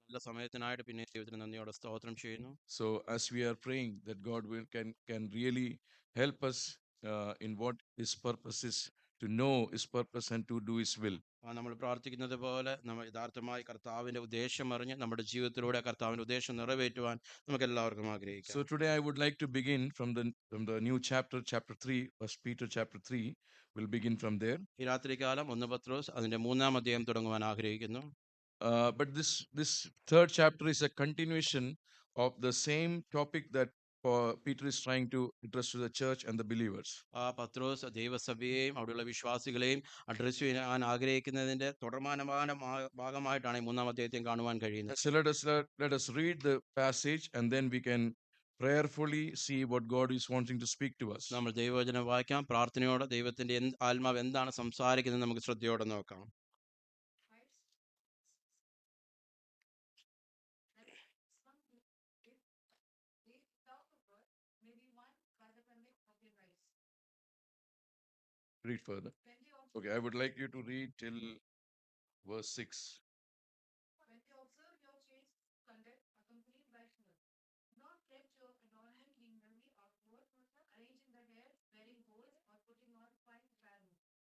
നല്ല സമയത്തിനായിട്ട് പിന്നെ ദൈവത്തിന് നന്ദിയോടെ സ്തോത്രം ചെയ്യുന്നു. So as we are praying that God can really help us in what His purpose is, to know His purpose and to do His will. നമ്മൾ പ്രാർത്ഥിക്കുന്നത് പോലെ നമ്മൾ യഥാർത്ഥമായി കർത്താവിന്റെ ഉദ്ദേശം അറിഞ്ഞ് നമ്മുടെ ജീവിതത്തിലൂടെ കർത്താവിന്റെ ഉദ്ദേശം നിറവേറ്റുവാൻ നമുക്ക് എല്ലാവർക്കും ആഗ്രഹിക്കാം. So today I would like to begin from the new chapter 3, First Peter chapter 3. We'll begin from there. ഈ രാത്രികാലം 1 പത്രോസ് അതിന്റെ 3-ാം അധ്യായം തുടങ്ങുവാൻ ആഗ്രഹിക്കുന്നു. But this third chapter is a continuation of the same topic that Peter is trying to address to the church and the believers. പത്രോസ് ദൈവസഭയെയും അവിടെയുള്ള വിശ്വാസികളെയും address ചെയ്യാൻ ആഗ്രഹിക്കുന്നതിന്റെ തുടർമാനമായ ഭാഗമായിട്ടാണ് ഈ 3-ാം അധ്യായത്തെ കാണുവാൻ കഴിയുന്നത്. So let us read the passage and then we can prayerfully see what God is wanting to speak to us. നമ്മൾ ദൈവവചനം വായിക്കാം. പ്രാർത്ഥനയോടെ ദൈവത്തിന്റെ ആത്മാവ് എന്താണ് സംസാരിക്കുന്നത് നമുക്ക് ശ്രദ്ധയോടെ നോക്കാം. Read further. Okay, I would like you to read till verse 6. When they observe your chaste conduct accompanied by fear, not let your adornment be merely outward, arranging the hair, wearing gold, or putting on fine apparel.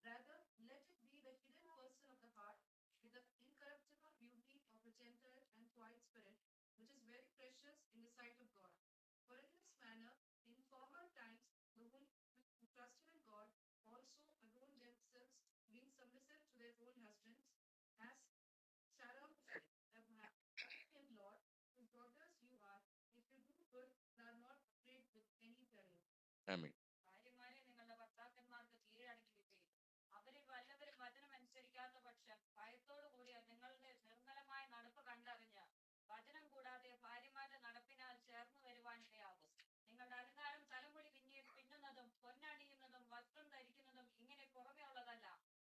Rather, let it be the hidden person of the heart, with the incorruptible beauty of a gentle and quiet spirit, which is very precious in the sight of God. For in this manner, in former times, the women who trusted in God also adorned themselves, being submissive to their own husbands, as Sarah in Lord, whose daughters you are, if you do good and are not afraid with any peril. Amen. ഭാര്യമാരെ നിങ്ങളുടെ ഭർത്താക്കന്മാർക്ക് കീഴടങ്ങിയിരിപ്പീൻ. അവരിൽ വല്ലവരും വചനം അനുസരിക്കാത്ത പക്ഷം ഭയത്തോടുകൂടി നിങ്ങളുടെ നിർമ്മലമായ നടപ്പ് കണ്ടറിഞ്ഞ് വചനം കൂടാതെ ഭാര്യമാരുടെ നടപ്പിനാൽ ചേർന്നു വരുവാൻ ഇടയാകും. നിങ്ങളുടെ അലങ്കാരം തലമുടി പിന്നുന്നതും പൊന്നണിയുന്നതും വസ്ത്രം ധരിക്കുന്നതും ഇങ്ങനെ പുറമേ ഉള്ളതല്ല,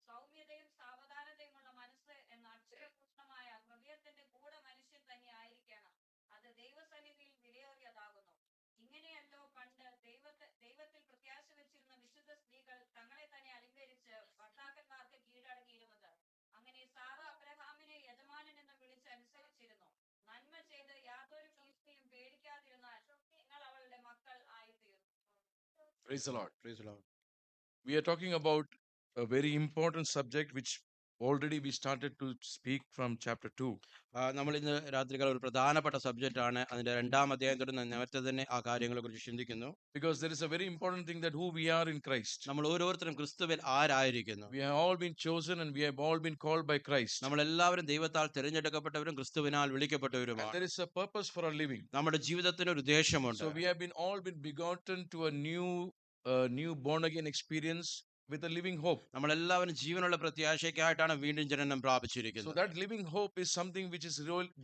സൗമ്യതയും സാവധാനതയുമുള്ള മനസ്സ് എന്ന അക്ഷരപൂർണമായ ഹൃദയത്തിന്റെ കൂടെ മനുഷ്യൻ തന്നെ ആയിരിക്കണം. അത് ദൈവസന്നിധിയിൽ വിലയേറിയതാകുന്നു. ഇങ്ങനെയല്ലോ പണ്ട് ദൈവത്തിൽ പ്രത്യാശ വെച്ചിരുന്ന വിശുദ്ധ സ്ത്രീകൾ തങ്ങളെ തന്നെ അലങ്കരിച്ച് ഭർത്താക്കന്മാർക്ക് കീഴടങ്ങിയിരുന്നത്. അങ്ങനെ സാറ അബ്രഹാമിനെ യജമാനൻ എന്ന് വിളിച്ച് അനുസരിച്ചിരുന്നു. നന്മ ചെയ്ത് യാതൊരു ഭീഷണിയും പേടിക്കാതിരുന്നാൽ നിങ്ങൾ അവളുടെ മക്കൾ ആയിത്തീർന്നു. Praise the Lord. Praise the Lord. We are talking about a very important subject which already we started to speak from chapter 2. നമ്മൾ ഇന്ന് രാത്രികാലം ഒരു പ്രധാനപ്പെട്ട സബ്ജക്റ്റ് ആണ്. അതിന്റെ 2-ാം അധ്യായം തൊട്ട് നേരത്തെ തന്നെ ആ കാര്യങ്ങളെ കുറിച്ച് ചിന്തിക്കുന്നു. Because there is a very important thing that who we are in Christ. നമ്മൾ ഓരോരുത്തരും ക്രിസ്തുവിൽ ആരായിരിക്കുന്നു. We have all been chosen and we have all been called by Christ. നമ്മൾ എല്ലാവരും ദൈവത്താൽ തിരഞ്ഞെടുക്കപ്പെട്ടവരും ക്രിസ്തുവിനാൽ And വിളിക്കപ്പെട്ടവരുമാണ്. there is a purpose for our living. നമ്മുടെ ജീവിതത്തിന് ഒരു ഉദ്ദേശമുണ്ട്. So we have all been begotten to a new born again experience with a living hope. നമ്മളെല്ലാവരും ജീവനുള്ള പ്രത്യാശയ്ക്കായിട്ടാണ് വീണ്ടും ജനനം So പ്രാപിച്ചിരിക്കുന്നത്. that living hope is something which is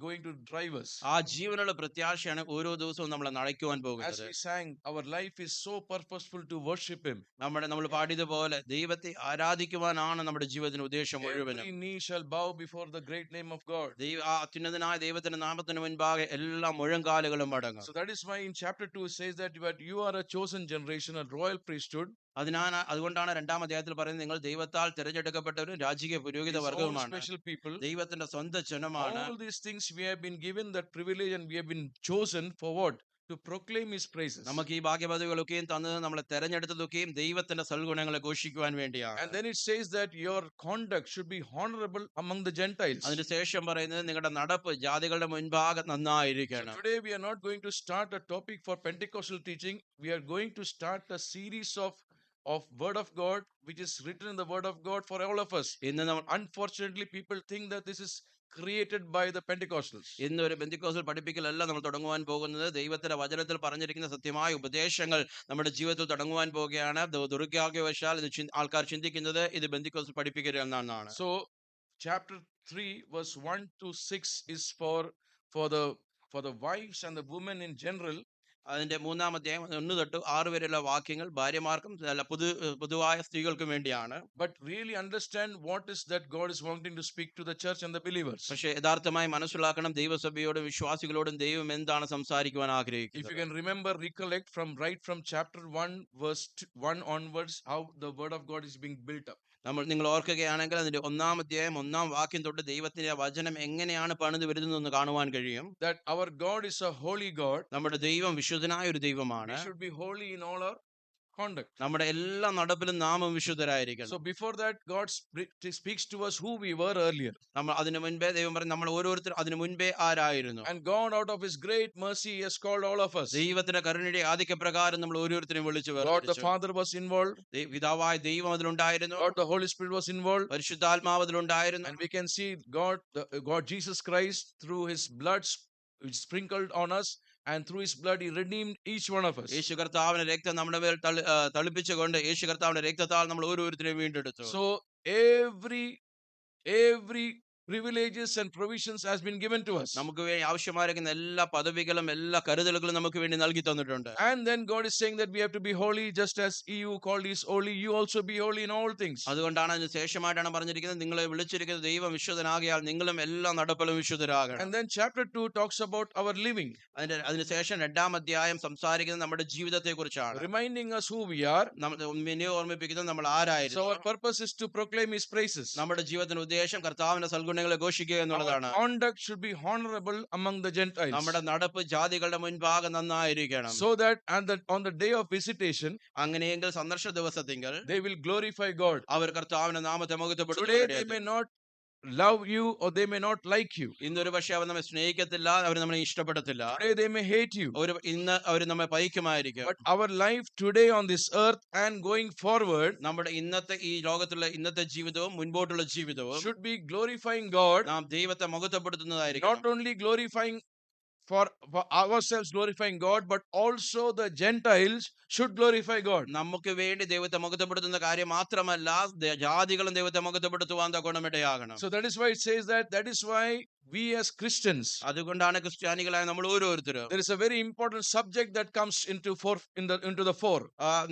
going to drive us. ആ ജീവനുള്ള പ്രത്യാശയാണ് ഓരോ ദിവസവും നമ്മളെ നയിക്കുവാൻ As പോകുന്നത്. we sang, our life is so purposeful to worship Him. നമ്മൾ പാടിയതുപോലെ ദൈവത്തെ ആരാധിക്കുവാനാണ് നമ്മുടെ ജീവിതത്തിന് ഉദ്ദേശം മുഴുവനും. Every knee shall bow before the great name of God. ആ അത്യുന്നതനായ ദൈവത്തിന്റെ നാമത്തിന് മുൻപാകെ എല്ലാ മുഴങ്കാലുകളും മടങ്ങും. So that is why in chapter 2 it says that you are a chosen generation, a royal priesthood. അതുകൊണ്ടാണ് 2-ാം അധ്യായത്തിൽ പറയുന്നത് നിങ്ങൾ ദൈവത്താൽ തിരഞ്ഞെടുക്കപ്പെട്ടവരും രാജകീയ പുരോഹിത വർഗവുമാണ്, Special people. ദൈവത്തിന്റെ സ്വന്തം ജനമാണ്. All these things we have been given that privilege and we have been chosen for what? To proclaim His praises. നമുക്ക് ഈ ഭാഗ്യപദവികളൊക്കെയും തന്നത് നമ്മളെ തെരഞ്ഞെടുത്തതൊക്കെയും ദൈവത്തിന്റെ സൽഗുണങ്ങളെ ഘോഷിക്കുവാൻ വേണ്ടിയാണ്. And then it says that your conduct should be honorable among the Gentiles. അതിനുശേഷം പറയുന്നത് നിങ്ങളുടെ നടപ്പ് ജാതികളുടെ മുൻപാകെ നന്നായിരിക്കണം. So today we are not going to start a topic for Pentecostal teaching. We are going to start a series of word of God which is written in the word of God for all of us. Unfortunately, people think that this is created by the Pentecostals. ഇന്ന് ഒരു Pentecostal പഠിപ്പിക്കലല്ല നമ്മൾ തുടങ്ങുവാൻ പോകുന്നത്. ദൈവത്തിന്റെ വചനത്തിൽ പറഞ്ഞിരിക്കുന്ന സത്യമായ ഉപദേശങ്ങൾ നമ്മുടെ ജീവിതത്തിൽ തുടങ്ങുവാൻ പോവുകയാണ്. ദുർഭാഗ്യവശാൽ ഇത് ആൾക്കാർ ചിന്തിക്കുന്നത് ഇത് പെന്തിക്കോസ്റ്റൽ പഠിപ്പിക്കൽ എന്നാണ്. So chapter 3 verse 1 to 6 is for the wives and the women in general. അതിന്റെ 3-ാം അധ്യായം 1 തൊട്ട് 6 വരെയുള്ള വാക്യങ്ങൾ ഭാര്യമാർക്കും പൊതുവായ സ്ത്രീകൾക്കും വേണ്ടിയാണ്. But really understand what is that God is wanting to speak to the church and the believers. പക്ഷേ യഥാർത്ഥമായി മനസ്സിലാക്കണം ദൈവസഭയോടും വിശ്വാസികളോടും ദൈവം എന്താണ് സംസാരിക്കുവാൻ If ആഗ്രഹിക്കുന്നത്. you can recollect from chapter 1 verse 1 onwards how the word of God is being built up. നിങ്ങൾ ഓർക്കുകയാണെങ്കിൽ അതിന്റെ 1-ാം അധ്യായം 1-ാം വാക്യം തൊട്ട് ദൈവത്തിന്റെ വചനം എങ്ങനെയാണ് പണിത് വരുന്നതെന്ന് കാണുവാൻ കഴിയും. that our God is a holy God. നമ്മുടെ ദൈവം വിശുദ്ധനായ ഒരു ദൈവമാണ്. We should be holy in all our conduct. നമ്മുടെ എല്ലാ നടപ്പിലും നാമും വിശുദ്ധരായിരിക്കണം. So before that, God speaks to us who we were earlier. നമ്മൾ അതിനു മുൻപേ ദൈവം പറയും നമ്മൾ ഓരോരുത്തരും അതിനു മുൻപേ ആരായിരുന്നു. And God, out of His great mercy, has called all of us. ദൈവത്തിന്റെ കരുണയുടെ ആധിക്യപ്രകാരം നമ്മൾ ഓരോരുത്തരെയും വിളിച്ചു God the വേർതിരിച്ചു. Father was involved. പിതാവായ ദൈവം അതിലുണ്ടായിരുന്നു. God the Holy Spirit was involved. പരിശുദ്ധാത്മാവ് അതിലുണ്ടായിരുന്നു. And we can see God Jesus Christ through His blood sprinkled on us, and through His blood He redeemed each one of us. യേശു കർത്താവിന്റെ രക്തം നമ്മുടെ മേൽ തളിപ്പിച്ചുകൊണ്ട് യേശു കർത്താവിന്റെ രക്തത്താൽ നമ്മൾ ഓരോരുത്തരെയും വീണ്ടെടുത്തു. So every privileges and provisions has been given to us. നമുക്ക് ആവശ്യമായിരിക്കുന്ന എല്ലാ പദവികളും എല്ലാ കരുതലുകളും നമുക്ക് വേണ്ടി നൽകി തന്നിട്ടുണ്ട്. And then God is saying that we have to be holy, just as He who called is holy, you also be holy in all things. അതുകൊണ്ടാണ് അതിന് ശേഷമായിട്ടാണ് പറഞ്ഞിരിക്കുന്നത് നിങ്ങളെ വിളിച്ചിരിക്കുന്നത് ദൈവം വിശുദ്ധനാകിയാൽ നിങ്ങളും എല്ലാ നടപ്പിലും വിശുദ്ധരാകണം. And then chapter 2 talks about our living, അതിനുശേഷം 2-ാം അധ്യായം സംസാരിക്കുന്നത് നമ്മുടെ ജീവിതത്തെ കുറിച്ചാണ്. reminding us who we are. നമ്മെ ഓർമ്മിപ്പിക്കുന്നത് നമ്മൾ So ആരായിരുന്നു. our purpose is to proclaim His praises. നമ്മുടെ ജീവിതത്തിന്റെ ഉദ്ദേശം കർത്താവിന്റെ സൽഗുണങ്ങളെ ഘോഷിക്കുക Our എന്നുള്ളതാണ്. conduct should be honorable among the Gentiles, നമ്മുടെ നടപ്പ് ജാതികളുടെ മുൻപാകെ നന്നായിരിക്കണം. so that on the day of visitation അങ്ങനെയെങ്കിൽ സന്ദർശന ദിവസത്തിങ്കൽ they will glorify God. അവർ കർത്താവിന്റെ നാമത്തെ Today they മഹത്വപ്പെടുത്തും. may not love you, or they may not like you. ഇന്നൊരു പക്ഷെ അവർ നമ്മെ സ്നേഹിക്കത്തില്ല, അവർ നമ്മളെ ഇഷ്ടപ്പെടത്തില്ല. Today they may hate you. ഇന്ന് അവർ നമ്മെ പൈക്കുമായിരിക്കും. But our life today on this earth and going forward നമ്മുടെ ഇന്നത്തെ ഈ ലോകത്തുള്ള ഇന്നത്തെ ജീവിതവും മുൻപോട്ടുള്ള ജീവിതവും should be glorifying God, നാം ദൈവത്തെ മഹത്വപ്പെടുത്തുന്നതായിരിക്കും. not only glorifying for ourselves, glorifying God, but also the Gentiles should glorify God. നമുക്ക് വേണ്ടി ദൈവത്തെ മഹത്വപ്പെടുത്തുന്ന കാര്യം മാത്രമല്ല, ജാതികളും ദൈവത്തെ മഹത്വപ്പെടുത്തുവാൻ ഗുണമിടയാകണം. So that is why it says that is why we as Christians, അതുകൊണ്ടാണ് ക്രിസ്ത്യാനികളായ നമ്മൾ ഓരോരുത്തരും there is a very important subject that comes into the fore.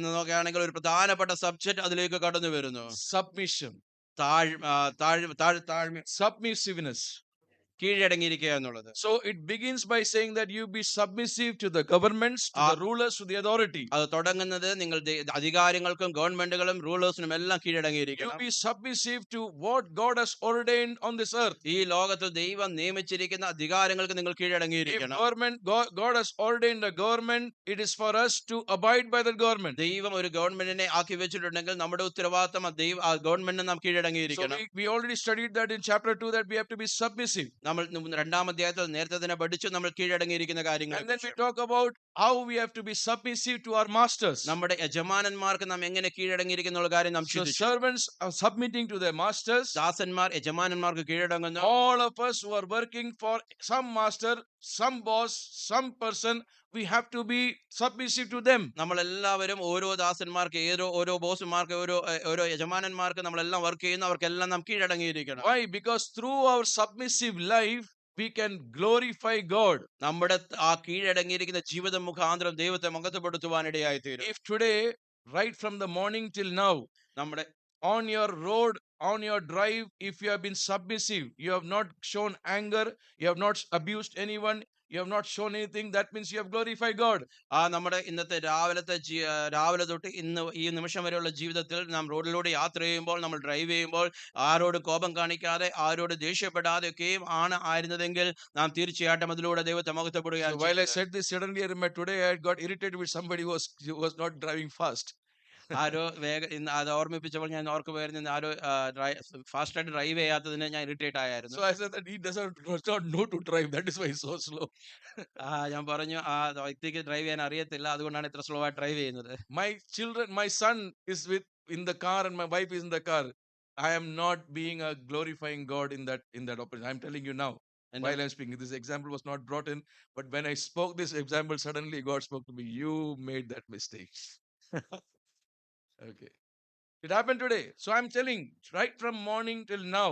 നോക്കുകയാണെങ്കിൽ ഒരു പ്രധാനപ്പെട്ട സബ്ജക്ട് അതിലേക്ക് കടന്നു വരുന്നു. Submission, submissiveness. കീഴടങ്ങിയിരിക്കുക എന്നുള്ളത്. So it begins by saying that you be submissive to the governments, to the rulers, to the authority. അത് തുടങ്ങുന്നത് നിങ്ങൾ അധികാരങ്ങൾക്കും ഗവൺമെന്റുകളും റൂളേഴ്സിനും എല്ലാം You കീഴടങ്ങിയിരിക്കണം. be submissive to what God has ordained on this earth. ഈ ലോകത്തിൽ ദൈവം നിയമിച്ചിരിക്കുന്ന അധികാരങ്ങൾക്ക് നിങ്ങൾ If കീഴടങ്ങിയിരിക്കണം. God has ordained a government, it is for us to abide by that government. ദൈവം ഒരു ഗവൺമെന്റിനെ ആക്കി വെച്ചിട്ടുണ്ടെങ്കിൽ നമ്മുടെ ഉത്തരവാദിത്തം ആ ഗവൺമെന്റിന് നാം So കീഴടങ്ങിയിരിക്കണം. we already studied that in chapter 2, that we have to be submissive. നമ്മൾ 2-ാം അധ്യായത്തിൽ നേരത്തെ തന്നെ പഠിച്ചു നമ്മൾ കീഴടങ്ങിയിരിക്കുന്ന കാര്യങ്ങൾ. And then we talk about how we have to be submissive to our masters. നമ്മുടെ യജമാനന്മാർക്ക് നാം എങ്ങനെ കീഴടങ്ങിയിരിക്കുന്ന കാര്യം നാം So ചിന്തിച്ചു. servants are submitting to their masters. ദാസന്മാർ യജമാനന്മാർക്ക് കീഴടങ്ങുന്നു. All of us who are working for some master, some boss, some person, we have to be submissive to them. നമ്മളെല്ലാവരും ഓരോ ദാസന്മാർക്ക് ഓരോ ബോസുമാർക്ക് ഓരോ യജമാനന്മാർക്ക് നമ്മളെല്ലാം വർക്ക് ചെയ്യുന്നു, അവർക്കെല്ലാം നാം കീഴടങ്ങിയിരിക്കണം. Why? Because through our submissive life we can glorify God. നമ്മുടെ ആ കീഴടങ്ങിയിരിക്കുന്ന ജീവിതം മുഖാന്തരം ദൈവത്തെ മഹത്വപ്പെടുത്തുവാനിടയായി തീരും. If today, right from the morning till now, നമ്മുടെ on your road, on your drive, if you have been submissive, you have not shown anger, you have not abused anyone, you have not shown anything, that means you have glorified God. നമ്മുടെ ഇന്നത്തെ രാവിലെ തൊട്ട് ഇന്ന് ഈ നിമിഷം വരെയുള്ള ജീവിതത്തിൽ നാം റോഡിലൂടെ യാത്ര ചെയ്യുമ്പോൾ, നമ്മൾ ഡ്രൈവ് ചെയ്യുമ്പോൾ ആരോട് കോപം കാണിക്കാതെ ആരോട് ദേഷ്യപ്പെടാതെ ഒക്കെയും ആയിരുന്നതെങ്കിൽ നാം തീർച്ചയായിട്ടും അതിലൂടെ ദൈവത്തെ മഹത്വപ്പെടുകയാണ്. So while I said this, suddenly I remember today I got irritated with somebody who was not driving fast. ആരോ ഇന്ന് അത് ഓർമ്മിപ്പിച്ചപ്പോൾ ഞാൻ ഓർക്കുമായിരുന്നു, ആരോ ഫാസ്റ്റ് ആയിട്ട് ഡ്രൈവ് ചെയ്യാത്തതിന് ഞാൻ ഇറിറ്റേറ്റ് ആയിരുന്നു. So I said that he does not know to drive, that is why he's so slow. ഞാൻ പറഞ്ഞു ആ വ്യക്തിക്ക് ഡ്രൈവ് ചെയ്യാൻ അറിയത്തില്ല, അതുകൊണ്ടാണ് ഇത്ര സ്ലോ ആയി ഡ്രൈവ് ചെയ്യുന്നത്. My son is in the car and my wife is in the car. I am not being a glorifying God in that operation. I am telling you now. While I'm speaking, this example was not brought in, but when I spoke this example, suddenly God spoke to me. You made that mistake. Okay. It happened today. So I'm telling, right from morning till now,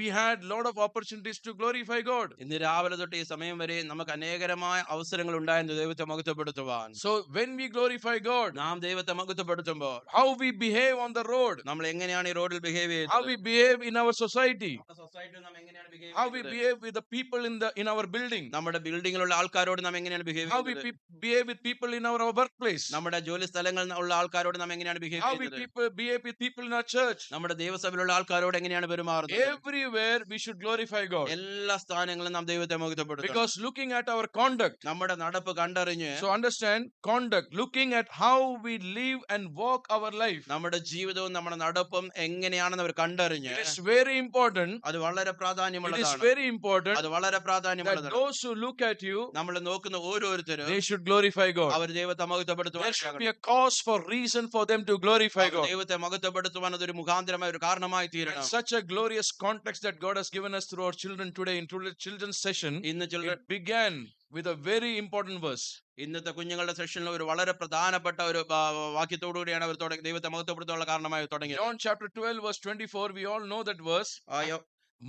we had lot of opportunities to glorify God. ഇന്ന് രാവിലെ തൊട്ട് ഈ സമയം വരെ നമുക്ക് അനേകരമായ അവസരങ്ങൾ ഉണ്ടായിരുന്നു ദൈവത്തെ മഹത്വപ്പെടുത്തുവാൻ. So when we glorify God, നാം ദൈവത്തെ മഹത്വപ്പെടുത്തുമ്പോൾ how we behave on the road, നമ്മൾ എങ്ങനെയാണ് ഈ റോഡിൽ ബിഹേവ് how ചെയ്യുന്നത്, we behave in our society, സൊസൈറ്റിയിൽ നാം എങ്ങനെയാണ് ബിഹേവ് how we ചെയ്യുന്നത്, behave with the people in our building, നമ്മുടെ ബിൽഡിങ്ങിലുള്ള ആൾക്കാരോട് നാം എങ്ങനെയാണ് ബിഹേവ് how we ചെയ്യുന്നത്, behave with people in our workplace, നമ്മുടെ ജോലി സ്ഥലങ്ങളിൽ ഉള്ള ആൾക്കാരോട് നാം എങ്ങനെയാണ് ബിഹേവ് how we ചെയ്യുന്നത്, behave with people in our church. നമ്മുടെ ദൈവസഭയിലുള്ള ആൾക്കാരോട് എങ്ങനെയാണ് പെരുമാറുന്നത്. Everywhere we should glorify God. എല്ലാ സ്ഥാനങ്ങളിലും നാം ദൈവത്തെ മഹത്വപ്പെടുത്തണം. Because looking at our conduct, നമ്മുടെ നടപ്പ് കണ്ടറിഞ്ഞ് so understand conduct, looking at how we live and walk our life. നമ്മുടെ ജീവിതവും നമ്മുടെ നടപ്പും എങ്ങനെയാണെന്ന് അവർ കണ്ടറിഞ്ഞ് It is very important. അത് വളരെ It is പ്രാധാന്യമുള്ളതാണ്. very important അത് വളരെ that പ്രാധാന്യമുള്ളതാണ്. those who look at you, നമ്മൾ നോക്കുന്ന ഓരോരുത്തരും they should glorify God. അവർ ദൈവത്തെ മഹത്വപ്പെടുത്തുവാൻ There should be a cause for reason for them to glorify God. ദൈവത്തെ മഹത്വപ്പെടുത്തുവാൻ അതൊരു മുഖാന്തരമായ ഒരു കാരണമായി And തീരണം. such a glorious context that God has given us through our children today in children's session, ഇന്ന് it began with a very important verse. ഇന്നത്തെ കുഞ്ഞുങ്ങളുടെ സെഷനിൽ ഒരു വളരെ പ്രധാനപ്പെട്ട ഒരു വാക്യത്തോടുകൂടിയാണ് അവർ ദൈവത്തെ മഹത്വപ്പെടുത്താനുള്ള കാരണമായി തുടങ്ങിയത്. John chapter 12 verse 24, we all know that verse. ആ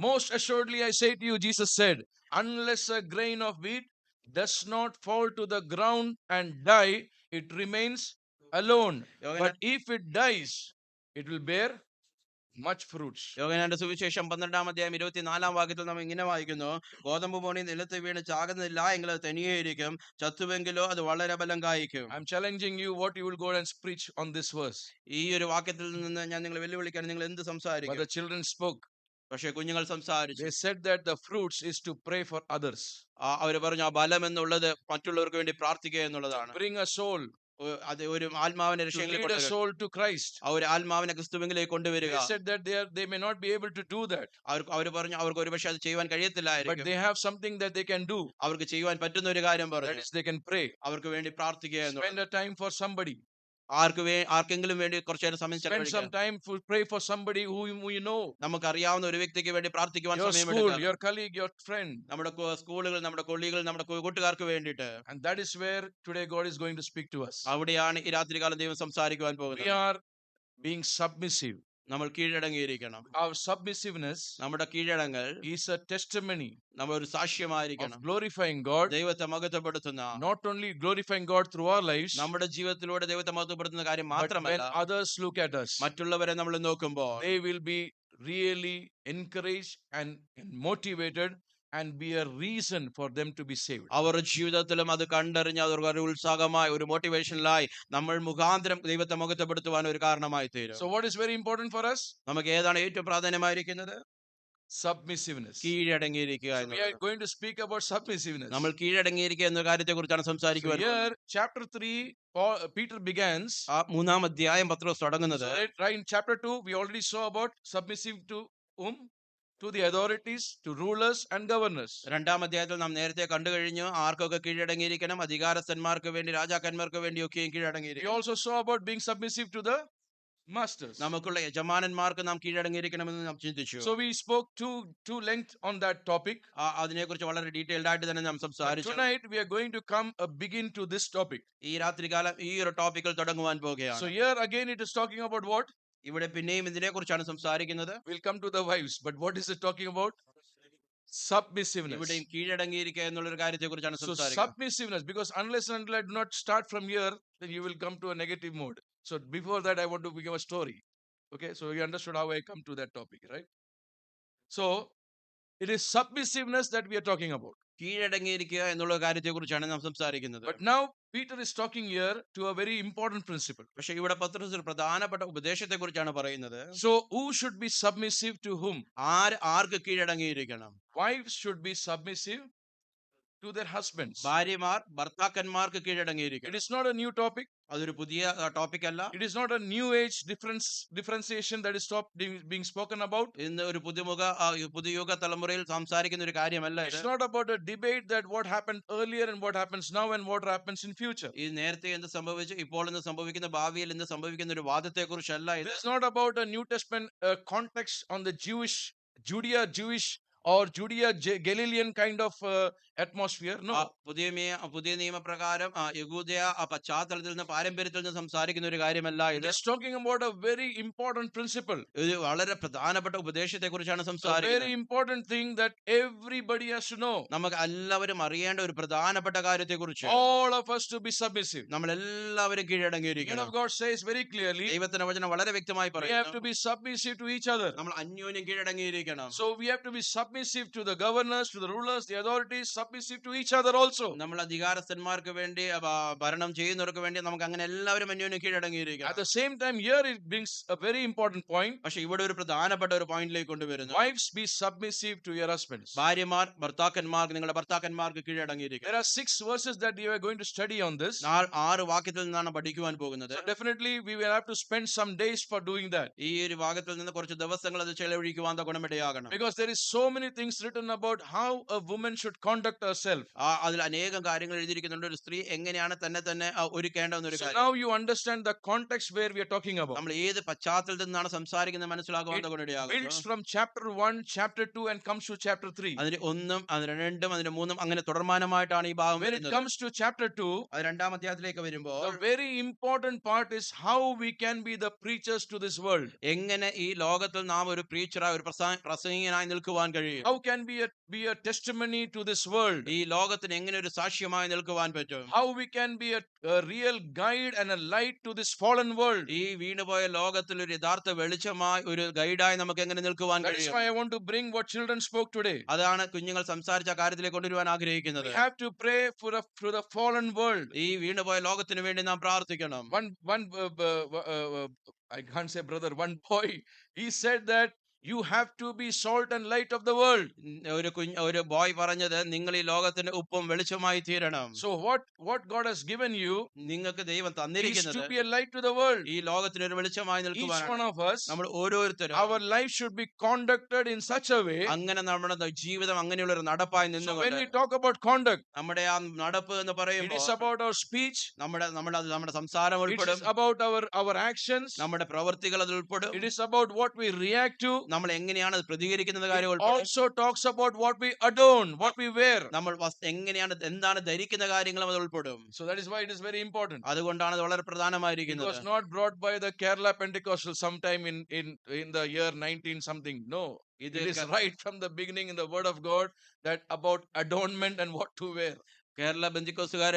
Most assuredly I say to you, Jesus said, unless a grain of wheat does not fall to the ground and die, it remains alone. But if it dies, it will bear much fruits. യോഹന്നാന്റെ സുവിശേഷം 12-ാം അധ്യായം 24-ാം വാക്യത്തിൽ നാം ഇങ്ങനെ വായിക്കുന്നു, ഗോതമ്പ് മണി നിലത്ത് വീണ് ചാകുന്നില്ല എങ്കിൽ അത് തനിയെ ഇരിക്കും, ചത്തുവെങ്കിലോ അത് വളരെ ബലം കായ്ക്കും. I'm challenging you what you will go and preach on this verse. ഈ ഒരു വാക്യത്തിൽ നിന്ന് ഞാൻ നിങ്ങളെ വെല്ലുവിളിക്കാൻ, നിങ്ങൾ എന്ത് But സംസാരിക്കും? the children spoke. പക്ഷെ കുഞ്ഞുങ്ങൾ സംസാരിച്ചു. They said that the fruits is to pray for others. അവര് പറഞ്ഞു ആ ബലം എന്നുള്ളത് മറ്റുള്ളവർക്ക് വേണ്ടി പ്രാർത്ഥിക്കുക എന്നുള്ളതാണ്. Bring a soul, അത് ഒരു ആത്മാവിനെ to രക്ഷയിൽ lead a soul to Christ. ആ ഒരു ആത്മാവിനെ ക്രിസ്തുവിലേക്ക് കൊണ്ടുവരിക. They said that they may not be able to do that, അവര് പറഞ്ഞു അവർക്ക് ഒരുപക്ഷെ അത് ചെയ്യുവാൻ but കഴിയത്തില്ലായിരിക്കും. they have something that they can do. അവർക്ക് ചെയ്യുവാൻ പറ്റുന്ന ഒരു കാര്യം That പറഞ്ഞു, is, they can pray. അവർക്ക് വേണ്ടി പ്രാർത്ഥിക്കുക എന്നുള്ളത്. Spend a time for somebody. ആർക്കെങ്കിലും വേണ്ടി കുറച്ചു നേരം സമയം Spend some ചെലവഴിക്കുക. time to pray for somebody whom you know. നമുക്കറിയാവുന്ന ഒരു വ്യക്തിക്ക് വേണ്ടി പ്രാർത്ഥിക്കുവാൻ Your സമയം school, എടുക്കുക. your colleague, your friend. നമ്മുടെ സ്കൂളുകൾ, നമ്മുടെ കൊള്ളികൾ, നമ്മുടെ കൂട്ടുകാർക്ക് വേണ്ടിയിട്ട്. And that is where today God is going to speak to us. അവിടെയാണ് ഈ രാത്രികാലം ദൈവം സംസാരിക്കുവാൻ We പോകുന്നത്. are being submissive. നമ്മൾ കീഴടങ്ങിയിരിക്കണം. Our submissiveness നമ്മുടെ കീഴടങ്ങൽ is a testimony നമ്മൾ ഒരു സാക്ഷ്യമായിരിക്കണം. of glorifying God, ദൈവത്തെ മഹത്വപ്പെടുത്തുന്ന, not only glorifying God through our lives, നമ്മുടെ ജീവിതത്തിലൂടെ ദൈവത്തെ മഹത്വപ്പെടുത്തുന്ന കാര്യം but when മാത്രമല്ല, others look at us, മറ്റുള്ളവരെ നമ്മൾ നോക്കുമ്പോൾ they will be really encouraged and motivated and be a reason for them to be saved. അവരുടെ ജീവിതത്തിലും അത് കണ്ടറിഞ്ഞ് അവർക്ക് ഒരു ഉത്സാഹമായി, ഒരു മോട്ടിവേഷനിലായി നമ്മൾ മുഖാന്തരം ദൈവത്തെ മഹത്വപ്പെടുത്തുവാൻ ഒരു കാരണമായി തീരും. So what is very important for us? നമുക്ക് ഏതാണ് ഏറ്റവും പ്രാധാന്യമായിരിക്കുന്നത്? Submissiveness. കീഴടങ്ങിയിരിക്കുക So we are എന്നുള്ളത്. going to speak about submissiveness. നമ്മൾ കീഴടങ്ങിയിരിക്കുക എന്ന കാര്യത്തെ കുറിച്ചാണ് So സംസാരിക്കുവാൻ. here, chapter 3, Peter begins. ആ 3-ാം അധ്യായം പത്രോസ് തുടങ്ങുന്നത്, So right in chapter 2, we already saw about submissive to whom? To the authorities, to rulers and governors. 2-ാം അധ്യായത്തിൽ നാം നേരത്തെ കണ്ടു കഴിഞ്ഞു ആർക്കൊക്കെ കീഴടങ്ങിയിരിക്കണം. അധികാരസ്ഥന്മാർക്ക് വേണ്ടി, രാജാക്കന്മാർക്ക് വേണ്ടിയൊക്കെയും We കീഴടങ്ങിയിരിക്കണം. also saw about being submissive to the masters. നമുക്കുള്ള യജമാനന്മാർക്ക് നാം കീഴടങ്ങിയിരിക്കണമെന്ന് നാം ചിന്തിച്ചു. So we spoke to length on that topic. അതിനെക്കുറിച്ച് വളരെ ഡീറ്റെയിൽഡ് ആയിട്ട് തന്നെ നാം But സംസാരിച്ചു. tonight we are going to come begin to this topic. ഈ രാത്രികാലം ഈ ഒരു ടോപ്പിക്കിൽ തുടങ്ങുവാൻ So പോകുകയാണ്. here again it is talking about what? ഇവിടെ പിന്നെയും ഇതിനെ കുറിച്ചാണ് സംസാരിക്കുന്നത്. We'll come to the wives, but what is it talking about? Submissiveness. ഇവിടെയും കീഴടങ്ങിയിരിക്കുക എന്നുള്ള ഒരു കാര്യത്തെ കുറിച്ചാണ് So സംസാരിക്കുന്നത്. submissiveness, because unless and until I do not start from here, then you will come to a negative mode. So before that, I want to give a story. Okay, so you understood how I come to that topic, right? So it is submissiveness that we are talking about. കീഴടങ്ങിയിരിക്കുക എന്നുള്ള കാര്യത്തെ കുറിച്ചാണ് നാം സംസാരിക്കുന്നത്. But now Peter is talking here to a very important principle. പക്ഷെ ഇവിടെ പത്രോസ് ഒരു പ്രധാനപ്പെട്ട ഉപദേശത്തെ കുറിച്ചാണ് പറയുന്നത്. So who should be submissive to whom? Arc കീഴടങ്ങിയിരിക്കണം? Wives should be submissive to their husbands. ഭാര്യമാർ ഭർത്താക്കന്മാർക്ക് കീഴടങ്ങിയിരിക്കണം. It is not a new topic. അതൊരു പുതിയ ടോപ്പിക് അല്ല. It is not a new age differentiation that is being spoken about. ഇന്ന് ഒരു പുതുയുഗ തലമുറയിൽ സംസാരിക്കുന്ന ഒരു കാര്യമല്ല ഇത്. It's not about a debate that what happened earlier and what happens now and what happens in future. ഈ നേരത്തെ എന്ത് സംഭവിച്ചു, ഇപ്പോൾ എന്ത് സംഭവിക്കുന്ന, ഭാവിയിൽ എന്ത് സംഭവിക്കുന്ന ഒരു വാദത്തെ കുറിച്ചല്ല ഇത്. This is not about a New Testament context on the Jewish or Judea Galilean kind of atmosphere. ആ, No. പുതിയ നിയമപ്രകാരം യഹൂദയ പശ്ചാത്തലത്തിൽ നിന്ന് പാരമ്പര്യത്തിൽ നിന്ന് സംസാരിക്കുന്ന ഒരു കാര്യമല്ല It ഇത്. is talking about a very important principle, ഇത് വളരെ പ്രധാനപ്പെട്ട ഉപദേശത്തെ കുറിച്ചാണ് a very സംസാരിക്കുന്നത്. important thing that everybody has to know. നമുക്ക് എല്ലാവരും അറിയേണ്ട ഒരു പ്രധാനപ്പെട്ട കാര്യത്തെ കുറിച്ച് All of us to be submissive. നമ്മൾ എല്ലാവരും The word കീഴടങ്ങിയിരിക്കണം. of God says very clearly, ദൈവത്തിന്റെ വചനം വളരെ വ്യക്തമായി we have പറയുന്നു, to be submissive to each other. നമ്മൾ അന്യോന്യം കീഴടങ്ങിയിരിക്കണം. So we have to be submissive to the governors, to the rulers, the authorities, submissive to each other also. നമ്മൾ അധികാരസ്ഥന്മാർക്ക് വേണ്ടി ഭരണം ചെയ്യുന്നവർക്ക് വേണ്ടി നമുക്ക് അങ്ങനെ എല്ലാവരും അന്യോന്യം At കീഴടങ്ങിയിരിക്കണം. the same time, here it brings a very important point. പക്ഷെ ഇവിടെ ഒരു പ്രധാനപ്പെട്ട ഒരു പോയിന്റിലേക്ക് കൊണ്ടുവരുന്നു. Wives, be submissive to your husbands. ഭാര്യമാർ നിങ്ങളുടെ ഭർത്താക്കന്മാർക്ക് കീഴടങ്ങിയിരിക്കണം. There are 6 verses that we are going to study on this. 6 വാക്യത്തിൽ നിന്നാണ് പഠിക്കുവാൻ പോകുന്നത്. So definitely we will have to spend some days for doing that. ഈ ഒരു ഭാഗത്തിൽ നിന്ന് കുറച്ച് ദിവസങ്ങൾ അത് ചെലവഴിക്കുവാൻ ഗുണമിടയാകണം. Because there is so many things written about how a woman should conduct herself. അതിൽ അനേകം കാര്യങ്ങൾ എഴുതിയിരിക്കുന്നുണ്ട്. ഒരു സ്ത്രീ എങ്ങനെയാണ് തന്നെ ഒരുക്കേണ്ടെന്നൊരു So കാര്യം. now you understand the context where we are talking about. നമ്മൾ ഏത് പശ്ചാത്തലത്തിൽ നിന്നാണ് സംസാരിക്കുന്നത് മനസ്സിലാക്കുവാൻ ഗുണമിടയാകും. Builds from chapter 1, chapter 2 and comes to chapter 3. അതിന് 1, അതിന് 2, അതിന് 3 അങ്ങനെ തുടർമാനമായിട്ടാണ് ഈ ഭാഗം When it വരുന്നത്. comes to chapter 2, അത് 2-ാം അധ്യായത്തിലേക്ക് വരുമ്പോൾ the very important part is how we can be the preachers to this world. എങ്ങനെ ഈ ലോകത്തിൽ നാം ഒരു പ്രീച്ചറായി ഒരു പ്രസംഗികനായി നിൽക്കുവാൻ കഴിയും. How can be a testimony to this world? ഈ ലോകത്തിന് എങ്ങനെ ഒരു സാക്ഷ്യമായി നിൽക്കുവാൻ പറ്റും. How we can be a real guide and a light to this fallen world. ഈ വീണുപോയ ലോകത്തിൽ ഒരു യഥാർത്ഥ വെളിച്ചമായി ഒരു ഗൈഡായി നമുക്ക് എങ്ങനെ നിൽക്കുവാൻ That is കഴിയും. why I want to bring what children spoke today. അതാണ് കുഞ്ഞുങ്ങൾ സംസാരിച്ച കാര്യത്തിലേക്ക് കൊണ്ടുവരുവാൻ ആഗ്രഹിക്കുന്നത്. We have to pray for the fallen world. ഈ വീണുപോയ ലോകത്തിന് വേണ്ടി നാം പ്രാർത്ഥിക്കണം. One I can't say brother, one boy, he said that you have to be salt and light of the world. ഒരു ബോയ് പറഞ്ഞത് നിങ്ങൾ ഈ ലോകത്തിന് ഉപ്പും വെളിച്ചമായി തീരണം. So what God has given you നിങ്ങൾക്ക് ദൈവം is to തന്നിരിക്കുന്നത് be a light to the world. ഈ ലോകത്തിന് ഒരു വെളിച്ചമായി Each നിൽക്കുവാനാണ്. one of us, നമ്മൾ ഓരോരുത്തരും our life should be conducted in such a way. അങ്ങനെ നമ്മുടെ ജീവിതം അങ്ങനെയുള്ള ഒരു നടപ്പായി So when നിന്നുകൊണ്ട് we talk about conduct, നമ്മുടെ ആ നടപ്പ് എന്ന് it പറയുമ്പോൾ is about our speech, നമ്മുടെ സംസാരം it ഉൾപ്പെടും, is about our actions, നമ്മുടെ പ്രവൃത്തികൾ അതിൽ ഉൾപ്പെടും, it is about what we react to. നമ്മൾ എങ്ങനെയാണ് അത് പ്രതികരിക്കുന്നത് It കാര്യം ഉൾപ്പെടും, also talks about what we adorn, what we wear. നമ്മൾ എന്താണ് ധരിക്കുന്ന കാര്യങ്ങളും അത് ഉൾപ്പെടും. So that is why it is very important. അതുകൊണ്ടാണ് അത് വളരെ It പ്രധാനമായിരിക്കുന്നത്. was not brought by the Kerala Pentecostal sometime in the year 19 something. No, it is right from the beginning in the Word of God that about adornment and what to wear. Kerala ബന്ധുക്കോസുകാർ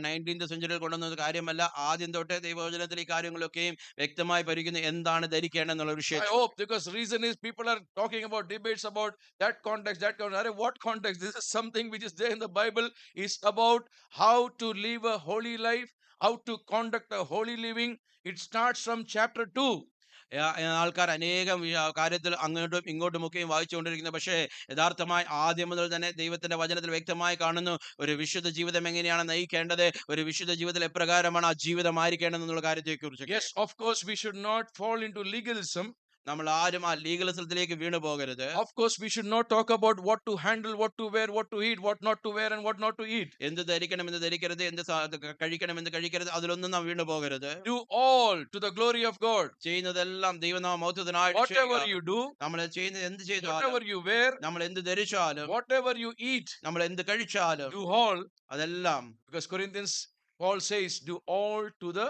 19th സെഞ്ചുറിയിൽ കൊണ്ടുവന്ന കാര്യമല്ല. ആദ്യം തൊട്ടേ ദൈവവചനത്തിൽ ഈ കാര്യങ്ങളൊക്കെയും വ്യക്തമായി പരിഹരിക്കുന്നു എന്താണ് ധരിക്കേണ്ടെന്നുള്ള വിഷയം. I hope, because reason is people are talking about debates about that context, that context. What context? This is something which is there in the Bible. Is about how to live a holy life, how to conduct a holy living. It starts from chapter 2. ആൾക്കാർ അനേകം കാര്യത്തിൽ അങ്ങോട്ടും ഇങ്ങോട്ടും ഒക്കെയും വായിച്ചുകൊണ്ടിരിക്കുന്നത്. പക്ഷേ യഥാർത്ഥമായി ആദ്യം മുതൽ തന്നെ ദൈവത്തിന്റെ വചനത്തിൽ വ്യക്തമായി കാണുന്നു ഒരു വിശുദ്ധ ജീവിതം എങ്ങനെയാണ് നയിക്കേണ്ടത്, ഒരു വിശുദ്ധ ജീവിതത്തിൽ എപ്രകാരമാണ് ആ ജീവിതം ആയിരിക്കേണ്ടത് എന്നുള്ള കാര്യത്തെക്കുറിച്ച്. Yes, of course, we should not fall into legalism. നമ്മൾ ആരും ആ ലീഗലിസത്തിലേക്ക് വീണു പോകരുത്. Of course, we should not talk about what to handle, what to wear, what to eat, what not to wear, and what not to eat. എന്ത് ധരിക്കണം എന്ന് ധരിക്കരുത്, എന്ത് കഴിക്കണം എന്ന് കഴിക്കരുത്, അതിലൊന്നും നാം വീണു പോകരുത്. Do all to the glory of God. ചെയ്യുന്നതെല്ലാം ദൈവനാമ മൗത്വത്തിനായി Whatever you do, നമ്മൾ ചെയ്യുന്നത് എന്ത് ചെയ്താലും, whatever you wear, നമ്മൾ എന്ത് ധരിച്ചാലും, whatever you eat, നമ്മൾ എന്ത് കഴിച്ചാലും, do all. അതെല്ലാം Because Corinthians, Paul says, do all to the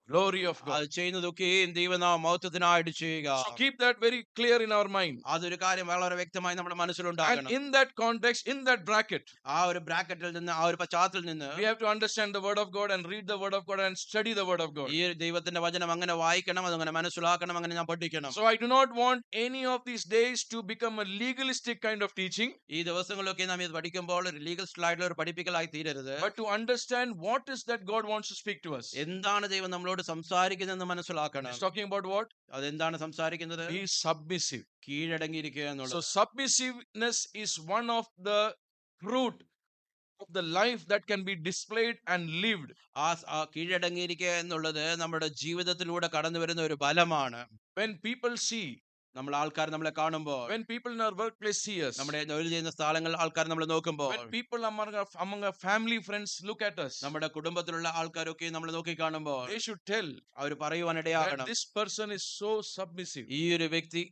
glory of God. അത് ചെയ്യുന്നതൊക്കെയും ദൈവനാമ മൗത്വത്തിനായിട്ട് ചെയ്യുക. So keep that very clear in our mind. അതൊരു കാര്യം വളരെ വ്യക്തമായി നമ്മുടെ And മനസ്സിലുണ്ടാകണം. in that context, in that bracket, ആ ഒരു ബ്രാക്കറ്റിൽ നിന്ന്, ആ ഒരു പശ്ചാത്തലത്തിൽ നിന്ന് we have to understand the word of God and read the word of God and study the word of God. ഈ ദൈവത്തിന്റെ വചനം അങ്ങനെ വായിക്കണം, അതങ്ങനെ മനസ്സിലാക്കണം, അങ്ങനെ ഞാൻ പഠിക്കണം. So I do not want any of these days to become a legalistic kind of teaching, ഈ ദിവസങ്ങളിലൊക്കെ നാം ഇത് പഠിക്കുമ്പോൾ ഒരു ലീഗൽ ആയിട്ടുള്ള ഒരു പഠിപ്പിക്കലായി തീരരുത്. but to understand what is that God wants to speak to us. എന്താണ് ദൈവം നമ്മളോട് സംസാരിക്കുന്നതെന്ന് മനസ്സിലാക്കണം. It's talking about what? അതെന്താണ് സംസാരിക്കുന്നത്? Be submissive. കീഴടങ്ങിയിരിക്കുക So എന്നുള്ളത്. submissiveness is one of the fruit of the life that can be displayed and lived. ആ കീഴടങ്ങിയിരിക്കുക എന്നുള്ളത് നമ്മുടെ ജീവിതത്തിലൂടെ കടന്നു വരുന്ന ഒരു ബലമാണ്. When people see നമ്മൾ ആൾക്കാർ നമ്മളെ കാണുമ്പോൾ, when people in our workplace see us, നമ്മുടെ ജോലി ചെയ്യുന്ന സ്ഥലങ്ങളിൽ ആൾക്കാർ നമ്മളെ നോക്കുമ്പോൾ, when people among our family friends look at us, നമ്മുടെ കുടുംബത്തിലുള്ള ആൾക്കാരൊക്കെ നമ്മളെ നോക്കി കാണുമ്പോൾ they should tell അവർ പറയുവാൻ that ഇടയാകണം, this person is so submissive. ഈ ഒരു വ്യക്തി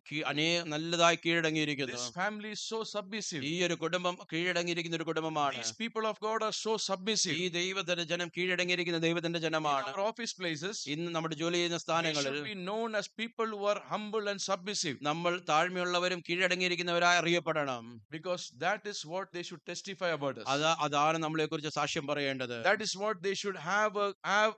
നല്ലതായി കീഴടങ്ങിയിരിക്കുന്നു, This family is so submissive. ഈ ഒരു കുടുംബം കീഴടങ്ങിയിരിക്കുന്ന ഒരു കുടുംബമാണ്, These people of God are so submissive. ഈ ദൈവത്തിന്റെ ജനം കീഴടങ്ങിയിരിക്കുന്ന ദൈവത്തിന്റെ In ജനമാണ്. our office places, ഇന്ന് നമ്മുടെ ജോലി ചെയ്യുന്ന we സ്ഥാനങ്ങളിൽ should be known as people who are humble and submissive, നമ്മൾ താഴ്മയുള്ളവരും കീഴടങ്ങിയിരിക്കുന്നവരായി അറിയപ്പെടണം. because that is what they should testify about us. അതാണ് നമ്മളെ കുറിച്ച് സാക്ഷ്യം പറയേണ്ടത്. That is what they should have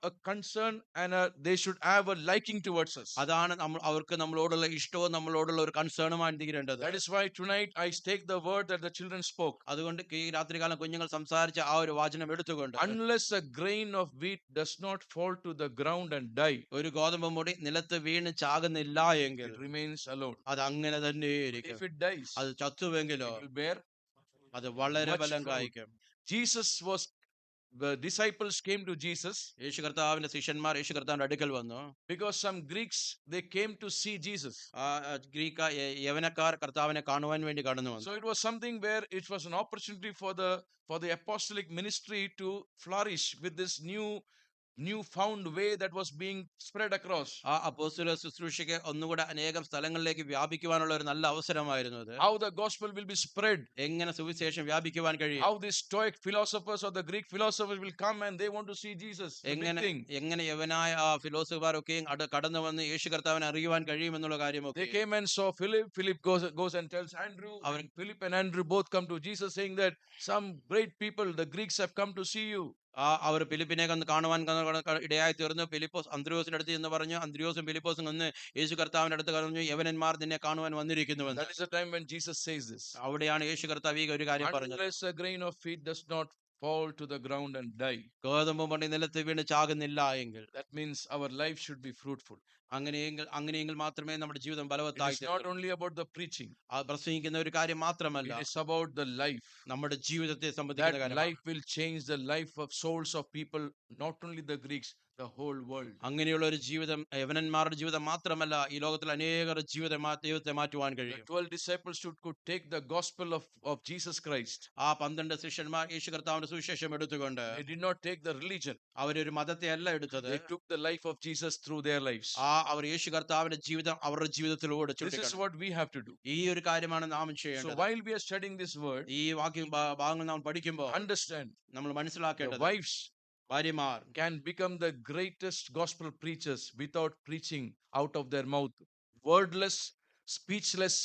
a concern and they should have a liking towards us. അതാണ് അവർക്ക് നമ്മളോടുള്ള ഇഷ്ടവും നമ്മളോടുള്ള ഒരു കൺസേണുമായി തീരേണ്ടത്. That is why tonight I take the word that the children spoke. അതുകൊണ്ട് ഈ രാത്രികാലം കുഞ്ഞുങ്ങൾ സംസാരിച്ച ആ ഒരു വാചനം എടുത്തുകൊണ്ട്, Unless a grain of wheat does not fall to the ground and die, ഒരു ഗോതമ്പ് മുടി നിലത്ത് വീണ് ചാകുന്നില്ല എങ്കിൽ it remains alone. അത് അങ്ങനെ തന്നെ ഇരിക്കും. If it dies, അത് ചത്തുവെങ്കിലോ it will bear അത് വളരെ much ബലം fruit. കായ്ക്കും. The disciples came to Jesus യേശു കർത്താവിന്റെ ശിഷ്യന്മാർ യേശു കർത്താവിന്റെ അടുക്കൽ വന്നു. because some Greeks, they came to see Jesus. യവനക്കാർ കർത്താവിനെ കാണുവാൻ വേണ്ടി കടന്നു വന്നു. So it was something where it was an opportunity for the apostolic ministry to flourish with this newfound way that was being spread across. ആ അപ്പോസ്തല ശുശ്രൂഷയ്ക്ക് ഒന്നുകൂടെ അനേകം സ്ഥലങ്ങളിലേക്ക് വ്യാപിക്കുവാനുള്ള ഒരു നല്ല അവസരമായിരുന്നു അത്. How the gospel will be spread. എങ്ങനെ സുവിശേഷം വ്യാപിക്കുവാൻ കഴിയും. How the Stoic philosophers or the Greek philosophers will come and they want to see Jesus. The big thing. എങ്ങനെ യവനായ ആ ഫിലോസഫർമാരൊക്കെയും കടന്നു വന്ന് യേശു കർത്താവിനെ അറിയുവാൻ കഴിയുമെന്നുള്ള കാര്യമൊക്കെ. They came and saw Philip. Philip goes and tells Andrew. Philip and Andrew both come to Jesus saying that some great people, the Greeks, have come to see you. അവർ ഫിലിപ്പിനെ കാണുവാൻ ഇടയായി തീർന്നു. ഫിലിപ്പോസ് അന്ത്രയോസിന്റെ അടുത്ത് എന്ന് പറഞ്ഞു. അന്ത്രയോസും ഫിലിപ്പോസും വന്ന് യേശു കർത്താവിന്റെ അടുത്ത് പറഞ്ഞു, യവനന്മാർ നിന്നെ കാണുവാൻ വന്നിരിക്കുന്നുവെന്ന്. That is the time when Jesus says this. അവിടെയാണ് യേശു കർത്താവ് ഈ ഒരു കാര്യം പറഞ്ഞത്. Unless a grain of wheat does not fall to the ground and die, ഗോതമ്പ് മണി നിലത്ത് വീണ് ചാകുന്നില്ല എങ്കിൽ, that means our life should be fruitful. അങ്ങനെയെങ്കിൽ മാത്രമേ നമ്മുടെ ജീവിതം It ബലവത്തായി is not only about the preaching. പ്രസംഗിക്കുന്ന ഒരു കാര്യം മാത്രമല്ല, It is about the life. നമ്മുടെ ജീവിതത്തെ സംബന്ധിക്കുന്ന That കാര്യം. life will change the life of souls of people, not only the Greeks, the whole world. അങ്ങനെയുള്ള ഒരു ജീവിതം യവനന്മാരുടെ ജീവിതം മാത്രമല്ല, ഈ ലോകത്തിൽ അനേകർ ദൈവത്തെ മാറ്റുവാൻ The കഴിയും. 12 disciples could take the gospel of Jesus Christ. ആ 12 ശിഷ്യന്മാർ യേശു കർത്താവിന്റെ സുവിശേഷം എടുത്തുകൊണ്ട് They did not take the religion. അവരൊരു മതത്തെ അല്ല എടുത്തത്. They took the life of Jesus through their lives. അവർ യേശു കർത്താവിന്റെ ജീവിതം അവരുടെ ജീവിതത്തിലൂടെ This is ചുരുട്ടിക്കാണും. what we have to do. ഈ ഒരു കാര്യമാണ് നാം So ചെയ്യേണ്ടത്. while we are studying this word, ഈ ഭാഗങ്ങൾ നാം പഠിക്കുമ്പോൾ understand നമ്മൾ the മനസ്സിലാക്കേണ്ടത്, wives ഭാര്യമാർ can become the greatest gospel preachers without preaching out of their mouth. Wordless, speechless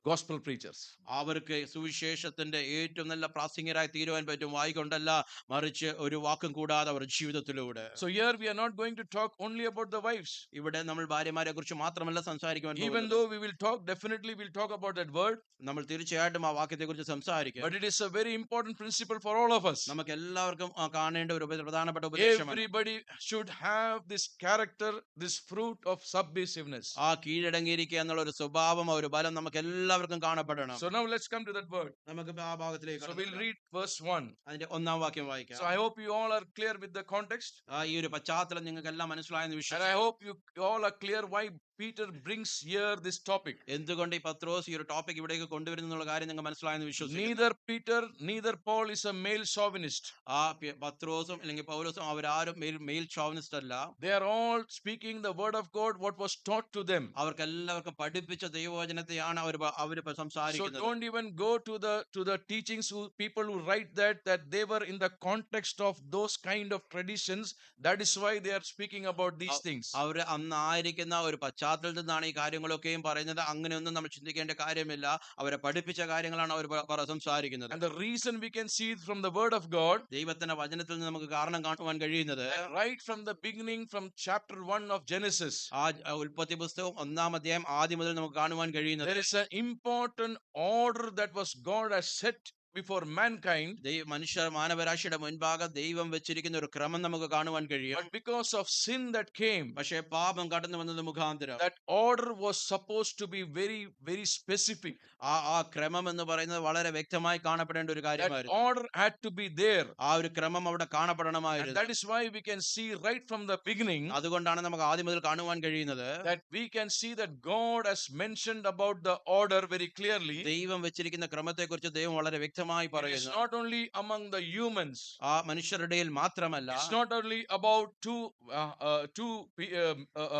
gospel preachers. അവർക്ക് സുവിശേഷത്തിന്റെ ഏറ്റവും നല്ല പ്രാസംഗികരായി തീരുവാൻ പറ്റും, വായിക്കൊണ്ടല്ല, മറിച്ച് ഒരു വാക്കും കൂടാതെ അവർ ജീവിതത്തിലൂടെ. So here we are not going to talk only about the wives. ഇവിടെ നമ്മൾ ഭാര്യമാരെ കുറിച്ച് മാത്രമല്ല സംസാരിക്കുവാൻ Even പോകുന്നത്. though we will talk, definitely we'll talk about that word. നമ്മൾ തീർച്ചയായിട്ടും ആ വാക്യത്തെ കുറിച്ച് സംസാരിക്കും. But it is a very important principle for all of us. നമുക്ക് എല്ലാവർക്കും കാണേണ്ട ഒരു പ്രധാനപ്പെട്ട ഉപദേശമാണ്. Everybody should have this character, this fruit of submissiveness. ആ കീഴടങ്ങിയിരിക്കുക എന്നുള്ള ഒരു സ്വഭാവം, ഒരു ബലം നമുക്ക് എല്ലാവർക്കും കാണപ്പെടണം. So now let's come to that word. നമുക്ക് ആ ഭാഗത്തിലേക്ക് So കടക്കാം. we'll read verse 1. അതിന്റെ 1-ാം വാക്യം So വായിക്കാം. I hope you all are clear with the context. ഈ ഒരു പശ്ചാത്തലം നിങ്ങൾക്ക് എല്ലാം മനസ്സിലായെന്ന് And I വിശ്വസിക്കുന്നു. hope you all are clear why Peter brings here this topic. എന്തുകൊണ്ട് ഈ പത്രോസ് ഈ ഒരു ടോപ്പിക് ഇവിടേക്ക് കൊണ്ടുവരുന്നു എന്നുള്ള കാര്യം നിങ്ങൾ മനസ്സിലായെന്ന് വിശ്വസിക്കുന്നു. Neither Peter, neither Paul is a male chauvinist. ആ പത്രോസും അല്ലെങ്കിൽ പൗലോസും അവരാരും മെയിൽ ഷോവനിസ്റ്റ് അല്ല. They are all speaking the word of God, what was taught to them. അവർക്ക് എല്ലാവർക്കും പഠിപ്പിച്ച ദൈവവചനത്തെയാണ് അവർ So സംസാരിക്കുന്നത്. don't even go to the teachings people who write that they were in the context of those kind of traditions. That is why they are speaking about these things. അവർ അന്നായിരിക്കുന്ന ഒരു പശ്ചാത്തലത്തിൽ നിന്നാണ് ഈ കാര്യങ്ങളൊക്കെയും പറയുന്നത്. അങ്ങനെയൊന്നും നമ്മൾ ചിന്തിക്കേണ്ട കാര്യമില്ല. അവരെ പഠിപ്പിച്ച കാര്യങ്ങളാണ് അവർ സംസാരിക്കുന്നത്. And the reason we can see from the word of God, ദൈവത്തിന്റെ വചനത്തിൽ നിന്ന് നമുക്ക് കാരണം കാണുവാൻ കഴിയുന്നത്, right from the beginning, from chapter 1 of Genesis, ആ ഉൽപ്പത്തി പുസ്തകം 1-ാം അധ്യായം ആദ്യം മുതൽ നമുക്ക് കാണുവാൻ കഴിയുന്നത്, there is an important order that was God has set before mankind, മനുഷ്യ മാനവരാശിയുടെ മുൻപാകെ ദൈവം വെച്ചിരിക്കുന്ന ഒരു ക്രമം നമുക്ക് കാണുവാൻ കഴിയും. but because of sin that came, പക്ഷേ പാപം കടന്നു വന്നത് മുഖാന്തരം that order was supposed to be very, very specific. ആ ക്രമം എന്ന് പറയുന്നത് വളരെ വ്യക്തമായി കാണപ്പെടേണ്ട ഒരു That കാര്യമായിരുന്നു. order had to be there. ആ ഒരു ക്രമം അവിടെ And കാണപ്പെടണമായിരുന്നു. that is why we can see right from the beginning അതുകൊണ്ടാണ് നമുക്ക് ആദ്യം മുതൽ കാണുവാൻ കഴിയുന്നത് that we can see that God has mentioned about the order very clearly. ദൈവം വെച്ചിരിക്കുന്ന ക്രമത്തെക്കുറിച്ച് ദൈവം വളരെ വ്യക്തമായി It is പറയുന്നു. not only among the humans. ആ മനുഷ്യരുടെ ഇടയിൽ മാത്രമല്ല, It's not only about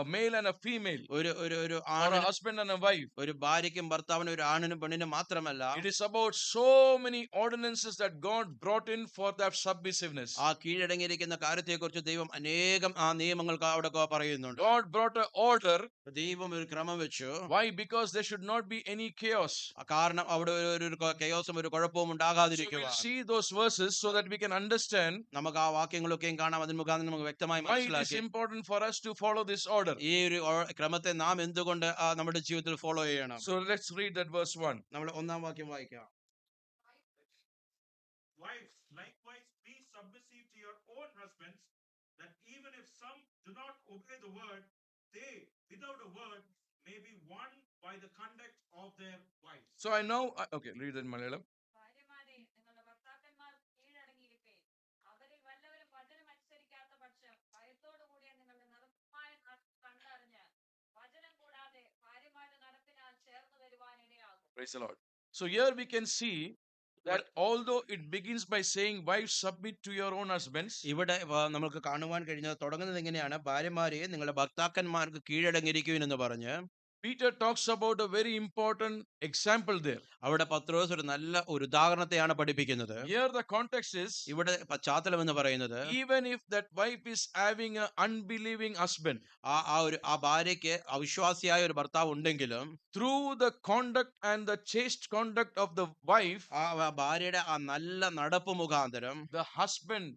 a male and a female, ഒരു ഒരു ഒരു or a ആണിനും husband and a wife. ഒരു ഭാര്യയ്ക്കും ഭർത്താവിനും ഒരു ആണിനും പെണ്ണിനും മാത്രമല്ല, It is about so many ordinances that God brought in for that submissiveness. ആ കീഴടങ്ങിയിരിക്കുന്ന കാര്യത്തെക്കുറിച്ച് ദൈവം അനേകം ആ നിയമങ്ങൾ അവിടെ പറയുന്നുണ്ട്. God brought an order. ദൈവം ഒരു ക്രമം വെച്ചു. Why? Because there should not be any chaos. കാരണം അവിടെ ഒരു കയോസും ഒരു കുഴപ്പവും So ഉണ്ടാകാതിരിക്കുക. we'll see those verses so that we can understand നമുക്ക് ആ വാക്യങ്ങളൊക്കെയും കാണാം. അതിന് മുഖാന്തരം നമുക്ക് വ്യക്തമായി why it is മനസ്സിലാക്കി important for us to follow this order. ഈ ഒരു ക്രമത്തെ നാം എന്തുകൊണ്ട് നമ്മുടെ ജീവിതത്തിൽ ഫോളോ ചെയ്യണം. So let's read that verse 1. നമ്മൾ ഒന്നാം വാക്യം വായിക്കാം. Wives, likewise be submissive to your own husbands, that even if some do not obey the word, they, without a word, may be won by the conduct of their wives. So I know, okay, read that in Malayalam. ഭാര്യമാരെ നിങ്ങളുടെ ഭർത്താക്കന്മാർക്ക് കീഴടങ്ങിയിരിപ്പേ. അവരിൽ വല്ലവരും വചനം അനുസരിക്കാത്ത പക്ഷം ഭയത്തോടുകൂടിയ നിങ്ങളുടെ നിർമ്മമായ നടപ്പ് കണ്ടറിഞ്ഞ് വചനം കൂടാതെ ഭാര്യമാരുടെ നടപ്പിനാൽ ചേർന്ന് വരുവാൻ ഇടയാകും. Praise the Lord. So here we can see that although it begins by saying, wives, submit to your own husbands, ഇവിടെ നമുക്ക് കാണുവാൻ കഴിഞ്ഞത് തുടങ്ങുന്നത് എങ്ങനെയാണ്? ഭാര്യമാരെ നിങ്ങളുടെ ഭർത്താക്കന്മാർക്ക് കീഴടങ്ങിയിരിക്കുവിൻ എന്ന് പറഞ്ഞ് Peter talks about a very important example there. അവിടെ പത്രോസ് ഒരു നല്ല ഒരു ഉദാഹരണത്തെയാണ് പഠിപ്പിക്കുന്നത്. Here the context is, ഇവിടെ പശ്ചാത്തലം എന്ന് പറയുന്നത്, even if that wife is having an unbelieving husband, ആ ഭാര്യയ്ക്ക് അവിശ്വാസിയായ ഒരു ഭർത്താവ് ഉണ്ടെങ്കിലും through the conduct and the chaste conduct of the wife, ആ ഭാര്യയുടെ ആ നല്ല നടപ്പ് മുഖാന്തരം the husband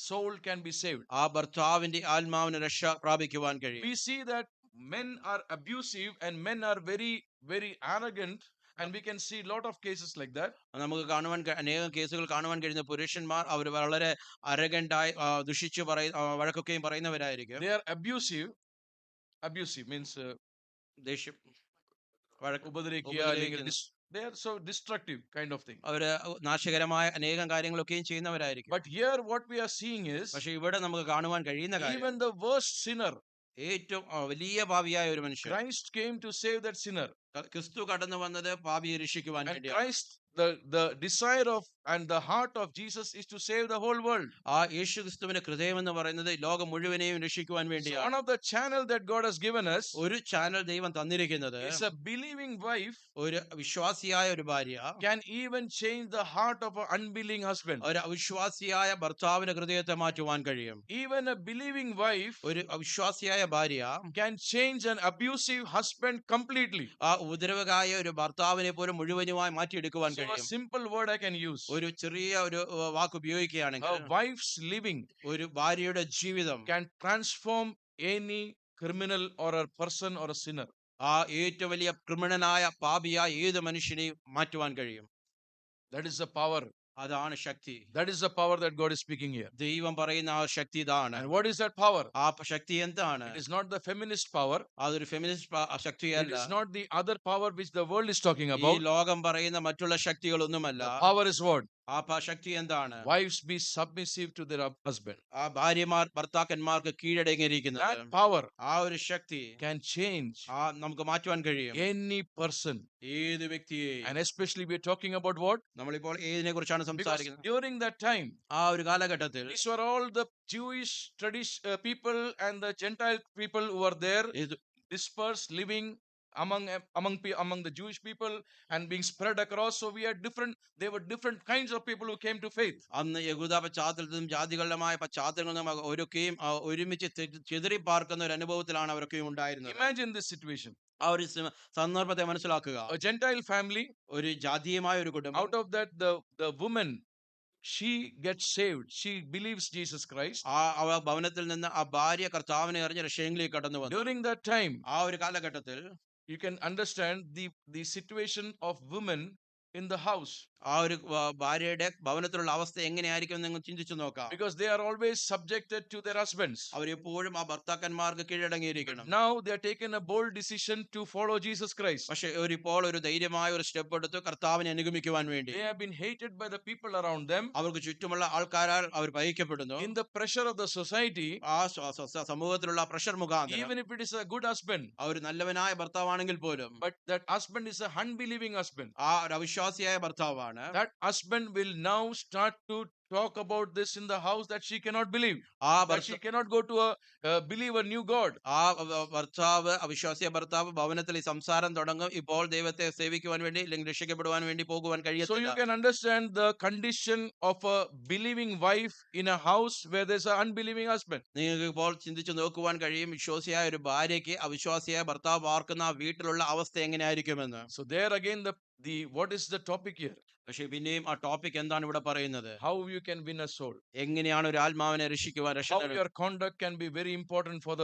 soul can be saved. ആ ഭർത്താവിന്റെ ആത്മാവിന് രക്ഷ പ്രാപിക്കുവാൻ കഴിയും. We see that men are abusive and men are very, very arrogant, and we can see a lot of cases like that. നമുക്ക് കാണുവാൻ അനേകം കേസുകൾ കാണുവാൻ കഴിയുന്ന പുരുഷന്മാർ അവർ വളരെ അരഗണ്ടായി ദുഷിച്ചു വഴക്കൊക്കെയും പറയുന്നവരായിരിക്കും. They are abusive. Abusive means ദേഷ്യം ഉപദ്രവിക്കുക, അല്ലെങ്കിൽ they are so destructive kind of thing. അവര് നാശകരമായ അനേകം കാര്യങ്ങളൊക്കെയും ചെയ്യുന്നവരായിരിക്കും. But here what we are seeing is, പക്ഷെ ഇവിടെ നമുക്ക് കാണുവാൻ കഴിയുന്ന കാര്യം, even the worst sinner, ഏറ്റവും വലിയ പാപിയായ ഒരു മനുഷ്യൻ, Christ came to save that sinner. ക്രിസ്തു കടന്നു വന്നത് പാപിയെ രക്ഷിക്കുവാൻ And വേണ്ടിയാണ്. Christ, the desire of and the heart of Jesus is to save the whole world. ആ യേശു ക്രിസ്തുവിന്റെ ഹൃദയം എന്ന് പറയുന്നത് ലോകം മുഴുവനെയും രക്ഷിക്കുവാൻ So വേണ്ടിയാണ്. one of the channel that God has given us ഒരു ചാനൽ ദൈവം തന്നിരിക്കുന്നത് is a believing wife ഒരു വിശ്വാസിയായ ഒരു ഭാര്യ can even change the heart of an unbelieving husband. ഒരു അവിശ്വാസിയായ ഭർത്താവിന്റെ ഹൃദയത്തെ മാറ്റുവാൻ കഴിയും. Even a believing wife ഒരു അവിശ്വാസിയായ ഭാര്യ can change an abusive husband completely. ആ ഉപദ്രവകായ ഒരു ഭർത്താവിനെ പോലും മുഴുവനുമായി മാറ്റിയെടുക്കുവാൻ So a കഴിയും. simple word I can use. ഒരു ചെറിയ ഒരു വാക്ക് ഉപയോഗിക്കുകയാണെങ്കിൽ, A wife's living ഒരു ഭാര്യയുടെ ജീവിതം can transform any criminal or a person or a sinner. ആ ഏറ്റവും വലിയ ക്രിമിനലായ പാപിയായ ഏത് മനുഷ്യനെയും മാറ്റുവാൻ കഴിയും. That is the power. അതാണ് ശക്തി. That is the power that God is speaking here. ദൈവം പറയുന്ന ആ ശക്തി ഇതാണ്. And what is that power? ആ ശക്തി എന്താണ്? It is not the feminist power. അതൊരു feminist It ശക്തിയല്ല. is not the other power which the world is talking ഈ about. ലോകം പറയുന്ന മറ്റുള്ള ശക്തികളൊന്നുമല്ല. The power is what? ആ ശക്തി എന്താണ്? Wives be submissive to their husband. ആ ഭാര്യമാർ ഭർത്താക്കന്മാർക്ക് കീഴടങ്ങിയിരിക്കുന്നത്. That power ആ ഒരു ശക്തി can change നമുക്ക് മാറ്റുവാൻ കഴിയും. any person. ഏത് വ്യക്തിയെ. And especially we are talking about what? നമ്മളിപ്പോൾ ഏതിനെ കുറിച്ചാണ് Because സംസാരിക്കുന്നത്? during that time, ആ ഒരു കാലഘട്ടത്തിൽ these were all the Jewish people and the Gentile people who were there, ഇത് dispersed, living among the Jewish people and being spread across. So we had there were different kinds of people who came to faith. അന്ന് യഹൂദ പശ്ചാത്തലത്തിലും ജാതികളുമായ പശ്ചാത്തലങ്ങളും ഒരുക്കെയും ഒരുമിച്ച് ചിതറി പാർക്കുന്ന ഒരു അനുഭവത്തിലാണ് അവരൊക്കെയും ഉണ്ടായിരുന്നത്. Imagine this situation. ആ ഒരു സന്ദർഭത്തെ മനസ്സിലാക്കുക. A Gentile family, ഒരു ജാതീയമായ ഒരു കുടുംബം. out of that the woman, she gets saved. She believes Jesus Christ. ആ ഭവനത്തിൽ നിന്ന് ആ ഭാര്യ കർത്താവിനെ അറിഞ്ഞ് രക്ഷയിലേക്ക് കടന്നു വന്നു. During that time, ആ ഒരു കാലഘട്ടത്തിൽ you can understand the situation of women in the house, ആ ഒരു ഭാര്യയുടെ ഭവനത്തിലുള്ള അവസ്ഥ എങ്ങനെയായിരിക്കും എന്ന് നിങ്ങൾ ചിന്തിച്ചു നോക്കാം. because they are always subjected to their husbands. അവരെപ്പോഴും ആ ഭർത്താക്കന്മാർക്ക് കീഴടങ്ങിയിരിക്കണം. Now they are taking a bold decision to follow Jesus Christ. പക്ഷെ ഇപ്പോൾ ഒരു ധൈര്യമായ ഒരു സ്റ്റെപ്പ് എടുത്ത് കർത്താവിനെ അനുഗമിക്കുവാൻ വേണ്ടി They have been hated by the people around them. അവർക്ക് ചുറ്റുമുള്ള ആൾക്കാരാൽ അവർ ഭയക്കപ്പെടുന്നു. In the pressure of the society, ആ സമൂഹത്തിലുള്ള പ്രഷർ മുഖാന്തരം even if it is a good husband, ആ ഒരു നല്ലവനായ ഭർത്താവാണെങ്കിൽ പോലും but that husband is an unbelieving husband. ആ ഒരു അവിശ്വാസിയായ ഭർത്താവാണ്. That husband will now start to talk about this in the house that she cannot believe. ആ That she cannot go to believe a new God. ആ ഭർത്താവ് അവിശ്വാസിയ ഭർത്താവ് ഭവനത്തിൽ ഈ സംസാരം തുടങ്ങും. ഇപ്പോൾ ദൈവത്തെ സേവിക്കുവാൻ വേണ്ടി അല്ലെങ്കിൽ രക്ഷിക്കപ്പെടുവാൻ വേണ്ടി പോകുവാൻ So you കഴിയത്തില്ല. can understand the condition of a believing wife in a house where there's an unbelieving husband. നിങ്ങൾക്ക് ഇപ്പോൾ ചിന്തിച്ചു നോക്കുവാൻ കഴിയും വിശ്വാസിയായ ഒരു ഭാര്യയ്ക്ക് അവിശ്വാസിയായ ഭർത്താവ് പാർക്കുന്ന ആ വീട്ടിലുള്ള അവസ്ഥ എങ്ങനെയായിരിക്കുമെന്ന്. So there again the what is the topic here? പക്ഷെ പിന്നെയും ആ ടോപ്പിക് എന്താണ് ഇവിടെ പറയുന്നത്? How you can win a soul. എങ്ങനെയാണ് ഒരു ആത്മാവിനെ രക്ഷിക്കുവാൻ How your conduct can be very important for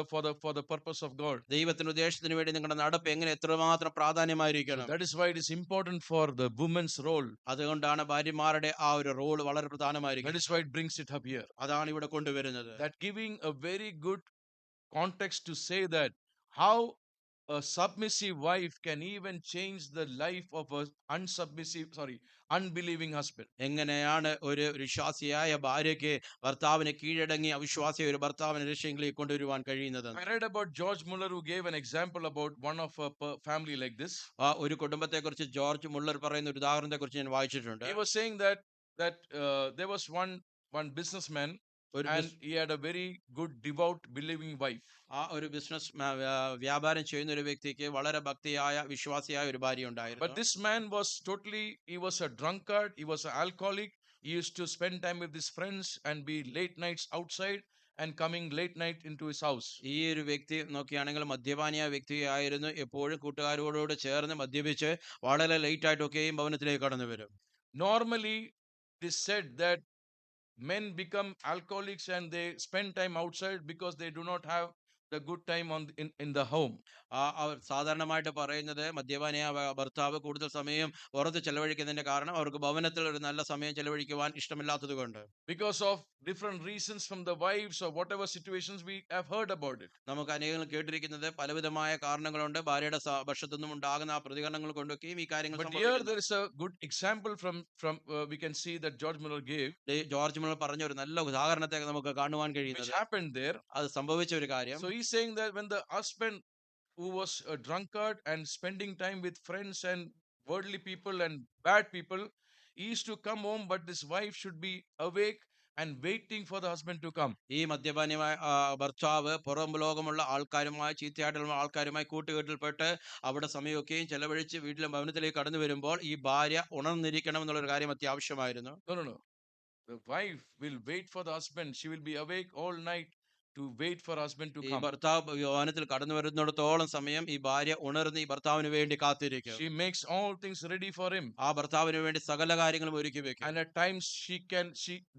the purpose of God. ദൈവത്തിന്റെ ഉദ്ദേശത്തിന് വേണ്ടി നിങ്ങളുടെ നടപ്പ് എങ്ങനെ എത്രമാത്രം പ്രാധാന്യമായിരിക്കണം. That is why it is important for the woman's role. അതുകൊണ്ടാണ് ഭാര്യമാരുടെ ആ ഒരു റോൾ വളരെ പ്രധാനമായിരിക്കും. That is why it brings it up here. അതാണ് ഇവിടെ കൊണ്ടുവരുന്നത്. That giving a very good context to say that how a submissive wife can even change the life of a unbelieving husband. എങ്ങനെയാണ് ഒരു വിശ്വാസിയായ ഭാര്യയ്ക്ക് ഭർത്താവിനെ കീഴടങ്ങി അവിശ്വാസിയായ ഒരു ഭർത്താവിനെ രക്ഷയിലേക്ക് കൊണ്ടുവരുവാൻ കഴിയുന്നത്? I read about George Muller, who gave an example about one of a family like this. ആ ഒരു കുടുംബത്തെ കുറിച്ച് ജോർജ് മുള്ളർ പറയുന്ന ഒരു ഉദാഹരണത്തെ കുറിച്ച് ഞാൻ വായിച്ചിട്ടുണ്ട്. He was saying that there was one businessman, and he had a very good, devout, believing wife. ആ ഒരു ബിസിനസ് വ്യാപാരം ചെയ്യുന്ന ഒരു വ്യക്തിക്ക് വളരെ ഭക്തിയായ വിശ്വാസിയായ ഒരു ഭാര്യ But ഉണ്ടായിരുന്നു. this man he was a drunkard, he was an alcoholic. He used to spend time with his friends and be late nights outside and coming late night into his house. ഈ ഒരു വ്യക്തി നോക്കുകയാണെങ്കിൽ മദ്യപാനിയായ വ്യക്തിയായിരുന്നു. എപ്പോഴും കൂട്ടുകാരോട് ചേർന്ന് മദ്യപിച്ച് വളരെ ലേറ്റ് ആയിട്ടൊക്കെയും ഭവനത്തിലേക്ക് കടന്നു വരും. Normally, it is said that men become alcoholics and they spend time outside because they do not have the good time in the home. അവർ സാധാരണമായിട്ട് പറയുന്നത് മദ്യപാനിയായ ഭർത്താവ് കൂടുതൽ സമയം പുറത്ത് ചെലവഴിക്കുന്നതിന്റെ കാരണം അവർക്ക് ഭവനത്തിൽ ഒരു നല്ല സമയം ചെലവഴിക്കുവാൻ ഇഷ്ടമില്ലാത്തത് കൊണ്ട്. Because of different reasons from the wives or whatever situations we have heard about it. നമുക്ക് അനേകം കേട്ടിരിക്കുന്നത് പലവിധമായ കാരണങ്ങളുണ്ട്. ഭാര്യയുടെ പക്ഷത്തു നിന്നും ഉണ്ടാകുന്ന ആ പ്രതികരണങ്ങൾ കൊണ്ടൊക്കെയും ഈ കാര്യങ്ങൾ But here there is a good example from we can see that George Muller gave, George Muller പറഞ്ഞ ഒരു നല്ല ഉദാഹരണത്തെ നമുക്ക് കാണുവാൻ which കഴിയുന്നത്. happened there. അത് സംഭവിച്ച ഒരു കാര്യം. So he's saying that when the husband who was a drunkard and spending time with friends and worldly people and bad people, he used to come home, but this wife should be awake and waiting for the husband to come. ഈ മദ്യപാനിയായ ഭർത്താവ് പുറം ലോകമുള്ള ആൾക്കാരുമായി ചീത്തയായിട്ടുള്ള ആൾക്കാരുമായി കൂട്ടുകെട്ടിൽപ്പെട്ട് അവിടെ സമയമൊക്കെയും ചെലവഴിച്ച് വീട്ടിലെ ഭവനത്തിലേക്ക് കടന്നു വരുമ്പോൾ ഈ ഭാര്യ ഉണർന്നിരിക്കണം എന്നുള്ളൊരു കാര്യം അത്യാവശ്യമായിരുന്നു. No. The wife will wait for the husband. She will be awake all night to wait for husband to ഈ come. ഭർത്താവ് ഭവനത്തിൽ കടന്നു വരുന്നിടത്തോളം സമയം ഈ ഭാര്യ ഉണർന്ന് ഈ ഭർത്താവിന് വേണ്ടി കാത്തിരിക്കും. She makes all things ready for him. ആ ഭർത്താവിന് വേണ്ടി സകല കാര്യങ്ങളും ഒരുക്കി വെക്കും. And at times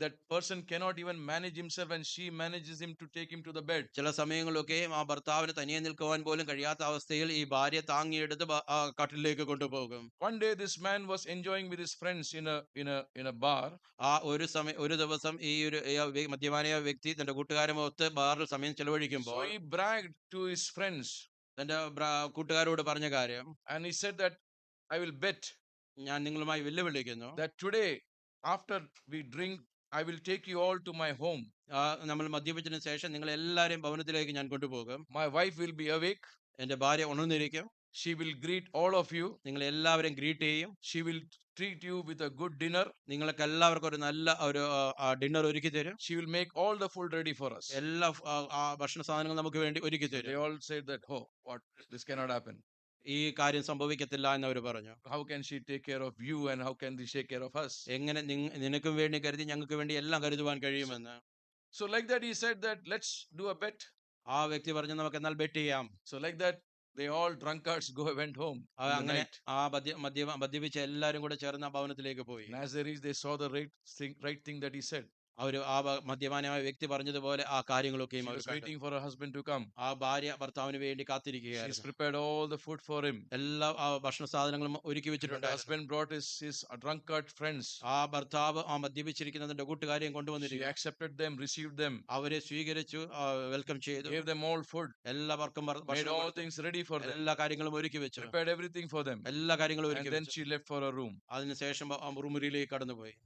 that person cannot even manage himself, and she manages him to take him to the bed. ചില സമയങ്ങളിലൊക്കെയും ആ ഭർത്താവിന് തനിയെ നിൽക്കുവാൻ പോലും കഴിയാത്ത അവസ്ഥയിൽ ഈ ഭാര്യ താങ്ങിയെടുത്ത് കട്ടിലേക്ക് കൊണ്ടുപോകും. One day this man was enjoying with his friends in a bar. ആ ഒരു ദിവസം ഈ ഒരു മദ്യപാനിയായ വ്യക്തി തന്റെ കൂട്ടുകാരുമൊത്ത് ബാറിൽ സമയം So ചെലവഴിക്കുമ്പോൾ he bragged to his friends, തന്റെ കൂട്ടുകാരോട് പറഞ്ഞ കാര്യം, and he said that I will bet ഞാൻ നിങ്ങളുമായി വെല്ലുവിളിക്കുന്നു, that today after we drink I will take you all to my home. നമ്മൾ മദ്യപിച്ചതിന് ശേഷം നിങ്ങൾ എല്ലാവരെയും ഭവനത്തിലേക്ക് ഞാൻ കൊണ്ടുപോകും. My wife will be awake. എന്റെ ഭാര്യ ഉണർന്നിരിക്കും. She will greet all of you. നിങ്ങൾ എല്ലാവരെയും ഗ്രീറ്റ് ചെയ്യും. She will treat you with a good dinner. നിങ്ങൾക്ക് എല്ലാവർക്കും ഒരു നല്ല ഒരു ഡിന്നർ ഒരുക്കി തരും. She will make all the food ready for us. എല്ലാ ഭക്ഷണ സാധനങ്ങൾ നമുക്ക് വേണ്ടി ഒരുക്കി They തരും. all said that, oh, what, this cannot happen. ഈ കാര്യം സംഭവിക്കത്തില്ല എന്ന് അവർ പറഞ്ഞു. How can she take care of you, and how can she take care of us? എങ്ങനെ നിനക്കും വേണ്ടി കരുതി ഞങ്ങൾക്ക് വേണ്ടി എല്ലാം കരുതുവാൻ കഴിയുമെന്ന്. So like that he said that let's do a bet. ആ വ്യക്തി പറഞ്ഞു നമുക്ക് എന്നാൽ ബെറ്റ് ചെയ്യാം. So like that they all drunkards went home in the അങ്ങനെ night. ആ മദ്യപിച്ച എല്ലാരും കൂടെ ചേർന്ന് ആ ഭവനത്തിലേക്ക് പോയി. And as they reached, they saw the right thing that he said. മദ്യപാനമായ വ്യക്തി പറഞ്ഞതുപോലെ ആ കാര്യങ്ങളൊക്കെയും She അവർ was കണ്ടു. waiting for her husband to come. ആ ഭാര്യ ഭർത്താവിന് വേണ്ടി She's കാത്തിരിക്കുകയായിരുന്നു. prepared all the food for him. എല്ലാ ഭക്ഷണ സാധനങ്ങളും ഒരുക്കി When the വെച്ചിട്ടുണ്ടായിരുന്നു. husband brought his drunkard friends, ആ ഭർത്താവ് ആ മദ്യപിച്ചിരിക്കുന്നതിന്റെ കൂട്ടുകാരെയും she കൊണ്ടുവന്നിരിക്കുക. accepted them, received them, അവരെ സ്വീകരിച്ചു, വെൽക്കം ചെയ്തു. gave them all food, എല്ലാവർക്കും made ഭക്ഷണം all കൊടുത്തു. things ready for them, എല്ലാ കാര്യങ്ങളും ഒരുക്കി വെച്ചു. prepared everything for them. എല്ലാ കാര്യങ്ങളും And ഒരുക്കി then വെച്ചു. she left for her room. അതിനുശേഷം മുറിയിലേക്ക് കടന്നുപോയി.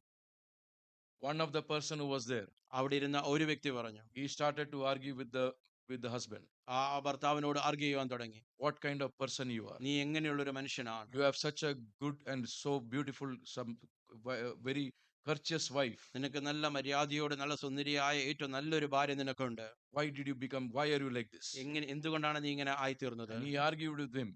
One of the person who was there, അവിടെ ഇരുന്ന ഒരു വ്യക്തി പറഞ്ഞു, he started to argue with the husband. ആ ഭർത്താവിനോട് ആർഗ്യൂ ചെയ്യുവാൻ തുടങ്ങി. What kind of person you are? നീ എങ്ങനെയുള്ള ഒരു മനുഷ്യനാണ്? You have such a good and so beautiful, very courteous wife. നിനക്ക് നല്ല മര്യാദയോട് നല്ല സുന്ദരിയായ ഏറ്റവും നല്ലൊരു ഭാര്യ നിനക്കുണ്ട്. Why are you like this? എന്തുകൊണ്ടാണ് നീ ഇങ്ങനെ ആയിത്തീർന്നത്? And he argued with him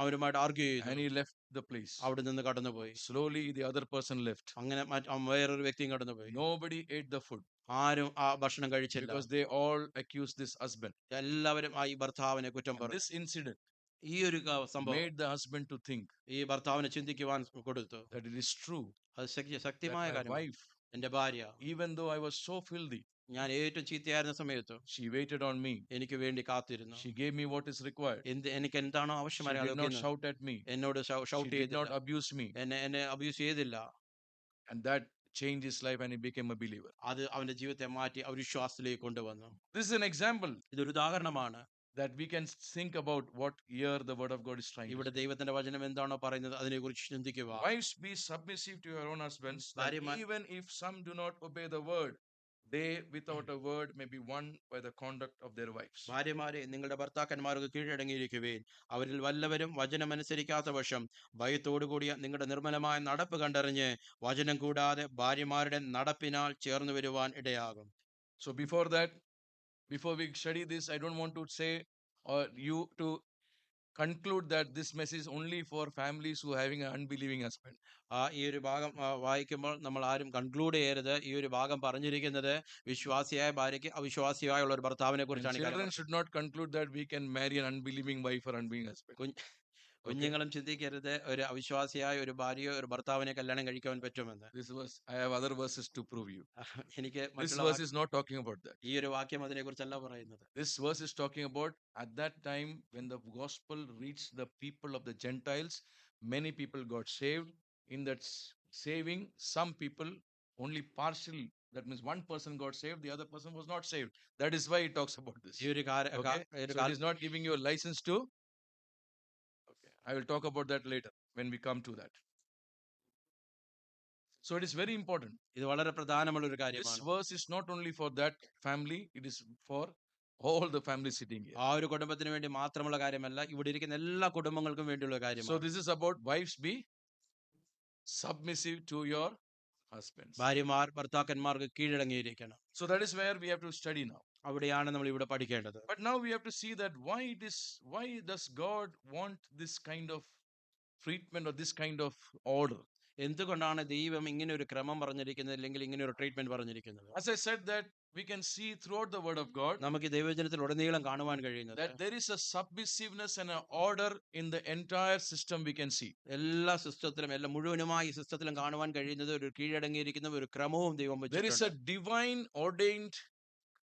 അവരുമായിട്ട് ആർഗ്യൂ and ചെയ്തു. he left the place. അവിടെ നിന്ന് കടന്നുപോയി. Slowly the other person left. അങ്ങനെ വേറൊരു വ്യക്തിയും കടന്നുപോയി. Nobody ate the food ആരും ആ ഭക്ഷണം കഴിച്ചില്ല. because they all accused this husband. എല്ലാവരും ഈ ഭർത്താവിനെ കുറ്റം And പറഞ്ഞു. this incident ഈ ഒരു സംഭവം made the husband to think ഈ ഭർത്താവിനെ ചിന്തിക്കുവാൻ കൊടുത്തു. that it is true അത് that ശക്തിമായ my കാര്യം. wife, എന്റെ ഭാര്യ, even though I was so filthy, ഞാൻ ഏറ്റവും ചീത്തയായിരുന്ന സമയത്ത് she waited on me. എനിക്ക് വേണ്ടി കാത്തിരുന്നു. She gave me what is required. എനിക്ക് എന്താണോ She ആവശ്യമായ did not അതൊക്കെ shout at me. എന്നോട് She ഷൗട്ട് did not ചെയ്തില്ല. abuse me. എന്നെ അബ്യൂസ് ചെയ്തില്ല. And that changed his life and he became a believer. അത് അവന്റെ ജീവിതത്തെ മാറ്റി വിശ്വാസത്തിലേക്ക് കൊണ്ടുവന്നു. This is an example ഇതൊരു ഉദാഹരണമാണ്. that we can think about what here the word of God is trying to ഇവിടെ say. ദൈവത്തിന്റെ വചനം എന്താണോ പറയുന്നത് അതിനെ കുറിച്ച് ചിന്തിക്കുക. Wives, be submissive to your own husbands, that ഭാര്യമാർ- even if some do not obey the word, they without a word may be won by the conduct of their wives. ഭാര്യമാരെ നിങ്ങളുടെ ഭർത്താക്കന്മാർക്ക് കീഴടങ്ങിയിരിക്കുവേൻ. അവരിൽ വല്ലവരും വചനമനുസരിക്കാത്ത പക്ഷം ഭയത്തോടുകൂടിയ നിങ്ങളുടെ നിർമ്മലമായ നടപ്പ് കണ്ടറിഞ്ഞ് വചനം കൂടാതെ ഭാര്യമാരുടെ നടപ്പിനാൽ ചേർന്ന് വരുവാൻ ഇടയാകും. So before we study this, I don't want to say or you to conclude that this message is only for families who are having an unbelieving husband. ഈ ഒരു ഭാഗം വായിക്കുമ്പോൾ നമ്മൾ ആരും കൺക്ലൂഡ് ചെയ്യരുത്. ഈ ഒരു ഭാഗം പറഞ്ഞിരിക്കുന്നത് വിശ്വാസിയായ ഭാര്യയ്ക്ക് അവിശ്വാസിയായുള്ള ഒരു ഭർത്താവിനെ And കുറിച്ചാണ്. children should not conclude that we can marry an unbelieving wife or unbelieving husband. കുഞ്ഞുങ്ങളും ചിന്തിക്കരുത് ഒരു അവിശ്വാസിയായ ഒരു ഭാര്യയോ ഒരു ഭർത്താവിനെ കല്യാണം കഴിക്കാൻ പറ്റുമെന്ന്. This verse, I have other verses to prove you. എനിക്ക് This മറ്റുള്ള verse is not talking about that. ഈ ഒരു വാക്യം അതിനെ കുറിച്ചല്ല പറയുന്നത്. This verse is talking about at that time when the gospel reached the people of the Gentiles, many people got saved. In that saving, some people only partially, that means one person got saved, the other person was not saved. That is why it talks about this. ഈ ഒരു Okay? So it is not giving you a license to. Okay, I will talk about that later when we come to that. So it is very important. ഇത് വളരെ പ്രധാനമുള്ള ഒരു This കാര്യമാണ്. verse is not only for that family, it is for all the families sitting here. ആ ഒരു കുടുംബത്തിന് വേണ്ടി മാത്രമുള്ള കാര്യമല്ല, ഇവിടെ ഇരിക്കുന്ന എല്ലാ കുടുംബങ്ങൾക്കും വേണ്ടിയുള്ള So കാര്യമാണ്. this is about wives be submissive to your husbands. ഭാര്യമാർ ഭർത്താക്കന്മാർക്ക് കീഴടങ്ങിയിരിക്കണം. So that is where we have to study now. അവിടെയാണ് നമ്മൾ ഇവിടെ പഠിക്കേണ്ടത്. But now we have to see that why does God want this kind of treatment or this kind of order? എന്തുകൊണ്ടാണ് ദൈവം ഇങ്ങനെ ഒരു ക്രമം പറഞ്ഞിരിക്കുന്നത്, അല്ലെങ്കിൽ ഇങ്ങനെ ഒരു ട്രീറ്റ്മെന്റ് പറഞ്ഞിരിക്കുന്നത്? As I said that we can see throughout the word of God നമുക്ക് ഈ ദൈവവചനത്തിൽ ഉടനീളം കാണുവാൻ കഴിയുന്നത് that there is a submissiveness and an order in the entire system we can see. എല്ലാ സിസ്റ്റത്തിലും എല്ലാ മുഴുവനുമായി ഈ സിസ്റ്റത്തിലും കാണുവാൻ കഴിയുന്നത് ഒരു കീഴടങ്ങിയിരിക്കുന്ന ഒരു ക്രമവും ദൈവം There is a വെച്ചിട്ടുണ്ട്. divine ordained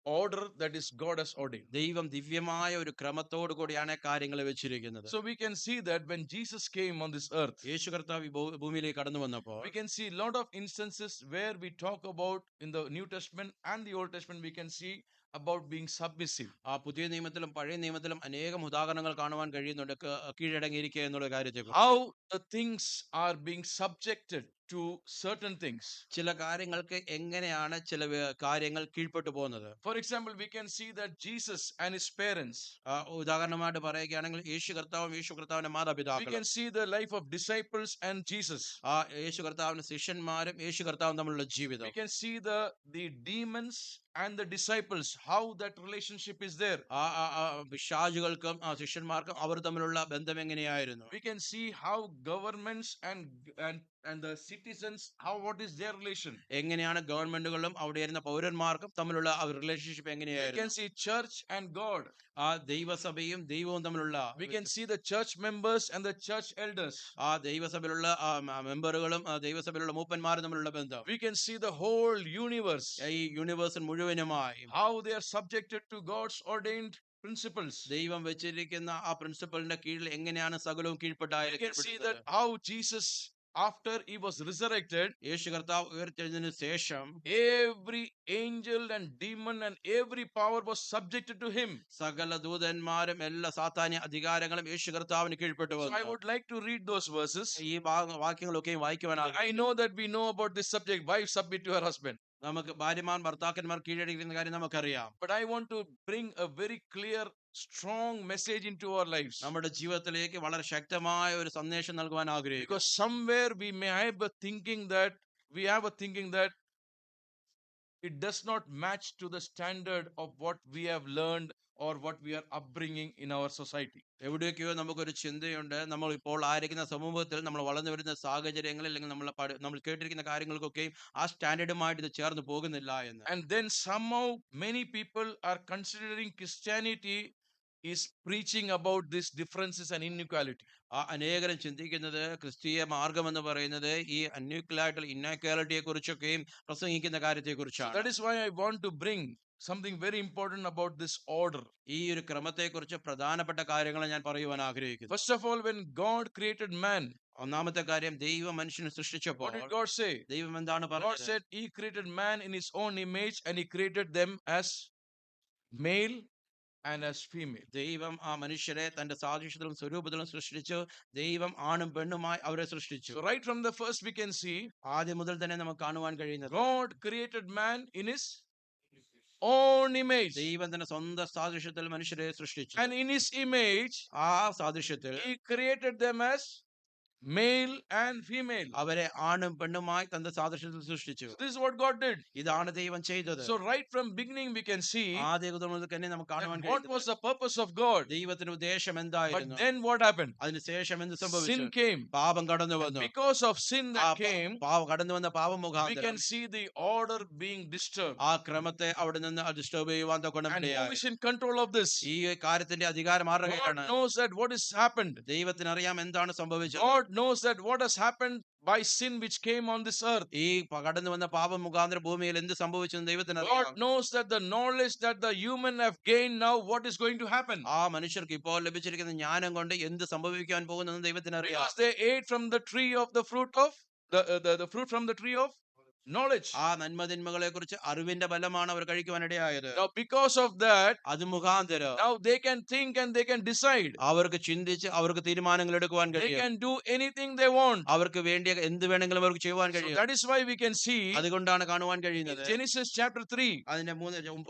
order that is God has ordained. ദൈവം ദിവ്യമായ ഒരു ക്രമത്തോടു കൂടിയാണ് കാര്യങ്ങൾ വെച്ചിരിക്കുന്നത്. So we can see that when Jesus came on this earth, യേശു കർത്താവ് ഈ ഭൂമിയിലേക്ക് കടന്നു വന്നപ്പോൾ we can see a lot of instances where we talk about in the New Testament and the Old Testament, we can see about being submissive. ആ പുതിയ നിയമത്തിലും പഴയ നിയമത്തിലും അനേകം ഉദാഹരണങ്ങൾ കാണുവാൻ കഴിയുന്നുണ്ട് കീഴടങ്ങിയിരിക്കുക എന്നുള്ള കാര്യത്തെ. How the things are being subjected to certain things. ചില കാര്യങ്ങൾക്ക് എങ്ങനെയാണ് ചില കാര്യങ്ങൾ കീഴ്പ്പെട്ടു പോകുന്നത്. For example, we can see that Jesus and his parents, ഉദാഹരണമായിട്ട് പറയുകയാണെങ്കിൽ യേശു കർത്താവിന്റെ we മാതാപിതാക്കൾ, can see the life of disciples and Jesus. യേശു കർത്താവിന്റെ ശിഷ്യന്മാരും യേശു കർത്താവും തമ്മിലുള്ള ജീവിതം, We can see the demons and the disciples, how that relationship is there. പിശാചുകൾക്കും ശിഷ്യന്മാർക്കും അവർ തമ്മിലുള്ള ബന്ധം എങ്ങനെയായിരുന്നു? We can see how governments and the citizens, what is their relation. എങ്ങനെയാണ് ഗവൺമെന്റുകളും അവിടെ ഇരുന്ന പൗരന്മാർക്കും തമ്മിലുള്ള റിലേഷൻഷിപ്പ് We എങ്ങനെയായിരുന്നു? can see church and God. ദൈവസഭയും ദൈവവും തമ്മിലുള്ള We can see the church members and the church elders. ദൈവസഭയിലുള്ള മെമ്പറുകളും ദൈവസഭയിലുള്ള മൂപ്പന്മാരും തമ്മിലുള്ള ബന്ധം. We can see the whole universe, ഈ യൂണിവേഴ്സിൽ മുഴുവനുമായി how they are subjected to God's ordained principles. ദൈവം വെച്ചിരിക്കുന്ന ആ പ്രിൻസിപ്പലിന്റെ കീഴിൽ എങ്ങനെയാണ് സകലവും We can see that കീഴ്പ്പെട്ടായിരിക്കുന്നത്. how Jesus, after he was resurrected, യേശു കർത്താവ് ഉയർത്തെഴുന്നതിന് ശേഷം every angel and demon and every power was subjected to him. സകല ദൂതന്മാരും എല്ലാ സാത്താന്യ അധികാരങ്ങളും യേശു കർത്താവിന് കീഴ്പ്പെട്ടു So I വന്നു. would like to read those verses. ഈ വാക്യങ്ങളൊക്കെയും വായിക്കുവാനാണ്. I know that we know about this subject. Wife, submit to her husband. നമുക്ക് ഭർത്താക്കന്മാർ കീഴടങ്ങിയിരിക്കുന്ന കാര്യം നമുക്കറിയാം. But I want to bring a very clear, strong message into our lives. നമ്മുടെ ജീവിതത്തിലേക്ക് വളരെ ശക്തമായ ഒരു സന്ദേശം നൽകുവാൻ ആഗ്രഹിക്കുന്നു. Because somewhere we may have a thinking that it does not match to the standard of what we have learned or what we are upbringing in our society. എവിടെയൊക്കെയോ നമുക്കൊരു ചിന്തയുണ്ട്, നമ്മൾ ഇപ്പോൾ ആയിരിക്കുന്ന സമൂഹത്തിൽ നമ്മൾ വളർന്നു വരുന്ന സാഹചര്യങ്ങളിൽ അല്ലെങ്കിൽ നമ്മൾ കേട്ടിരിക്കുന്ന കാര്യങ്ങൾക്കൊക്കെയും ആ സ്റ്റാൻഡേർഡുമായിട്ട് ഇത് ചേർന്ന് പോകുന്നില്ല എന്ന്. And then somehow many people are considering Christianity is preaching about these differences and inequality. അനേകരും ചിന്തിക്കുന്നത് ക്രിസ്തീയ മാർഗം എന്ന് പറയുന്നത് ഈ ഇന്നക്വാലിറ്റിയെ കുറിച്ചൊക്കെയും പ്രസംഗിക്കുന്ന കാര്യത്തെ കുറിച്ചാണ്. That is why I want to bring something very important about this order. ഈ ഒരു ക്രമത്തെ കുറിച്ച് പ്രധാനപ്പെട്ട കാര്യങ്ങൾ ഞാൻ പറയുവാൻ ആഗ്രഹിക്കുന്നു. First of all, when God created man, ഒന്നാമത്തെ കാര്യം, ദൈവം മനുഷ്യനെ സൃഷ്ടിച്ചപ്പോൾ what did God say? ദൈവം എന്താണ് God പറഞ്ഞത്? said he created man in his own image and he created them as male and as female. ദൈവം ആ മനുഷ്യരെ തന്റെ സാദൃശ്യത്തിലും സ്വരൂപത്തിലും സൃഷ്ടിച്ചു. ദൈവം ആണും പെണ്ണുമായി അവരെ സൃഷ്ടിച്ചു. So right from the first we can see ആദ്യം മുതൽ തന്നെ നമുക്ക് കാണുവാൻ കഴിയുന്നത് God created man in his own image. ദൈവം തന്റെ സ്വന്തം സാദൃശ്യത്തിൽ മനുഷ്യരെ സൃഷ്ടിച്ചു. And in his image, ആ സാദൃശ്യത്തിൽ he created them as male and female. അവരെ ആണും പെണ്ണുമായി തന്റെ സാദൃശ്യത്തിൽ സൃഷ്ടിച്ചു. This is what God did. ഇതാണ് ദൈവം ചെയ്തത്. So right from beginning we can see ആദ്യ മുതൽ തന്നെ നമുക്ക് കാണുവാൻ that what കഴിയുന്നത് was the purpose of God. ദൈവത്തിന്റെ ഉദ്ദേശം But എന്തായിരുന്നു? then what happened? അതിനുശേഷം എന്ത് Sin സംഭവിച്ചു? came. പാപം കടന്നു വന്നു. Because of sin ആ that came, കടന്നു വന്ന പാപം we മുഖാന്തരം can see the order being disturbed. ആ ക്രമത്തെ അവിടെ നിന്ന് ഡിസ്റ്റർബ് ചെയ്യുവാൻ And who തൊണ്ടിടയായി. is in control of this? ഈ കാര്യത്തിന്റെ അധികാരം ആരുടെ God കയ്യിലാണ്? knows that what has happened. ദൈവത്തിന് അറിയാം എന്താണ് സംഭവിച്ചത്. God knows that what has happened by sin which came on this earth. ഈ കടന്നു വന്ന പാപം മുഖാന്തരം ഭൂമിയിൽ എന്ത് സംഭവിച്ചെന്ന് ദൈവത്തിന് God അറിയാം. knows that the knowledge that the human have gained now, what is going to happen. ആ മനുഷ്യർക്ക് ഇപ്പോൾ ലഭിച്ചിരിക്കുന്ന ജ്ഞാനം കൊണ്ട് എന്ത് സംഭവിക്കാൻ പോകുന്നെന്ന് ദൈവത്തിന് അറിയാം. Because they ate from the tree of the fruit of the fruit from the tree of knowledge. ആ നന്മതിന്മകളെ കുറിച്ച് അറിവിന്റെ ഫലമാണ് അവർ കഴിക്കുവാനിടയായത്. Now because of that, അത് മുഖാന്തരം now they can think and they can decide. അവർക്ക് ചിന്തിച്ച് അവർക്ക് തീരുമാനങ്ങൾ എടുക്കുവാൻ They കഴിയും. can do anything they want. അവർക്ക് വേണ്ടിയ എന്ത് വേണമെങ്കിലും അവർക്ക് ചെയ്യുവാൻ So കഴിയും. that is why we can see അതുകൊണ്ടാണ് കാണുവാൻ in കഴിയുന്നത്. Genesis chapter 3, അതിന്റെ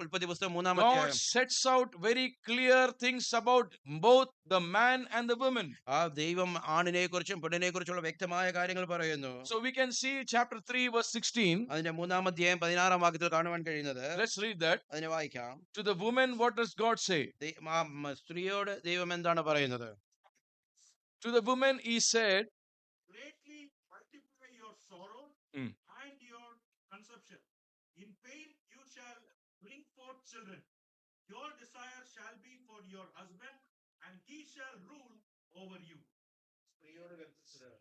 ഉൽപ്പത്തി പുസ്തകം 3-ാം God അധ്യായം sets out very clear things about both the man and the woman. ആ ദൈവം ആണിനെ കുറിച്ചും പെണ്ണിനെ കുറിച്ചുള്ള വ്യക്തമായ കാര്യങ്ങൾ പറയുന്നു. So we can see chapter 3 verse 16. അതിന്റെ 3-ാം അധ്യായം 16-ാം വാക്യത്തിൽ കാണുവാൻ കഴിയുന്നത്. Let's read that. അതിനെ വായിക്കാം. To the woman, what does God say? സ്ത്രീയോട് ദൈവം എന്താണ് പറയുന്നത്? To the woman he said, Greatly multiply your sorrow Mm. and your conception. In pain you shall bring forth children. Your desire shall be for your husband, and he shall rule over you. സ്ത്രീയോട് കൽപ്പിച്ചത്,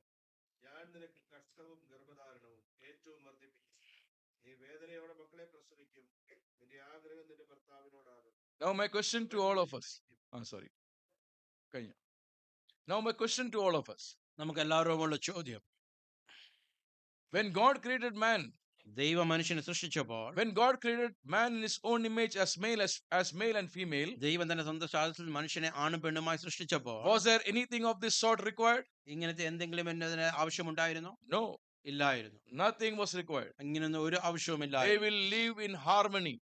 ഞാൻ നിനക്ക് കഷ്ടവും ഗർഭധാരണവും ഏറ്റവും വർദ്ധിപ്പിക്കും. നീ വേദനയോടെ മക്കളെ പ്രസവിക്കും. നിന്റെ ആഗ്രഹം നിന്റെ ഭർത്താവിനോടാകും. now my question to all of us. Sorry. കഴിഞ്ഞു. Now my question to all of us. നമുക്ക് എല്ലാവരോടുമുള്ള ചോദ്യം, When God created man, ദൈവം മനുഷ്യനെ സൃഷ്ടിച്ചപ്പോൾ when God created man in his own image as male and female, ദൈവം തന്നെ സ്വന്തം സാദൃശ്യത്തിൽ മനുഷ്യനെ ആണും പെണ്ണുമായി സൃഷ്ടിച്ചപ്പോൾ was there anything of this sort required? ഇങ്ങനത്തെ എന്തെങ്കിലും എന്നതിന് ആവശ്യമുണ്ടായിരുന്നോ? No, ഇല്ലായിരുന്നു. nothing was required. ഇങ്ങനൊന്നും ഒരു They ആവശ്യവുമില്ലായിരുന്നു. will live in harmony.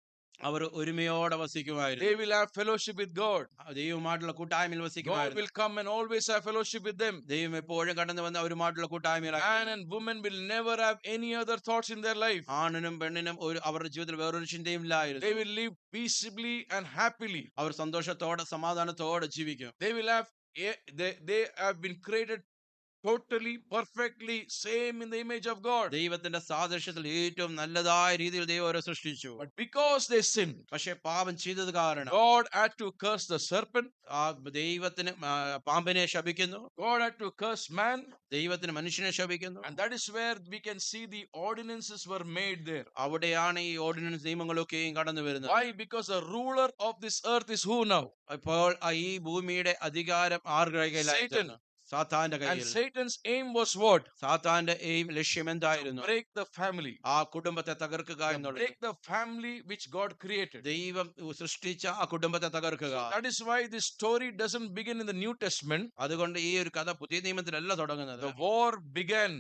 അവർ ഒരുമയോടെ വസിക്കുമായിരുന്നു. They will have fellowship with God. ദൈവവുമായിട്ടുള്ള കൂട്ടായ്മയിൽ God വസിക്കുമായിരുന്നു. will come and always have fellowship with them. ദൈവം എപ്പോഴും കടന്നു വന്ന് അവരുമായിട്ടുള്ള കൂട്ടായ്മയിലായി. Man and woman will never have any other thoughts in their life. ആണിനും പെണ്ണിനും അവരുടെ ജീവിതത്തിൽ വേറൊരു ചിന്തയും ഇല്ലായിരുന്നു. They will live peaceably and happily. അവർ സന്തോഷത്തോടെ സമാധാനത്തോടെ ജീവിക്കും. They will have, they have been created totally, perfectly, same in the image of God. ദൈവത്തിന്റെ സാദൃശ്യത്തിൽ ഏറ്റവും നല്ലതായ രീതിയിൽ ദൈവം അവരെ സൃഷ്ടിച്ചു. But because they sinned, പക്ഷെ പാപം ചെയ്തത് കാരണം God had to curse the serpent. ആ ദൈവത്തിന് പാമ്പിനെ ശപിക്കുന്നു. God had to curse man. ദൈവത്തിന് മനുഷ്യനെ ശപിക്കുന്നു. And that is where we can see the ordinances were made there. അവിടെയാണ് ഈ ഓർഡിനൻസ് നിയമങ്ങളൊക്കെയും കടന്നു വരുന്നത്. Why? Because the ruler of this earth is who now? ഇപ്പോൾ ഈ ഭൂമിയുടെ അധികാരം ആരുടെ Satan. കയ്യിലായിരുന്നു? സാത്താന്റെ And കയ്യിൽ. Satan's aim was what? സാത്താന്റെ ലക്ഷ്യം എന്തായിരുന്നു? Break the family. ആ കുടുംബത്തെ തകർക്കുക എന്നുള്ളത്. Break the family which God created. ദൈവം സൃഷ്ടിച്ച ആ കുടുംബത്തെ തകർക്കുക. That is why this story doesn't begin in the New Testament. അതുകൊണ്ട് ഈ ഒരു കഥ പുതിയ നിയമത്തിലല്ല തുടങ്ങുന്നത്. The war began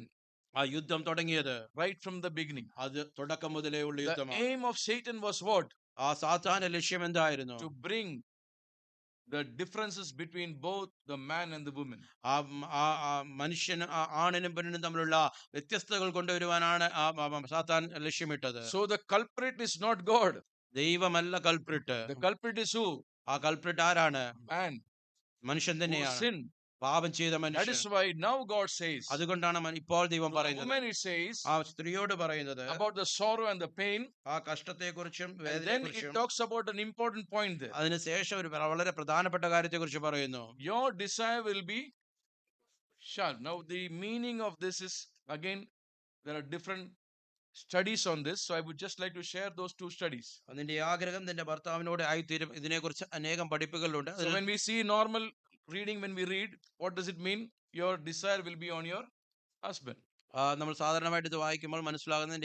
ആ യുദ്ധം തുടങ്ങിയത് right from the beginning. അത് തുടക്കം മുതലേ ഉള്ള The യുദ്ധമാണ്. aim of Satan was what? ആ സാത്താന്റെ ലക്ഷ്യം എന്തായിരുന്നു? To bring the differences between both the man and the woman. മനുഷ്യനും ആണിനും പെണ്ണിനും തമ്മിലുള്ള വ്യത്യസ്തതകൾ കൊണ്ടുവരുവാനാണ് സാത്താൻ ലക്ഷ്യമിട്ടത്. So the culprit is not God. ദൈവമല്ല കൾപ്രിട്ട്. The culprit is who? ആ കൾപ്രിട്ട് ആരാണ്? Man. മനുഷ്യൻ Who തന്നെയാണ്. sinned. പാപം ചെയ്ത That മനുഷ്യൻ. is why now God says, അതുകൊണ്ടാണ് ഇപ്പോൾ ദൈവം to the പറയുന്നത്, woman it says ആ സ്ത്രീയോട് പറയുന്നത് about the sorrow and the pain. ആ കഷ്ടത്തെക്കുറിച്ചും And then it വേദനയെക്കുറിച്ചും. talks about an important point there. അതിനുശേഷം ഒരു വളരെ പ്രധാനപ്പെട്ട കാര്യത്തെക്കുറിച്ച് പറയുന്നു. Your desire will be shall. Now the meaning of this is, again, there are different studies on this, so I would just like to share those two studies. നിന്റെ ആഗ്രഹം നിന്റെ ഭർത്താവിനോട് ആയിത്തീരും. ഇതിനെക്കുറിച്ച് അനേകം പഠിപ്പുകളുണ്ട്. So when we see normal reading, when we read, what does it mean? Your desire will be on your husband. നമ്മൾ സാധാരണമായിട്ട് ഇത് വായിക്കുമ്പോൾ മനസ്സിലാകുന്ന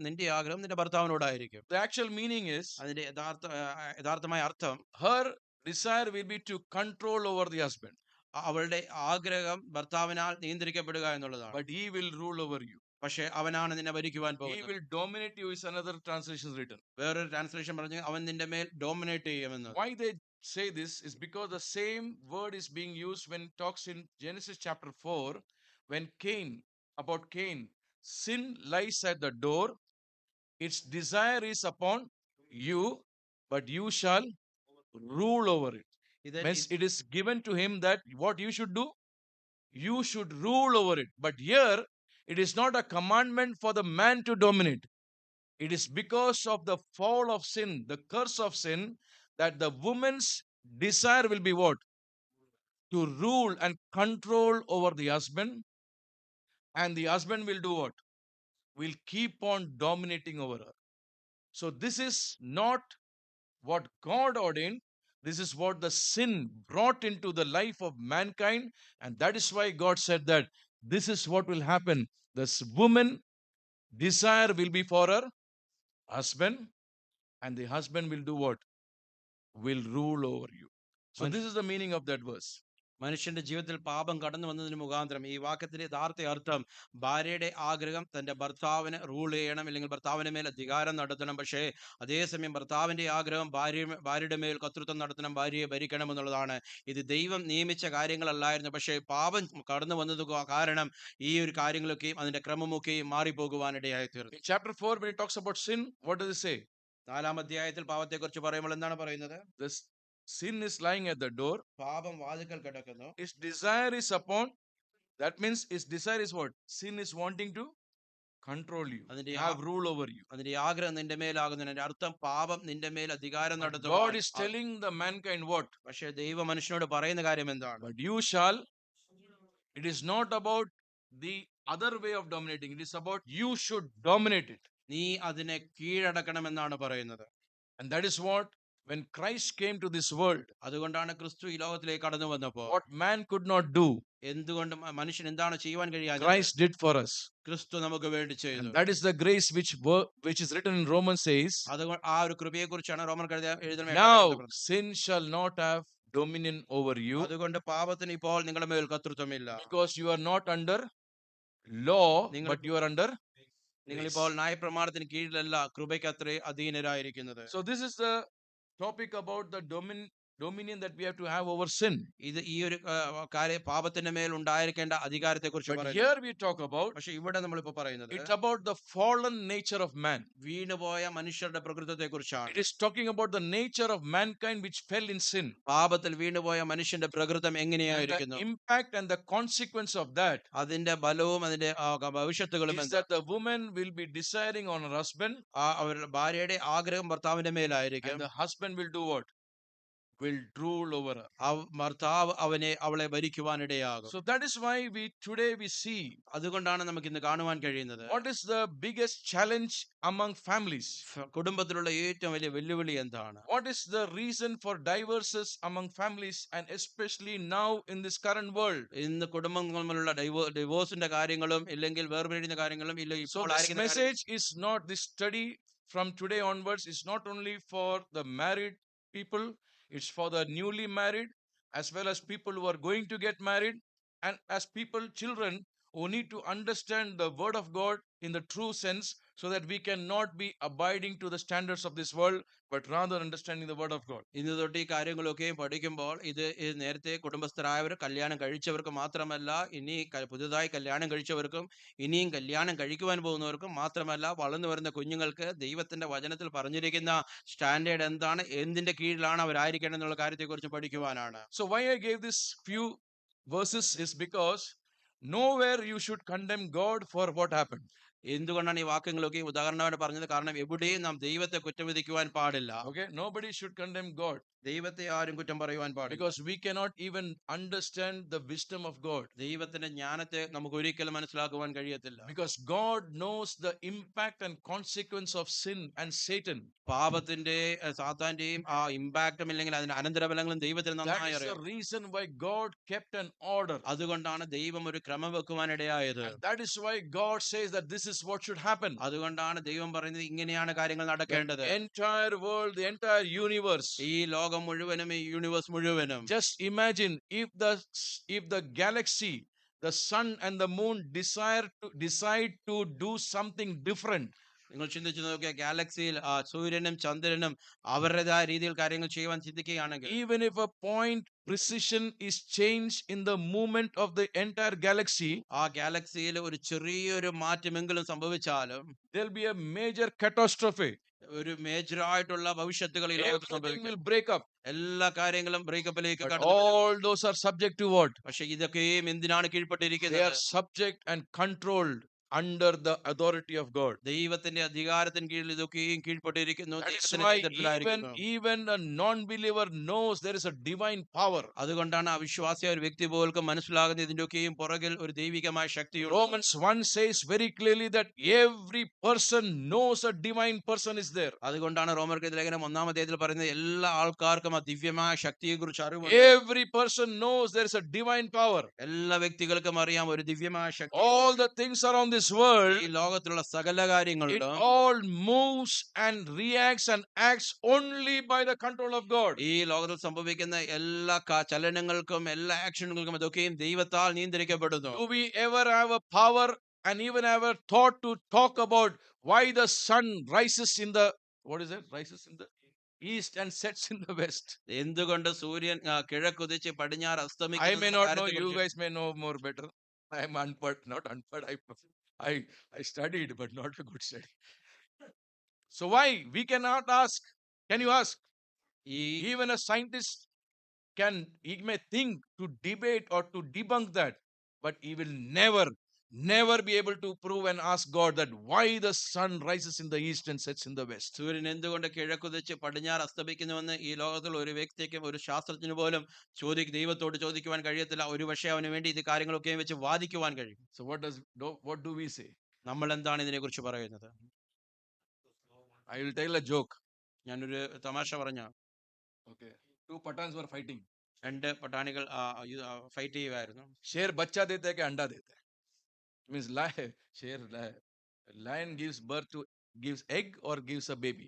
നിന്റെ ആഗ്രഹം നിന്റെ ഭർത്താവിനോടായിരിക്കും. The actual meaning is, അതിന്റെ യഥാർത്ഥമായ അർത്ഥം, her desire will be to control over the husband, അവളുടെ ആഗ്രഹം ഭർത്താവിനാൽ നിയന്ത്രിക്കപ്പെടുക എന്നുള്ളതാണ്. but he will rule over you. പക്ഷെ അവനാണ് നിന്നെ ഭരിക്കുവാൻ He പോകുന്നത്. will dominate you is another translation written. വേറൊരു ട്രാൻസ്ലേഷൻ പറഞ്ഞു അവൻ നിന്റെ മേൽ ഡോമിനേറ്റ് ചെയ്യുമെന്ന്. Why they say this is because the same word is being used when it talks in Genesis chapter 4, when about Cain, sin lies at the door, its desire is upon you, but you shall rule over it. Means it is given to him that what you should do, you should rule over it. But here it is not a commandment for the man to dominate. It is because of the fall of sin, the curse of sin, that the woman's desire will be what? To rule and control over the husband. And the husband will do what? Will keep on dominating over her. So this is not what God ordained. This is what the sin brought into the life of mankind. And that is why God said that this is what will happen. This woman desire will be for her husband, and the husband will do what? Will rule over you. So this is the meaning of that verse. മനുഷ്യന്റെ ജീവിതത്തിൽ പാപം കടന്നു വന്നതിന് മുഖാന്തരം ഈ വാക്യത്തിന്റെ യഥാർത്ഥ അർത്ഥം ഭാര്യയുടെ ആഗ്രഹം തന്റെ ഭർത്താവിനെ റൂൾ ചെയ്യണം, അല്ലെങ്കിൽ ഭർത്താവിന്റെ മേൽ അധികാരം നടത്തണം. പക്ഷേ അതേസമയം ഭർത്താവിന്റെ ആഗ്രഹം ഭാര്യയുടെ മേൽ കർത്തൃത്വം നടത്തണം, ഭാര്യയെ ഭരിക്കണം എന്നുള്ളതാണ്. ഇത് ദൈവം നിയമിച്ച കാര്യങ്ങളല്ലായിരുന്നു. പക്ഷേ പാപം കടന്നു വന്നത് കാരണം ഈ ഒരു കാര്യങ്ങളൊക്കെയും അതിന്റെ ക്രമമൊക്കെയും മാറിപ്പോകുവാനിടയായി തീർന്നു. In chapter 4, when it talks about sin, what does it say? 4-ാം അധ്യായത്തിൽ പാപത്തെക്കുറിച്ച് പറയുമ്പോൾ എന്താണ് പറയുന്നത്? This sin is lying at the door. പാപം വാതിൽക്കൽ കിടക്കുന്നു. Its desire is upon. That means its desire is what? Sin is wanting to control you, have rule over you. അതിന്റെ ആഗ്രഹം നിന്റെ മേലാകുന്നതിന്റെ അർത്ഥം പാപം നിന്റെ മേൽ അധികാരം നടത്തും. God is telling the mankind what? പക്ഷേ ദൈവ മനുഷ്യനോട് പറയുന്ന കാര്യം എന്താണ്? But you shall. It is not about the other way of dominating. It is about you should dominate it. നീ അതിനെ കീഴടക്കണമെന്നാണ് പറയുന്നത്. And that is what, when Christ came to this world, അതുകൊണ്ടാണ് ക്രിസ്തു ഈ ലോകത്തിലേക്ക് കടന്നു വന്നപ്പോൾ what man could not do, എന്തുകൊണ്ട് മനുഷ്യൻ എന്താണ് ചെയ്യുവാൻ കഴിയാതെ Christ did for us. ക്രിസ്തു നമുക്ക് വേണ്ടി ചെയ്തു. And that is the grace which is written in Romans says, അതുകൊണ്ട് ആ ഒരു കൃപയെ കുറിച്ചാണ് റോമൻ എഴുതുന്ന. now sin shall not have dominion over you, അതുകൊണ്ട് പാപത്തിന് ഇപ്പോൾ നിങ്ങളുടെ മേൽ കർത്തൃത്വമില്ല. because you are not under law, നിങ്ങൾ- but you are under നിങ്ങളിപ്പോൾ ന്യായപ്രമാണത്തിന് കീഴിലല്ല, കൃപയ്ക്കത്രേ അധീനരായിരിക്കുന്നത്. So this is the topic about the dominion that we have to have over sin. ഇത് ഈ ഒരു കാര്യം പാപത്തിന്റെ മേൽ ഉണ്ടായിരിക്കേണ്ട അധികാരത്തെ കുറിച്ച് But പറയുന്നു. here we talk about, പക്ഷെ ഇവിടെ നമ്മളിപ്പോ പറയുന്നത് it's about the fallen nature of man. വീണുപോയ മനുഷ്യരുടെ പ്രകൃതത്തെ കുറിച്ചാണ്. It is talking about the nature of mankind which fell in sin. പാപത്തിൽ വീണുപോയ മനുഷ്യന്റെ പ്രകൃതം And the എങ്ങനെയായിരിക്കുന്നു, impact and the consequence of that അതിന്റെ ബലവും അതിന്റെ ഭവിഷ്യത്തുകളും is that the woman will be desiring on her husband, അവരുടെ ഭാര്യയുടെ ആഗ്രഹം ഭർത്താവിന്റെ മേലായിരിക്കും. and the husband will do what? Will rule over her. ഭർത്താവ് അവളെ ഭരിക്കുവാനിടയാകും. So that is why today we see അതുകൊണ്ടാണ് നമുക്ക് ഇന്ന് കാണുവാൻ കഴിയുന്നത്, what is the biggest challenge among families. കുടുംബത്തിലുള്ള ഏറ്റവും വലിയ വെല്ലുവിളി എന്താണ്, What is the reason for divorces among families, and especially now in this current world. ഇന്ന് കുടുംബങ്ങൾ തമ്മിലുള്ള ഡിവോഴ്സിന്റെ കാര്യങ്ങളും ഇല്ലെങ്കിൽ വേർപിരിയുന്ന കാര്യങ്ങളും ഇല്ല. So ഇപ്പോൾ this ആയിരിക്കുന്ന message is not, this study from today onwards is not only for the married people, it's for the newly married as well as people who are going to get married, and as children who need to understand the word of God in the true sense, so that we cannot be abiding to the standards of this world, but rather understanding the word of God. ഇന്ന് തൊട്ട് ഈ കാര്യങ്ങളൊക്കെ പഠിക്കുമ്പോൾ ഇത് നേരത്തെ കുടുംബസ്ഥരായവർ, കല്യാണം കഴിച്ചവർക്ക് മാത്രമല്ല, ഇനി പുതുതായി കല്യാണം കഴിച്ചവർക്കും ഇനിയും കല്യാണം കഴിക്കുവാൻ പോകുന്നവർക്കും മാത്രമല്ല, വളർന്നു വരുന്ന കുഞ്ഞുങ്ങൾക്ക് ദൈവത്തിന്റെ വചനത്തിൽ പറഞ്ഞിരിക്കുന്ന സ്റ്റാൻഡേർഡ് എന്താണ്, എന്തിന്റെ കീഴിലാണ് അവരായിരിക്കണം എന്നുള്ള കാര്യത്തെക്കുറിച്ച് പഠിക്കുവാനാണ്. So why I gave this few verses is because nowhere you should condemn God for what happened. എന്തുകൊണ്ടാണ് ഈ വാക്യങ്ങളൊക്കെ ഉദാഹരണമായിട്ട് പറഞ്ഞത്? കാരണം എവിടെയും നാം ദൈവത്തെ കുറ്റവിധിക്കുവാൻ പാടില്ല. Okay, nobody should condemn God, ദൈവത്തെ ആരും കുറ്റം പറയുവാൻ പാടില്ല. because we cannot even understand the wisdom of God, ദൈവത്തിന്റെ ജ്ഞാനത്തെ നമുക്ക് ഒരിക്കലും മനസ്സിലാക്കുവാൻ കഴിയത്തില്ല. because God knows the impact and consequence of sin and Satan. പാപത്തിന്റെ സാത്താന്റെയും ആ ഇമ്പാക്റ്റും ഇല്ലെങ്കിൽ അതിന്റെ അനന്തരഫലങ്ങളും ദൈവത്തിന് That നന്നായി is the അറിയാം. reason why God kept an order. അതുകൊണ്ടാണ് ദൈവം ഒരു ക്രമം വെക്കുവാനിടയായത്. And that is why God says that this is what should happen. അതുകൊണ്ടാണ് ദൈവം പറയുന്നത് ഇങ്ങനെയാണ് കാര്യങ്ങൾ The നടക്കേണ്ടത്. entire world, the entire universe. ഈ ലോകം മുഴുവനും, ഈ യൂണിവേഴ്സ് മുഴുവനും, Just imagine if the galaxy, the sun and the moon decide to do something different. നിങ്ങൾ ചിന്തിച്ചു നോക്കിയ ഗാലക്സിയിൽ സൂര്യനും ചന്ദ്രനും അവരുടേതായ രീതിയിൽ കാര്യങ്ങൾ ചെയ്യുവാൻ ചിന്തിക്കുകയാണെങ്കിൽ, Even if a point precision is changed in the movement of the entire galaxy, ആ ഗാലക്സിയിൽ ഒരു ചെറിയൊരു മാറ്റമെങ്കിലും സംഭവിച്ചാലും there'll be a major catastrophe. ഒരു മേജറായിട്ടുള്ള ഭവിഷ്യത്തുകൾ ഈ ലോകത്ത് Everything സംഭവിക്കും. will break up. എല്ലാ കാര്യങ്ങളും ബ്രേക്കപ്പിലേക്ക് But കടന്നു വരും. all those are subject to what? പക്ഷെ ഇതൊക്കെയും എന്തിനാണ് They കീഴ്പ്പെട്ടിരിക്കുന്നത്? are subject and controlled under the authority of God. ദൈവത്തിന്റെ അധികാരത്തിന് കീഴിൽ ഇതൊക്കെയും കീഴ്പ്പെട്ടിരിക്കുന്നു. That is ദൈവത്തിന്റെ why നേതൃത്വത്തിലായിരിക്കുന്നു. even a non-believer knows there is a divine power. അതുകൊണ്ടാണ് അവിശ്വാസിയായ ഒരു വ്യക്തി പോലും മനസ്സിലാകുന്നത് ഇതിന്റെയൊക്കെയും പുറകിൽ ഒരു ദൈവികമായ ശക്തിയുണ്ട്. Romans 1 says very clearly that every person knows a divine person is there. അതുകൊണ്ടാണ് റോമർക്ക് ലേഖനം 1-ാം അധ്യായത്തിൽ പറയുന്നത് എല്ലാ ആൾക്കാർക്കും ആ ദിവ്യമായ ശക്തിയെ കുറിച്ച് അറിവുണ്ട്. Every person knows there is a divine power. എല്ലാ വ്യക്തികൾക്കും അറിയാം ഒരു ദിവ്യമായ ശക്തി. All the things around this world, ഈ ലോകത്തിലുള്ള സകല it കാര്യങ്ങളിലും all moves and reacts and acts only by the control of God. ഈ ലോകത്തിൽ സംഭവിക്കുന്ന എല്ലാ ചലനങ്ങൾക്കും എല്ലാ ആക്ഷനുകൾക്കും ഇതൊക്കെയും ദൈവത്താൽ നിയന്ത്രിക്കപ്പെടുന്നു. Do we ever have a power and even have a thought to talk about why the sun rises in the, what is it? Rises in the east and sets in the west. എന്തുകൊണ്ട് സൂര്യൻ കിഴക്കുതിച്ച് പടിഞ്ഞാറ് I may അസ്തമിക്കുന്നു not know, കാര്യത്തെക്കുറിച്ച് you guys may know more better. I am unpad, not unpad. I studied, but not a good study. So why? We cannot ask. Can you ask? ഈ Even a scientist he may think to debate or to debunk that, but he will never be able to prove and ask God that why the sun rises in the east and sets in the west. സൂര്യൻ എന്തുകൊണ്ട് കിഴക്കുതിച്ച് പടിഞ്ഞാറ് അസ്തമിക്കുന്നുവെന്ന് ഈ ലോകത്തിൽ ഒരു വ്യക്തിക്കും ഒരു ശാസ്ത്രജ്ഞന് പോലും ദൈവത്തോട് ചോദിക്കുവാൻ കഴിയത്തില്ല. ഒരു പക്ഷേ അവന് വേണ്ടി ഇത് കാര്യങ്ങളൊക്കെ വെച്ച് വാദിക്കുവാൻ കഴിയും. So what do we say? നമ്മൾ എന്താണ് ഇതിനെക്കുറിച്ച് പറയുന്നത്? I will tell a joke. ഞാനൊരു തമാശ പറഞ്ഞ, Okay. Two Pathans were fighting. രണ്ട് പട്ടാണികൾ ഫൈറ്റ് ചെയ്യുമായിരുന്നു. शेर बच्चा देता है कि अंडा देता है? Means lion gives egg or gives a baby.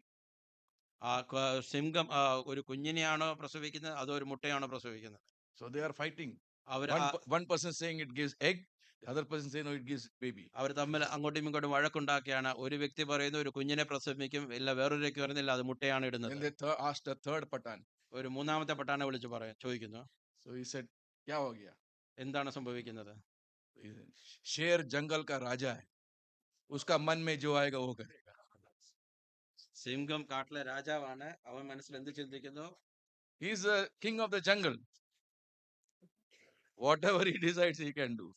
സിംഹം ഒരു കുഞ്ഞിനെയാണോ പ്രസവിക്കുന്നത് അതോ ഒരു മുട്ടയാണോ പ്രസവിക്കുന്നത്? So they are fighting. Our One person saying it gives egg, The other person say, no, it gives baby. അവർ തമ്മിൽ അങ്ങോട്ടും ഇങ്ങോട്ടും വഴക്കുണ്ടാക്കിയാണ്. ഒരു വ്യക്തി പറയുന്നു ഒരു കുഞ്ഞിനെ പ്രസവിക്കും, ഇല്ല വേറൊരു വ്യക്തി പറയുന്നില്ല അത് മുട്ടയാണ് Then ഇടുന്നത്. they asked a third Patan. ഒരു മൂന്നാമത്തെ പട്ടാനെ വിളിച്ച് ചോദിക്കുന്നു, So he said, क्या हो गया? എന്താണ് സംഭവിക്കുന്നത്? He said, शेर जंगल का राजा है, उसका मन में जो आएगा वो करेगा. സിംഹം കാട്ടിലെ രാജാവാണ്, അവൻ മനസ്സിൽ എന്ത് ചിന്തിക്കുന്നു? He is the king of the jungle. Whatever he decides, he can do.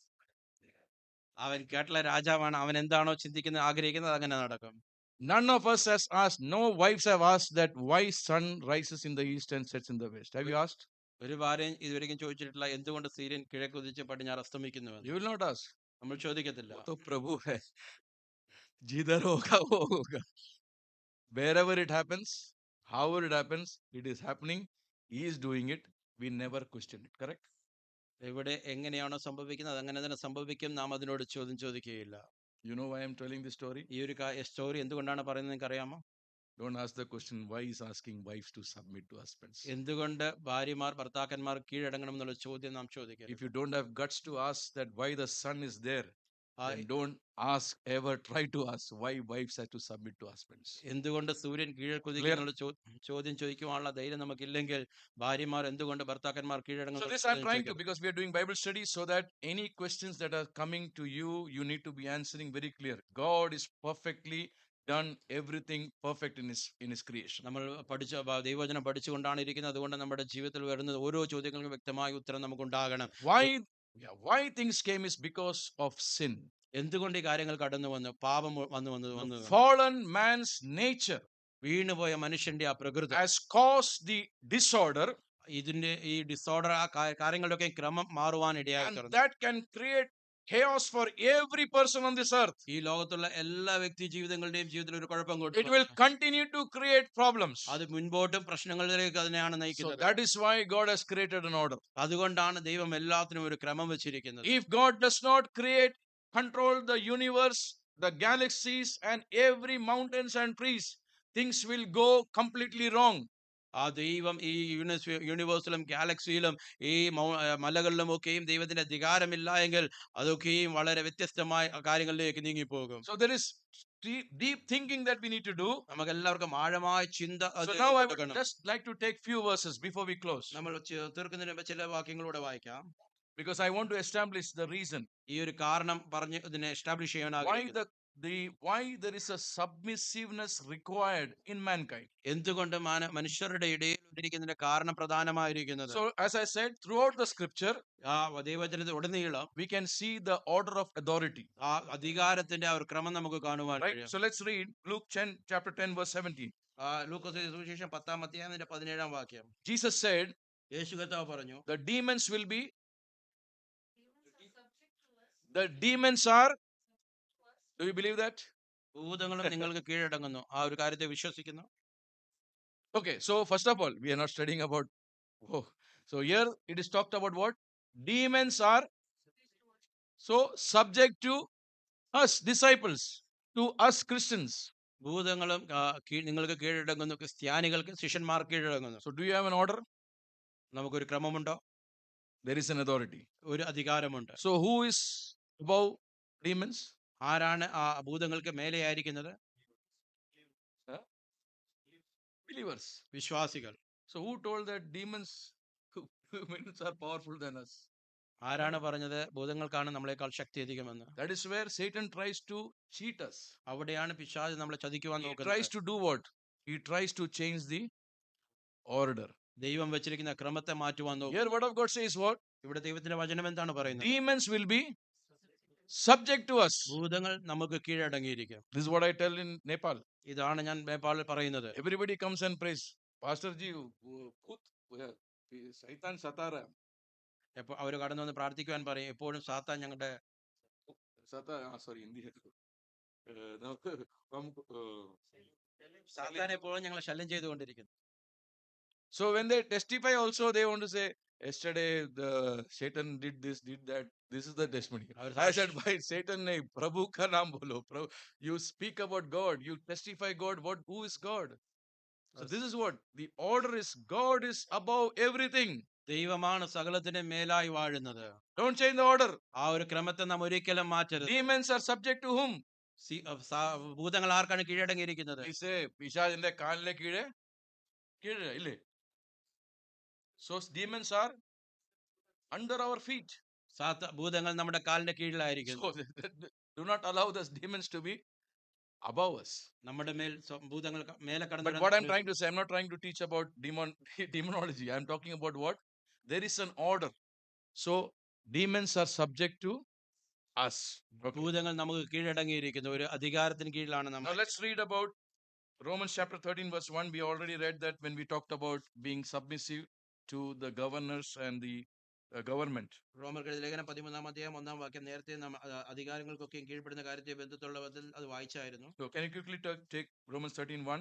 അവൻ കാട്ടിലെ രാജാവാണ്, അവൻ എന്താണോ ചിന്തിക്കുന്നത് ആഗ്രഹിക്കുന്നത് അങ്ങനെ നടക്കും. None of us has asked, no wives have asked that why sun rises in the east and sets in the west. Have you asked? ഒരു ഭാര്യയും ഇതുവരെയും ചോദിച്ചിട്ടില്ല എന്തുകൊണ്ട് സൂര്യൻ കിഴക്ക് ഉദിച്ച് പടിഞ്ഞാറ് അസ്തമിക്കുന്നുവെന്ന്. You will not ask. നമ്മൾ ചോദിക്കത്തില്ല. वो तो प्रभु है, जिधर होगा वो होगा. Wherever it happens, however it happens, it is happening. He is doing it. We never question it. Correct? എവിടെ എങ്ങനെയാണോ സംഭവിക്കുന്നത് അത് അങ്ങനെ തന്നെ സംഭവിക്കും. നാം അതിനോട് ചോദ്യം ചോദിക്കുകയില്ല. You know why I am telling this story? ഈ ഒരു സ്റ്റോറി എന്തുകൊണ്ടാണ് പറയുന്നത് നിങ്ങൾക്ക് അറിയാമോ? Don't ask the question why is asking wives to submit to husbands. എന്തുകൊണ്ട് ഭാര്യമാർ ഭർത്താക്കന്മാർ കീഴടങ്ങണം എന്നുള്ള ചോദ്യം നാം ചോദിക്കരുത്. If you don't have guts to ask that why the sun is there, ആ, then don't ask ever try to ask why wives have to submit to husbands. എന്തുകൊണ്ട് സൂര്യൻ കീഴക്കുതിക്കും എന്നുള്ള ചോദ്യം ചോദിക്കുവാനുള്ള ധൈര്യം നമുക്കില്ലെങ്കിൽ ഭാര്യമാർ എന്തുകൊണ്ട് ഭർത്താക്കന്മാർ കീഴടങ്ങും? So this I'm trying to, because we are doing Bible study, so that any questions that are coming to you, you need to be answering very clear. God is perfectly done everything perfect in his creation. നമ്മൾ ദൈവവചനം പഠിച്ചുകൊണ്ടാണ് ഇരിക്കുന്നത്. അതുകൊണ്ട് നമ്മുടെ ജീവിതത്തിൽ വരുന്ന ഓരോ ചോദ്യങ്ങൾക്കും വ്യക്തമായ ഉത്തരം നമുക്കുണ്ടാകണം. Why things came is because of sin. എന്തുകൊണ്ട് ഈ കാര്യങ്ങൾ കടന്നു വന്നു? പാപം വന്നു. Fallen man's nature വീണുപോയ മനുഷ്യന്റെ ആ പ്രകൃതി has caused the disorder, ഇതിന്റെ ഈ ഡിസോർഡർ ആ കാര്യങ്ങളുടെയൊക്കെ ക്രമം മാറുവാൻ ഇടയായി and തീർന്നു. that can create chaos for every person on this earth. ഈ ലോകത്തുള്ള എല്ലാ വ്യക്തി ജീവിതങ്ങളുടെയും ജീവിതത്തിൽ ഒരു കുഴപ്പം It കൊടുക്കും. will continue to create problems. അത് മുൻപോട്ടും പ്രശ്നങ്ങളിലേക്ക് അതിനെയാണ് So നയിക്കുന്നത്. that is why God has created an order. അതുകൊണ്ടാണ് ദൈവം എല്ലാത്തിനും ഒരു ക്രമം വെച്ചിരിക്കുന്നത്. If God does not control the universe, the galaxies, and every mountains and trees, things will go completely wrong. ആ ദൈവം ഈ യൂണിവേഴ്സിലും ഗാലക്സിയിലും ഈ മലകളിലും ഒക്കെയും ദൈവത്തിന്റെ അധികാരമില്ല എങ്കിൽ അതൊക്കെയും വളരെ വ്യത്യസ്തമായ കാര്യങ്ങളിലേക്ക് നീങ്ങിപ്പോകും. So there is deep thinking that we need to do. നമുക്ക് എല്ലാവർക്കും ആഴമായ ചിന്ത So now I would just like to take few verses before we close, നമ്മൾ തീർക്കുന്നതിന് മുമ്പ് ചില വാക്യങ്ങളൂടെ വായിക്കാം. because I want to establish the reason ഈ ഒരു കാരണം പറഞ്ഞ് ഇതിനെ എസ്റ്റാബ്ലിഷ് ചെയ്യാൻ why ആഗ്രഹിക്കുന്നു. why there is a submissiveness required in mankind. എന്തുകൊണ്ട് മനുഷ്യരുടെ ഇടയിൽ ഇരിക്കുന്നതിന്റെ കാരണം പ്രധാനമായിരിക്കുന്നത്. So as I said, throughout the scripture ആ ദൈവവചനത്തിൽ ഉടനീളം we can see the order of authority. ആ അധികാരത്തിന്റെ ആ ഒരു ക്രമം നമുക്ക് കാണുവാൻ Right? കഴിയും. So let's read Luke chapter 10 verse 17. ലൂക്കോസ് സുവിശേഷം 10-ാം അധ്യായം 17-ാം വാക്യം. Jesus said യേശു കർത്താവ് പറഞ്ഞു, the demons will be Demons are subject to us. do you believe that? ഭൂതങ്ങളും നിങ്ങൾക്ക് കീഴടങ്ങുന്നു. ആ ഒരു കാര്യത്തെ വിശ്വസിക്കുന്നു. Okay, so first of all, we are not studying about, so here it is talked about what? Demons are so subject to us disciples, to us Christians. ഭൂതങ്ങളും നിങ്ങൾക്ക് കീഴടങ്ങുന്നു. ക്രിസ്ത്യാനികൾക്ക് ശിഷ്യന്മാർ കീഴടങ്ങുന്നു. So do you have an order? നമുക്കൊരു ക്രമമുണ്ടോ? There is an authority. ഒരു അധികാരമുണ്ട്. So who is above demons? ആരാണ് ആ ഭൂതങ്ങൾക്ക് മേലെയായിരിക്കുന്നത്? Believers. വിശ്വാസികൾ. So who told that demons are powerful than us? ആരാണ് പറഞ്ഞത് ഭൂതങ്ങൾക്കാണ് നമ്മളെക്കാൾ ശക്തി അധികമെന്ന്? That is where Satan tries to cheat us. അവിടെയാണ് പിശാച് നമ്മളെ ചതിക്കുവാൻ He നോക്കുന്നത്. tries to do what? He tries to change the order. ദൈവം വെച്ചിരിക്കുന്ന ക്രമത്തെ മാറ്റുവാൻ നോക്കും. Here word of God says what? ഇവിടെ ദൈവത്തിന്റെ വചനം എന്താണ് പറയുന്നത്? Demons will be subject to us. ഭൂതങ്ങൾ നമുക്ക് കീഴടങ്ങിയിരിക്കും. This is what I tell in Nepal. ഇതാണ് ഞാൻ നേപ്പാളിൽ പറയുന്നത്. Everybody comes and prays. Pastor ji, Satan satara. എപ്പോൾ അവർ കടന്നു വന്ന് പ്രാർത്ഥിക്കുവാൻ പറയും, എപ്പോഴും സാത്താൻ ഞങ്ങളുടെ Sorry, Hindi. സാത്താൻ എപ്പോഴും ഞങ്ങളെ ശല്യം ചെയ്തുകൊണ്ടിരിക്കുന്നു. So when they testify also, they want to say, yesterday the Satan did this, did that. This is the testimony. I said, why Satan nahi, Prabhu ka naam bolo. You speak about God, you testify God, who is God? So this is what the order is. God is above everything. ദൈവമാണ് സകലത്തിന് മേലായി വാഴുന്നത്. Don't change the order. ആ ഒരു ക്രമത്തെ നാം ഒരിക്കലും മാറ്റരുത്. Demons are subject to whom? ഭൂതങ്ങൾ ആർക്കാണ് കീഴടങ്ങിയിരിക്കുന്നത്? He say, പിശാചിന്റെ കാലിലെ കീഴെ ഇല്ലേ? So demons are under our feet. ഭൂതങ്ങൾ നമ്മുടെ കാലിന്റെ കീഴിലായിരിക്കുന്നു. So do not allow those demons to be above us. നമ്മുടെ മേൽ ഭൂതങ്ങൾ മേലെ But what I'm trying to say, I'm not trying to teach about demonology. I'm talking about what? There is an order. So demons are subject to us. Okay. ഭൂതങ്ങൾ നമുക്ക് കീഴടങ്ങിയിരിക്കുന്നു. ഒരു അധികാരത്തിന് കീഴിലാണ് Now നമ്മൾ. let's read about Romans chapter 13 verse 1. We already read that when we talked about being submissive to the governors and the government. റോമർക്കെഴുതിയ ലേഖനം 13-ാം അധ്യായം 1-ാം വാക്യം നേരത്തെ അധികാരങ്ങൾക്കൊക്കെയും കീഴ്പ്പെടുന്ന കാര്യത്തെ ബന്ധത്തുള്ള ബന്ധത്തിൽ അത് വായിച്ചായിരുന്നു. So can you quickly take Romans 13:1?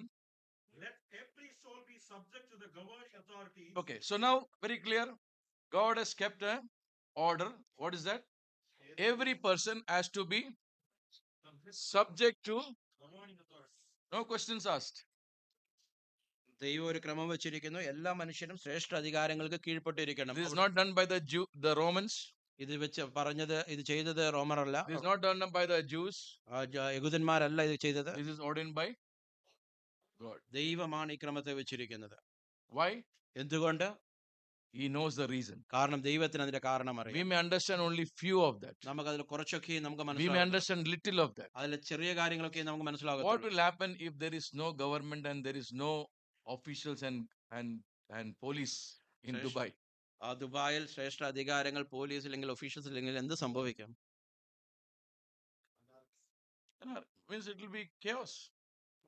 Let every soul be subject to the governing authorities. Okay, so now very clear. God has kept a order. What is that? Every person has to be subject to, Governing authorities. no questions asked. ദൈവം ഒരു ക്രമം വെച്ചിരിക്കുന്നു. എല്ലാ മനുഷ്യരും ശ്രേഷ്ഠ അധികാരങ്ങൾക്ക് കീഴ്പ്പെട്ടിരിക്കണം. This is not done by the Romans. ഇത് വെച്ച് പറഞ്ഞത്, ഇത് ചെയ്തത് റോമറല്ല, This is not done by the Jews. യഹൂദന്മാരല്ല ഇത് ചെയ്തത്. This is ordained by God. ദൈവമാണ് ഈ ക്രമത്തെ വെച്ചിരിക്കുന്നത്. Why? എന്തുകൊണ്ട്? He knows the reason. കാരണം ദൈവത്തിന് അതിന്റെ കാരണം We അറിയാം. may understand only few of that. നമുക്ക് അതിൽ കുറച്ചൊക്കെ നമുക്ക് We may മനസ്സിലാകും. understand little of that. അതിലെ ചെറിയ കാര്യങ്ങളൊക്കെ നമുക്ക് What മനസ്സിലാകും. will happen if there is no government and there is no officials and police in Fresh. Dubai? ദുബായിൽ ശ്രേഷ്ഠ അധികാരങ്ങൾ, പോലീസ് ഇല്ലെങ്കിൽ ഒഫീഷ്യൽസ് ഇല്ലെങ്കിൽ എന്ത് സംഭവിക്കാം? Means it will be chaos.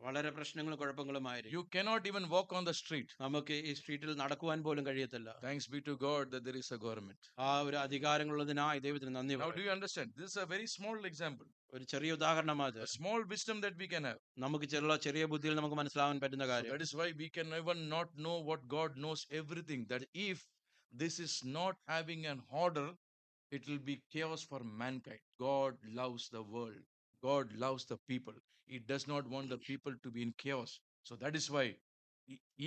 വളരെ പ്രശ്നങ്ങളും കുഴപ്പങ്ങളുമായിരിക്കും. You cannot even walk on the street. നമുക്ക് ഈ സ്ട്രീറ്റിൽ നടക്കുവാൻ പോലും കഴിയത്തില്ല. Thanks be to God that there is a government. ആ ഒരു അധികാരങ്ങളുള്ളതിനായി ദൈവത്തിന് നന്ദി Now, do പറയും. you understand? This is a very small example, ഒരു ചെറിയ ഉദാഹരണമാണ് a small wisdom that we can have. നമുക്ക് ചെറിയ ബുദ്ധിയിൽ നമുക്ക് മനസ്സിലാവാൻ പറ്റുന്ന So കാര്യം. that is why we can even not know what God knows everything. That if this is not having an order, it will be chaos for mankind. God loves the world. God loves the people. He does not want the people to be in chaos. So that is why,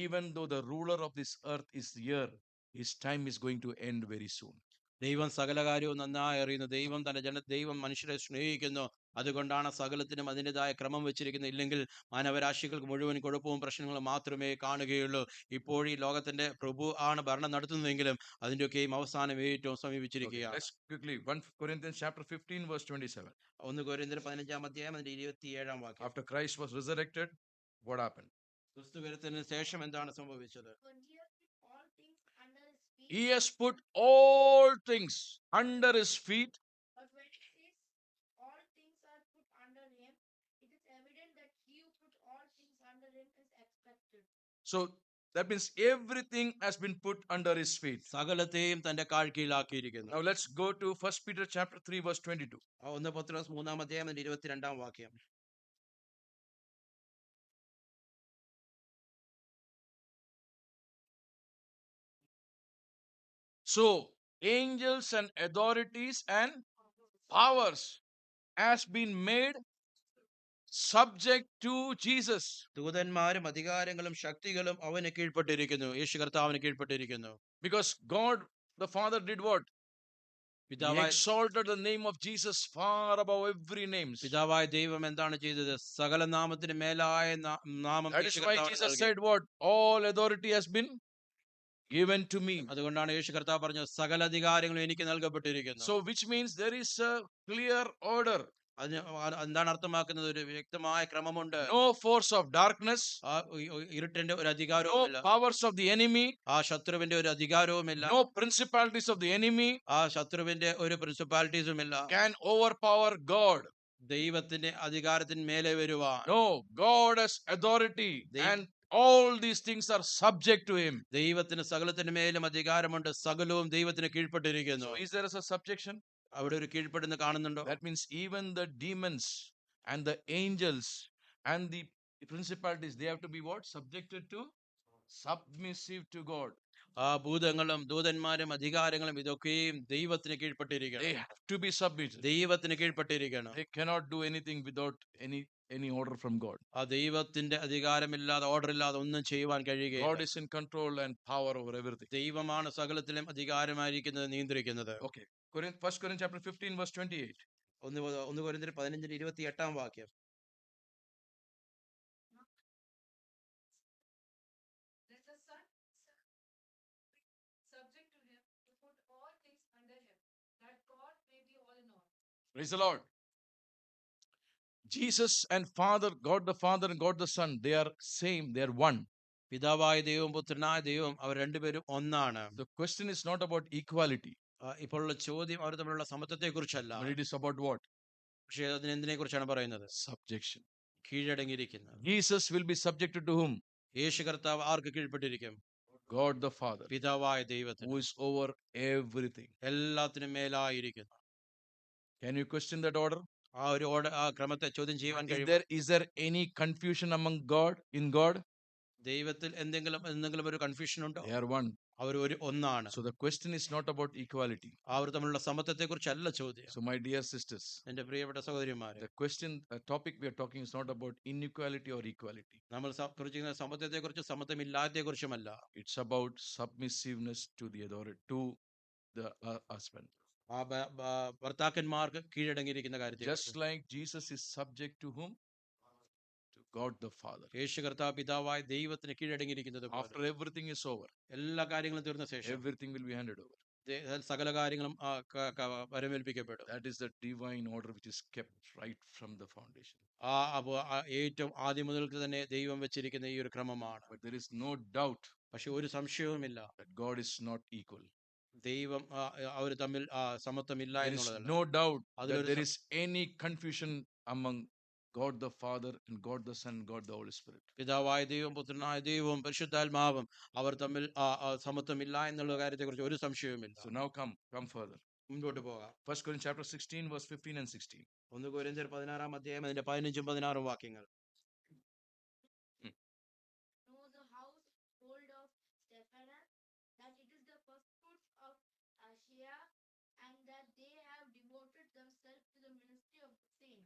even though the ruler of this earth is here, his time is going to end very soon. ദൈവം സകല കാര്യവും നന്നായി അറിയുന്നു. ദൈവം മനുഷ്യരെ സ്നേഹിക്കുന്നു. അതുകൊണ്ടാണ് സകലത്തിനും അതിൻ്റെതായ ക്രമം വെച്ചിരിക്കുന്നത്. ഇല്ലെങ്കിൽ മാനവരാശികൾക്ക് മുഴുവൻ കുഴപ്പവും പ്രശ്നങ്ങളും മാത്രമേ കാണുകയുള്ളൂ. ഇപ്പോൾ ഈ ലോകത്തിന്റെ പ്രഭു ആണ് ഭരണം നടത്തുന്നതെങ്കിലും അതിൻ്റെയൊക്കെയും അവസാനം ഏറ്റവും Okay, സമീപിച്ചിരിക്കുകയാണ്. let's quickly 1 Corinthians chapter 15 verse 27. 1 കൊരിന്ത്യർ 15-ാം അധ്യായം അതിന്റെ 27-ാം വാക്യം. After Christ was resurrected, what happened? ക്രിസ്തുവിനത്തിന് ശേഷം എന്താണ് സംഭവിച്ചത്? For he has put all things under his feet. He has put all things under his feet. But when it says all things are put under him, it is evident that he who put all things under him is expected. So that means everything has been put under his feet. സകലത്തെയും തന്റെ കാൽ കീഴിലാക്കിയിരിക്കുന്നു. Now let's go to 1 Peter chapter 3 verse 22. 1 പത്രോസ് 3-ാം അധ്യായം അതിന്റെ 22-ാം വാക്യം. So angels and authorities and powers has been made subject to Jesus. ദൂതന്മാരും അധികാരങ്ങളും ശക്തികളും അവന് കീഴ്പ്പെട്ടിരിക്കുന്നു. യേശു കർത്താവിന് കീഴ്പ്പെട്ടിരിക്കുന്നു. Because God the Father did what? He പിതാവായ exalted the name of Jesus far above every name. പിതാവായ ദൈവം എന്താണ് ചെയ്തത്? സകല നാമത്തിന് മേലായ നാമം That is യേശു why കർത്താവിന് Jesus നൽകി. said what? All authority has been given to me. അതുകൊണ്ടാണ് യേശു കർത്താവ് പറഞ്ഞത് സകല അധികാരങ്ങളും എനിക്ക് നൽകപ്പെട്ടിരിക്കുന്നു. So which means there is a clear order. അതിന് എന്താണ് അർത്ഥമാക്കുന്നത്? ഒരു വ്യക്തമായ ക്രമമുണ്ട്. No force of darkness, ആ ഇരുട്ടിന്റെ ഒരു no അധികാരവുമില്ല. powers of the enemy, ആ ശത്രുവിന്റെ ഒരു അധികാരവുമില്ല. no principalities of the enemy ആ ശത്രുവിന്റെ ഒരു പ്രിൻസിപ്പാലിറ്റീസുമില്ല. can overpower God. ദൈവത്തിന്റെ അധികാരത്തിന് മേലെ വരുവാൻ. No, God has authority Dev- and all these things are subject to him. ദൈവത്തിന് സകലത്തിന് മേലും അധികാരമുണ്ട്. സകലവും ദൈവത്തിന് കീഴ്പ്പെട്ടിരിക്കുന്നു. So is there a subjection? അവിടെ ഒരു കീഴ്പ്പെടുന്ന കാണുന്നുണ്ടോ? That means even the demons and the angels and the principalities, they have to be what? Subjected to? Submissive to God. ആ ഭൂതങ്ങളും ദൂതന്മാരും അധികാരങ്ങളും ഇതൊക്കെയും ദൈവത്തിന് കീഴ്പ്പെട്ടിരിക്കണം. They have to be submitted. ദൈവത്തിന് കീഴ്പ്പെട്ടിരിക്കണം. They cannot do anything without any any order from God. ആ ദൈവത്തിന്റെ അധികാരമില്ലാതെ order ഇല്ലാതെ ഒന്നും ചെയ്യുവാൻ God കഴിയുകയില്ല. is in control and power over everything. ദൈവമാണ് സകലത്തിലും അധികാരമായിരിക്കുന്നത്, നിയന്ത്രിക്കുന്നത്. Okay. 1 Corinthians chapter 15 verse 28. ഒന്ന് കൊരിന്ത്യർ 15:28 വാക്യം. Let the Son subject to him, to put all things under him, that God may be all in all. Praise the Lord. Jesus and Father, God the Father and God the Son, they are same, they are one. പിതാവായ ദൈവവും പുത്രനായ ദൈവവും അവർ രണ്ടുപേരും ഒന്നാണ്. The question is not about equality, ഇപ്പോഴുള്ള ചോദ്യം അവർ തമ്മിലുള്ള സമത്വത്തെ കുറിച്ചല്ല, but it is about what? പക്ഷേ അതിന് എന്തിനെ കുറിച്ചാണ് പറയുന്നത്? Subjection. കീഴടങ്ങിയിരിക്കുന്നത്. Jesus will be subjected to whom? യേശു കർത്താവ് ആർക്ക് കീഴ്പ്പെട്ടിരിക്കും? God the Father, പിതാവായ ദൈവത്തിന്, who is over everything. എല്ലാത്തിനും മേലായിരിക്കുന്നു. Can you question that order? ആ ഒരു ആ ക്രമത്തെ ചോദ്യം ചെയ്യുവാൻ Is കഴിയും? is there any confusion among God in God? ദൈവത്തിൽ എന്തെങ്കിലും ഒരു കൺഫ്യൂഷൻ ഉണ്ടോ? They are one. അവർ ഒന്നാണ്. So the question is not about equality. അവർ തമ്മിലുള്ള സമത്വത്തെ കുറിച്ചല്ല ചോദ്യം. So my dear sisters, എന്റെ പ്രിയപ്പെട്ട സഹോദരിമാരെ, the topic we are talking is not about inequality or equality. നമ്മൾ കുറിച്ചിരിക്കുന്ന സമത്വത്തെ കുറിച്ച് സമത്വമില്ലാത്തതിനെ കുറിച്ചുമല്ല. It's about submissiveness to the authority, to the husband. ആ ഭർത്താക്കന്മാർക്ക് കീഴടങ്ങിയിരിക്കുന്ന കാര്യത്തെ, Just like Jesus is subject to whom? To God the Father. യേശു കർത്താവ് പിതാവായ ദൈവത്തിന് കീഴടങ്ങിയിരിക്കുന്നത് പോലെ After everything is over, എല്ലാ കാര്യങ്ങളും തീർന്ന ശേഷം everything will be handed over. സകല കാര്യങ്ങളും പരമേൽപ്പിക്കപ്പെടും. That is the divine order which is kept right from the foundation. ഏറ്റവും ആദ്യം മുതൽക്ക് തന്നെ ദൈവം വെച്ചിരിക്കുന്ന ഈ ഒരു ക്രമമാണ്. But there is no doubt പക്ഷെ ഒരു സംശയവുമില്ല, that God is not equal. ദൈവം അവർ തമ്മിൽ സമത്വമില്ല There is എന്നുള്ളതല്ല. no doubt that അതിലൊരു there is any confusion among God the Father and God the Son and God the Holy Spirit. പിതാവായ ദൈവം, പുത്രനായ ദൈവവും പരിശുദ്ധാത്മാവും അവർ തമ്മിൽ സമത്വമില്ല എന്നുള്ള കാര്യത്തെക്കുറിച്ച് ഒരു സംശയവുമില്ല. So now come further. മുൻപോട്ട് പോകാം. 1 Corinthians chapter 16 verse 15 and 16. 1 കൊരിന്ത്യർ 16 അധ്യായം അതിന്റെ 15ഉം 16ഉം വാക്യങ്ങൾ. Know the household of Stephanas, that it is the first fruits of Asia, and that they have devoted themselves to the ministry of the same.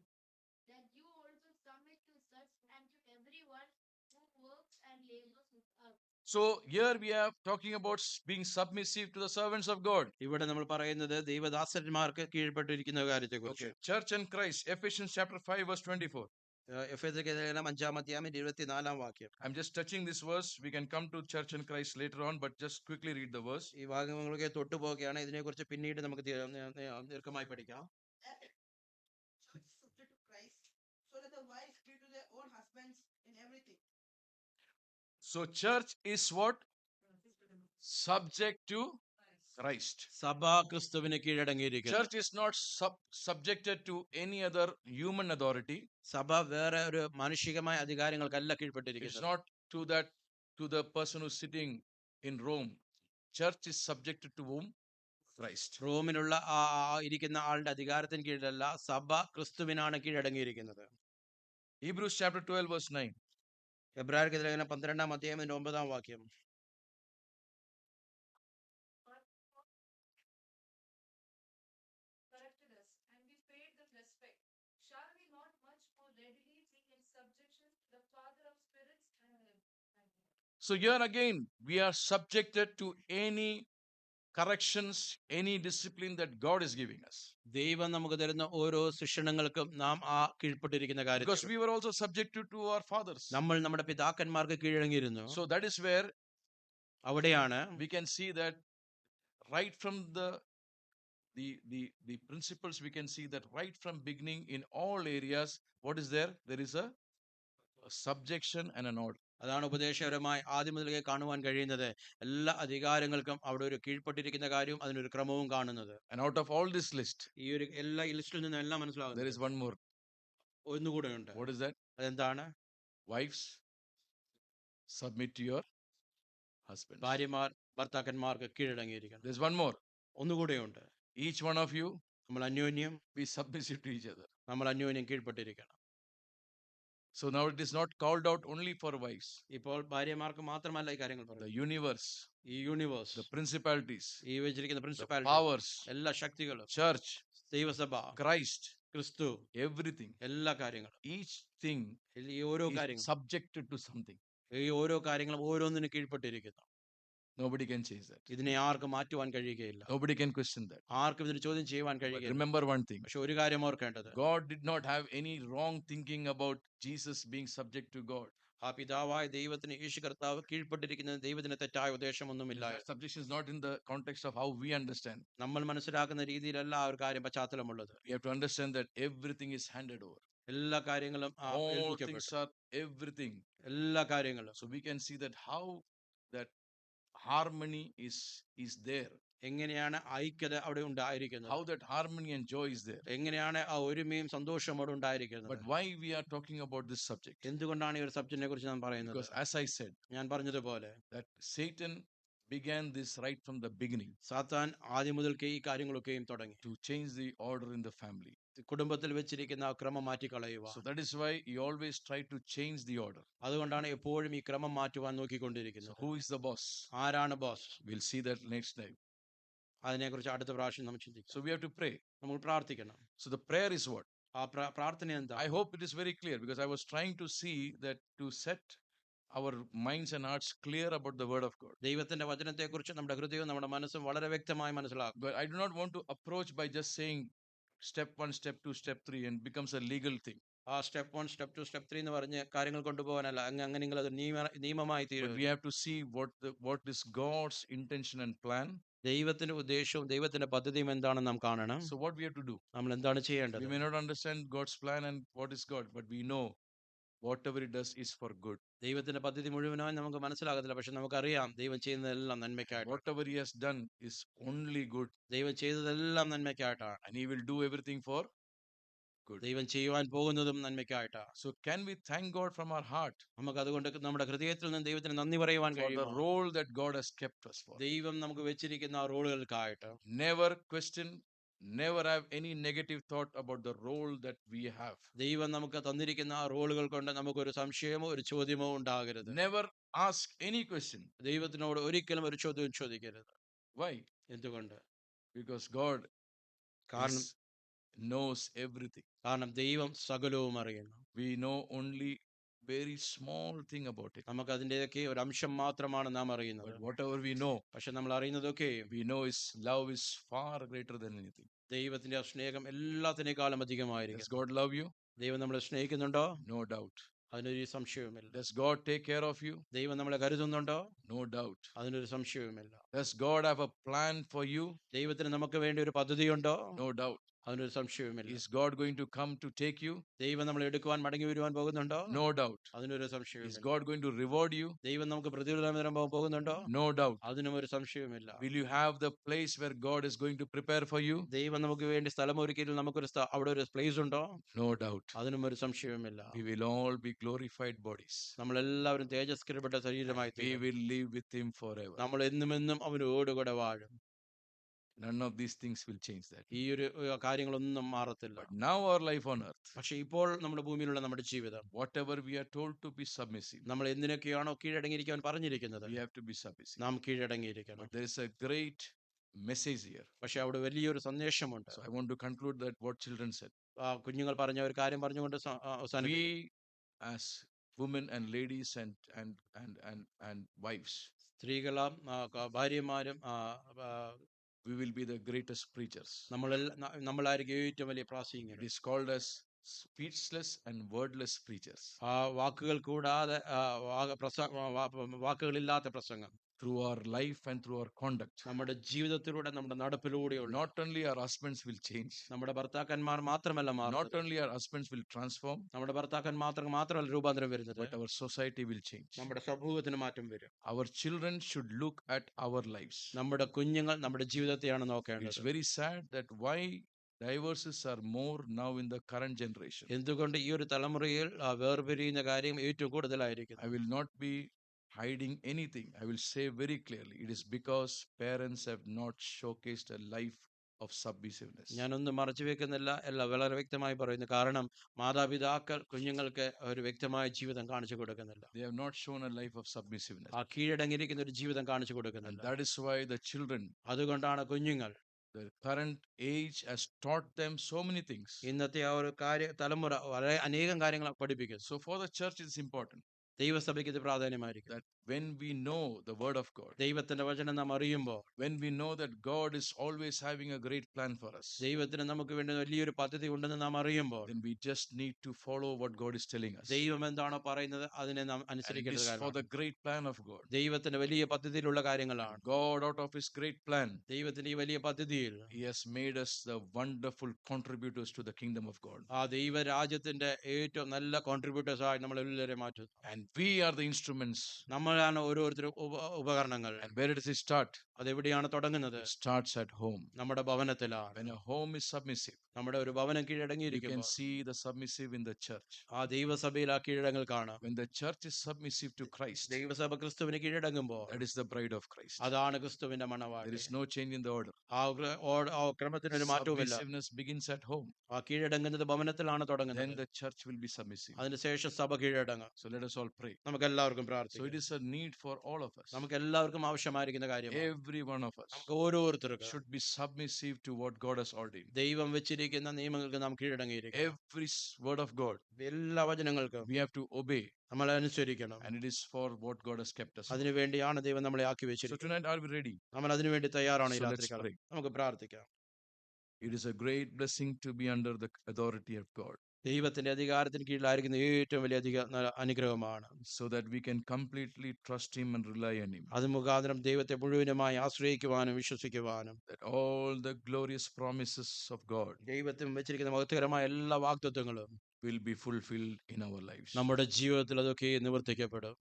That you also submit to such and to everyone who works and labors with us. So here we are talking about being submissive to the servants of God. ഇവിടെ നമ്മൾ പറയുന്നത് ദൈവദാസന്മാർക്ക് കീഴ്പ്പെട്ടിരിക്കുന്ന കാര്യത്തെക്കുറിച്ച്. Okay. Church and Christ, Ephesians chapter 5 verse 24. എഫേസ്യർക്ക് ലേഖനം 5-ാം അധ്യായം 24-ാം വാക്യം. I'm just touching this verse. We can come to church and Christ later on, but just quickly read the verse. ഈ വാക്യങ്ങൾക്ക് തൊട്ടുപോവുകയാണ്. ഇതിനെക്കുറിച്ച് പിന്നീട് നമുക്ക് ദീർഘമായി പഠിക്കാം. Church subject to Christ, so that the wives be to their own husbands in everything. So church is what? Subject to Christ. സഭ ക്രിസ്തുവിന് കീഴടങ്ങിയിരിക്കുന്നു. Church is not subjected to any other human authority. സഭ വേറെ ഒരു മാനുഷികമായ അധികാരങ്ങൾക്കല്ല It's കീഴ്പ്പെട്ടിരിക്കുന്നത്. not to the person who's sitting in Rome. Church is subjected to whom? Christ. റോമിലുള്ള ഇരിക്കുന്ന ആളുടെ അധികാരത്തിന് കീഴിലല്ല, സഭ ക്രിസ്തുവിനാണ് കീഴടങ്ങിയിരിക്കുന്നത്. Hebrews chapter 12 verse 9. എബ്രായർക്ക് ലേഖനം 12-ാം അധ്യായം 9-ാം വാക്യം. Corrected us, and we paid them respect. Shall we not much more readily be in subjection to the Father of spirits and So here again, we are subjected to any corrections, any discipline that God is giving us. ദൈവം നമുക്ക് തരുന്ന ഓരോ ശിക്ഷണങ്ങൾക്കും നാം കീഴ്പ്പെട്ടിരിക്കുന്ന Because കാര്യം. we were also subjected to our fathers. നമ്മൾ നമ്മുടെ പിതാക്കന്മാർക്ക് കീഴടങ്ങിയിരുന്നു. So that is where അവിടെയാണ് we can see that right from the principles, we can see that right from beginning in all areas, what is there? There is a subjection and an order. അതാണ് ഉപദേശപരമായി ആദ്യം മുതലേ കാണുവാൻ കഴിയുന്നത്. എല്ലാ അധികാരങ്ങൾക്കും അവിടെ ഒരു കീഴ്പ്പെട്ടിരിക്കുന്ന കാര്യവും അതിനൊരു ക്രമവും കാണുന്നത്. And out of all this list, ഈ ഒരു എല്ലാ ലിസ്റ്റിൽ നിന്നും എല്ലാം there മനസ്സിലാകുന്നത് is one more. ഒന്നുകൂടെ ഉണ്ട്. What is that? അതെന്താണ്? Wives, submit to your husbands. ഭാര്യമാർ ഭർത്താക്കന്മാർക്ക് കീഴടങ്ങിയിരിക്കണം. There's one more. ഒന്നുകൂടെയുണ്ട്. Each one of you നമ്മൾ അന്യോന്യം be submissive to each other. നമ്മൾ അന്യോന്യം കീഴ്പ്പെട്ടിരിക്കണം. So now it is not called out only for wives. ഇപ്പോൾ ഭാര്യമാർക്ക് മാത്രമല്ല ഈ കാര്യങ്ങൾ The പറയുന്നത്. universe, ഈ യൂണിവേഴ്സ്, the principalities, ഈ വെച്ചിരിക്കുന്ന the പ്രിൻസിപ്പാലിറ്റി, powers, എല്ലാ ശക്തികളും, church, ദൈവസഭ, Christ, ക്രിസ്തു everything, എല്ലാ കാര്യങ്ങളും each thing ഈ ഓരോ is കാര്യങ്ങളും subjected to something. ഈ ഓരോ കാര്യങ്ങളും ഓരോന്നിനും കീഴ്പ്പെട്ടിരിക്കുന്നു. Nobody can change that. ഇതിനെ ആർക്കും മാറ്റുവാൻ കഴിയുകയില്ല. Nobody can question that. ആർക്കും ഇതിന് ചോദ്യം ചെയ്യുവാൻ But കഴിയുകയില്ല. remember one thing, പക്ഷെ ഒരു കാര്യം ഓർക്കേണ്ടത്, God did not have any wrong thinking about Jesus being subject to God. ആ പിതാവായ ദൈവത്തിന് യേശു കർത്താവ് കീഴ്പ്പെട്ടിരിക്കുന്നത് ദൈവത്തിന് തെറ്റായ ഉദ്ദേശമൊന്നുമില്ല. That subjection is not in the context of how we understand. നമ്മൾ മനസ്സിലാക്കുന്ന രീതിയിലല്ല ആ ഒരു കാര്യം പശ്ചാത്തലമുള്ളത്. We have to understand that everything is handed over. എല്ലാ കാര്യങ്ങളും All ഏൽപ്പിക്കപ്പെട്ടു. things are everything. എല്ലാ കാര്യങ്ങളും So we can see that how that harmony is there. എങ്ങനെയാണ് ഐക്യത അവിടെ ഉണ്ടായിരിക്കുന്നത്, How that harmony and joy is there. എങ്ങനെയാണ് ആ ഒരുമയും സന്തോഷവും അവിടെ ഉണ്ടായിരിക്കുന്നത്. But why we are talking about this subject? എന്തുകൊണ്ടാണ് ഈ ഒരു സബ്ജക്റ്റിനെ കുറിച്ച് ഞാൻ പറയുന്നത്? Because as I said, ഞാൻ പറഞ്ഞതുപോലെ that Satan began this right from the beginning സാത്താൻ ആദ്യം മുതൽക്കേ ഈ കാര്യങ്ങളൊക്കെയും തുടങ്ങി to change the order in the family. കുടുംബത്തിൽ വെച്ചിരിക്കുന്ന ആ ക്രമം മാറ്റിക്കളയുക. So that is why he always tried to change the order. അതുകൊണ്ടാണ് എപ്പോഴും ഈ ക്രമം മാറ്റുവാൻ So നോക്കിക്കൊണ്ടിരിക്കുന്നത്. who is the boss? ആരാണ് boss? We'll see that next time. അതിനെക്കുറിച്ച് അടുത്ത പ്രാവശ്യം നമ്മൾ ചിന്തിക്കും. So we have to pray. നമ്മൾ പ്രാർത്ഥിക്കണം. So the prayer is what? ആ പ്രാർത്ഥന എന്താ? I hope it is very clear, because I was trying to see that to set our minds and hearts clear about the word of God. ദൈവത്തിന്റെ വചനത്തെക്കുറിച്ച് നമ്മുടെ ഹൃദയവും നമ്മുടെ മനസ്സും വളരെ വ്യക്തമായി മനസ്സിലാക്കും. But I do not want to approach by just saying step 1, step 2, step 3 and becomes a legal thing. ആ step 1, step 2, step 3 എന്ന് പറഞ്ഞ് കാര്യങ്ങൾ കൊണ്ടുപോകാനല്ല. അങ്ങനെയെങ്കിൽ അത് നിയമമായി But തീരും. we have to see what is God's intention and plan. ദൈവത്തിന്റെ ഉദ്ദേശവും ദൈവത്തിന്റെ പദ്ധതിയും എന്താണെന്ന് നാം കാണണം. So what we have to do? നമ്മൾ എന്താണ് ചെയ്യേണ്ടത്? We may not understand God's plan and what is God, but we know whatever it does is for good. ദൈവത്തിന്റെ പദ്ധതി മുഴുവനായി നമുക്ക് മനസ്സിലാകത്തില്ല, പക്ഷെ നമുക്കറിയാം ദൈവം ചെയ്യുന്നതെല്ലാം നന്മയ്ക്കായിട്ട്. Whatever he has done is only good, ദൈവം ചെയ്തതെല്ലാം നന്മയ്ക്കായിട്ടാണ്. and he will do everything for good. ദൈവം ചെയ്യുവാൻ പോകുന്നതും നന്മയ്ക്കായിട്ടാണ്. So can we thank God from our heart നമുക്ക് അതുകൊണ്ട് നമ്മുടെ ഹൃദയത്തിൽ നിന്ന് ദൈവത്തിന് നന്ദി പറയുവാൻ for the കഴിയുമോ? role that God has kept us for? ദൈവം നമുക്ക് വെച്ചിരിക്കുന്ന ആ റോളുകൾക്കായിട്ട് Never question, never have any negative thought about the role that we have. ദൈവം നമുക്ക് തന്നിരിക്കുന്ന ആ റോളുകൾ കൊണ്ട് നമുക്കൊരു സംശയമോ ഒരു ചോദ്യമോ ഉണ്ടാകരുത്. Never ask any question. ദൈവത്തിനോട് ഒരിക്കലും ഒരു ചോദ്യം ചോദിക്കരുത്. Why? എന്തുകൊണ്ട്? Because God കാരണം knows everything. കാരണം ദൈവം സകലവും അറിയുന്നു. We know only very small thing about it. നമുക്ക് അതിൻ്റെയൊക്കെ ഒരു അംശം മാത്രമാണ് നാം അറിയുന്നത്. But whatever we know, പക്ഷെ നമ്മൾ അറിയുന്നതൊക്കെ we know his love is far greater than anything. ദൈവത്തിന്റെ ആ സ്നേഹം എല്ലാത്തിനേക്കാളും Does അധികമായിരിക്കും. God love you? ദൈവം നമ്മളെ സ്നേഹിക്കുന്നുണ്ടോ? No doubt. അതിനൊരു സംശയവുമില്ല. Does God take care of you? ദൈവം നമ്മളെ കരുതുന്നുണ്ടോ? No doubt. അതിനൊരു സംശയവുമില്ല. Does God have a plan for you? ദൈവത്തിന് നമുക്ക് വേണ്ടി ഒരു പദ്ധതിയുണ്ടോ? No doubt. അതിനൊരു സംശയവുമില്ല. Is God going to come to take you? ദൈവം നമ്മളെ എടുക്കുവാൻ മടങ്ങി വരുവാൻ പോകുന്നുണ്ടോ? No doubt. അതിനൊരു Is സംശയവുമില്ല. God going to reward you? ദൈവം നമുക്ക് പ്രതിഫലം തരാൻ പോകുന്നുണ്ടോ? No doubt. അതിനും ഒരു സംശയവുമില്ല. Will you have the place where God is going to prepare for you? ദൈവം നമുക്ക് വേണ്ടി സ്ഥലം ഒരുക്കിയിൽ നമുക്കൊരു അവിടെ ഒരു പ്ലേസ് ഉണ്ടോ? No doubt. അതിനും ഒരു സംശയവുമില്ല. We will all be glorified bodies. നമ്മളെല്ലാവരും തേജസ്കരിക്കപ്പെട്ട ശരീരമായി We തീരും. will live with him forever. നമ്മൾ എന്നുമെന്നും അവനോടുകൂടെ വാഴും. None of these things will change that. ഈ ഒരു കാര്യങ്ങളൊന്നും മാറത്തില്ല. But now our life on earth, പക്ഷെ ഇപ്പോൾ നമ്മുടെ ഭൂമിയിലുള്ള നമ്മുടെ ജീവിതം, whatever we are told to be submissive, നമ്മൾ എന്തിനൊക്കെയാണോ കീഴടങ്ങിയിരിക്കാൻ പറഞ്ഞിരിക്കുന്നത്, we have to be submissive. നാം കീഴടങ്ങിയിരിക്കണം. But there is a great message here. പക്ഷെ അവിടെ വലിയൊരു സന്ദേശമുണ്ട്. So I want to conclude that what children said. കുഞ്ഞുങ്ങൾ പറഞ്ഞ ഒരു കാര്യം പറഞ്ഞുകൊണ്ട് അവസാനിപ്പിക്കാം. We as women and ladies and wives, സ്ത്രീകളും ഭാര്യമാരും we will be the greatest preachers. നമ്മളായിരിക്കും ഏറ്റവും വലിയ It പ്രാസംഗികർ. is called as speechless and wordless preachers. വാക്കുകൾ കൂടാതെ വാക്കുകളില്ലാത്ത പ്രസംഗം. Through our life and through our conduct, നമ്മുടെ ജീവിതത്തിലൂടെ നമ്മുടെ നടപ്പിലൂടെയുള്ള not only our husbands will change, നമ്മുടെ ഭർത്താക്കന്മാർ മാത്രമല്ല not മാറുന്നത്, only our husbands will transform, നമ്മുടെ ഭർത്താക്കന്മാർ മാത്രമല്ല രൂപാന്തരം വരുന്നത്, but our society will change. നമ്മുടെ സമൂഹത്തിന് മാറ്റം വരും. Our children should look at our lives. നമ്മുടെ കുഞ്ഞുങ്ങൾ നമ്മുടെ ജീവിതത്തെയാണ് It's നോക്കേണ്ടത്. very sad that why divorces are more now in the current generation. എന്തുകൊണ്ട് ഈ ഒരു തലമുറയിൽ വേർപിരിയുന്ന കാര്യം ഏറ്റവും കൂടുതലായിരിക്കും? I will not be hiding anything. I will say very clearly, it is because parents have not showcased a life of submissiveness. ഞാനൊന്നും മറച്ചു വെക്കുന്നില്ല, എല്ലാം വളരെ വ്യക്തമായി പറയുന്നു. കാരണം മാതാപിതാക്കൾ കുഞ്ഞുങ്ങൾക്ക് ഒരു വ്യക്തമായ ജീവിതം കാണിച്ചു കൊടുക്കുന്നില്ല. They have not shown a life of submissiveness. ആ കീഴടങ്ങിയിരിക്കുന്ന ഒരു ജീവിതം കാണിച്ചു And കൊടുക്കുന്നില്ല. that is why the children അതുകൊണ്ടാണ് കുഞ്ഞുങ്ങൾ The current age has taught them so many things. ഇന്നത്തെ ആ ഒരു തലമുറ വളരെ അനേകം കാര്യങ്ങൾ പഠിപ്പിക്കുന്നു. So for the church, it's important ദൈവസഭയ്ക്ക് ഇത് പ്രാധാന്യമായിരിക്കും. that when we know the word of God, ദൈവത്തിന്റെ വചനം നാം അറിയുമ്പോൾ, when we know that God is always having a great plan for us, ദൈവത്തിന് നമുക്ക് വേണ്ടി വലിയൊരു പദ്ധതി ഉണ്ടെന്ന് നാം അറിയുമ്പോൾ, then we just need to follow what God is telling us. ദൈവം എന്താണോ പറയുന്നത് അതിനെ നാം And it അനുസരിക്കേണ്ടത് is for കാര്യമാണ്. the great plan of God. ദൈവത്തിന്റെ വലിയ പദ്ധതിയിലുള്ള കാര്യങ്ങളാണ്. God, out of his great plan, ദൈവത്തിന്റെ ഈ വലിയ പദ്ധതിയിൽ he has made us the wonderful contributors to the kingdom of God. ആ ദൈവരാജ്യത്തിന്റെ ഏറ്റവും നല്ല കോൺട്രിബ്യൂട്ടേഴ്സ് ആയി നമ്മൾ എല്ലാവരെയും മാറ്റുന്നു. And we are the instruments. നമ്മളാണ് ഓരോരുത്തരും ഉപകരണങ്ങൾ. And where does it start? അതെവിടെയാണ് തുടങ്ങുന്നത്? It starts at home. നമ്മുടെ ഭവനത്തിലാണ്. When a home is submissive, നമ്മുടെ ഒരു ഭവനം you കീഴടങ്ങിയിരിക്കുമ്പോൾ can see the submissive in the church. ആ ദൈവസഭയിൽ ആ കീഴടങ്ങൽ കാണാം. When the church is submissive to Christ, ദൈവസഭ ക്രിസ്തുവിന് കീഴടങ്ങുമ്പോൾ that is the bride of Christ. അതാണ് ക്രിസ്തുവിന്റെ There Manavatti. is no change in the order. ആ ക്രമത്തിനൊരു മാറ്റവുമില്ല. Submissiveness begins at home. ആ കീഴടങ്ങുന്നത് ഭവനത്തിലാണ് Then തുടങ്ങുന്നത്. the church will be submissive. അതിനുശേഷം സഭ കീഴടങ്ങും. So let us all pray. നമുക്ക് എല്ലാവർക്കും So പ്രാർത്ഥിക്കാം. it is a need for all of us. നമുക്ക് എല്ലാവർക്കും ആവശ്യമായിരിക്കുന്ന കാര്യമാണ്. Every one of us നമുക്ക് ഓരോരുത്തർക്കും should be submissive to what God has ordained. ദൈവം വെച്ചിരിക്കുന്ന നിയമങ്ങൾക്ക് നാം കീഴടങ്ങിയിരിക്കണം. Every word of God എല്ലാ വചനങ്ങൾക്കും we have to obey, നമ്മൾ അനുസരിക്കണം. and it is for what God has kept us for. അതിനുവേണ്ടിയാണ് ദൈവം നമ്മളെ ആക്കി So വെച്ചിരിക്കുന്നത്. tonight, are we ready? നമ്മൾ അതിനുവേണ്ടി തയ്യാറാണ് ഈ So let's രാത്രികാലം. pray. നമുക്ക് പ്രാർത്ഥിക്കാം. It is a great blessing to be under the authority of God, ദൈവത്തിന്റെ അധികാരത്തിന് കീഴിലായിരിക്കുന്ന ഏറ്റവും വലിയ അനുഗ്രഹമാണ്. so that we can completely trust Him and rely on Him. അത് മുഖാന്തരം ദൈവത്തെ മുഴുവനുമായി ആശ്രയിക്കുവാനും വിശ്വസിക്കുവാനും That all the glorious promises of God ദൈവത്തിന് വെച്ചിരിക്കുന്ന മഹത്വകരമായ എല്ലാ വാഗ്ദത്തങ്ങളും will be fulfilled in our lives. നമ്മുടെ ജീവിതത്തിൽ അതൊക്കെ നിവർത്തിക്കപ്പെടും.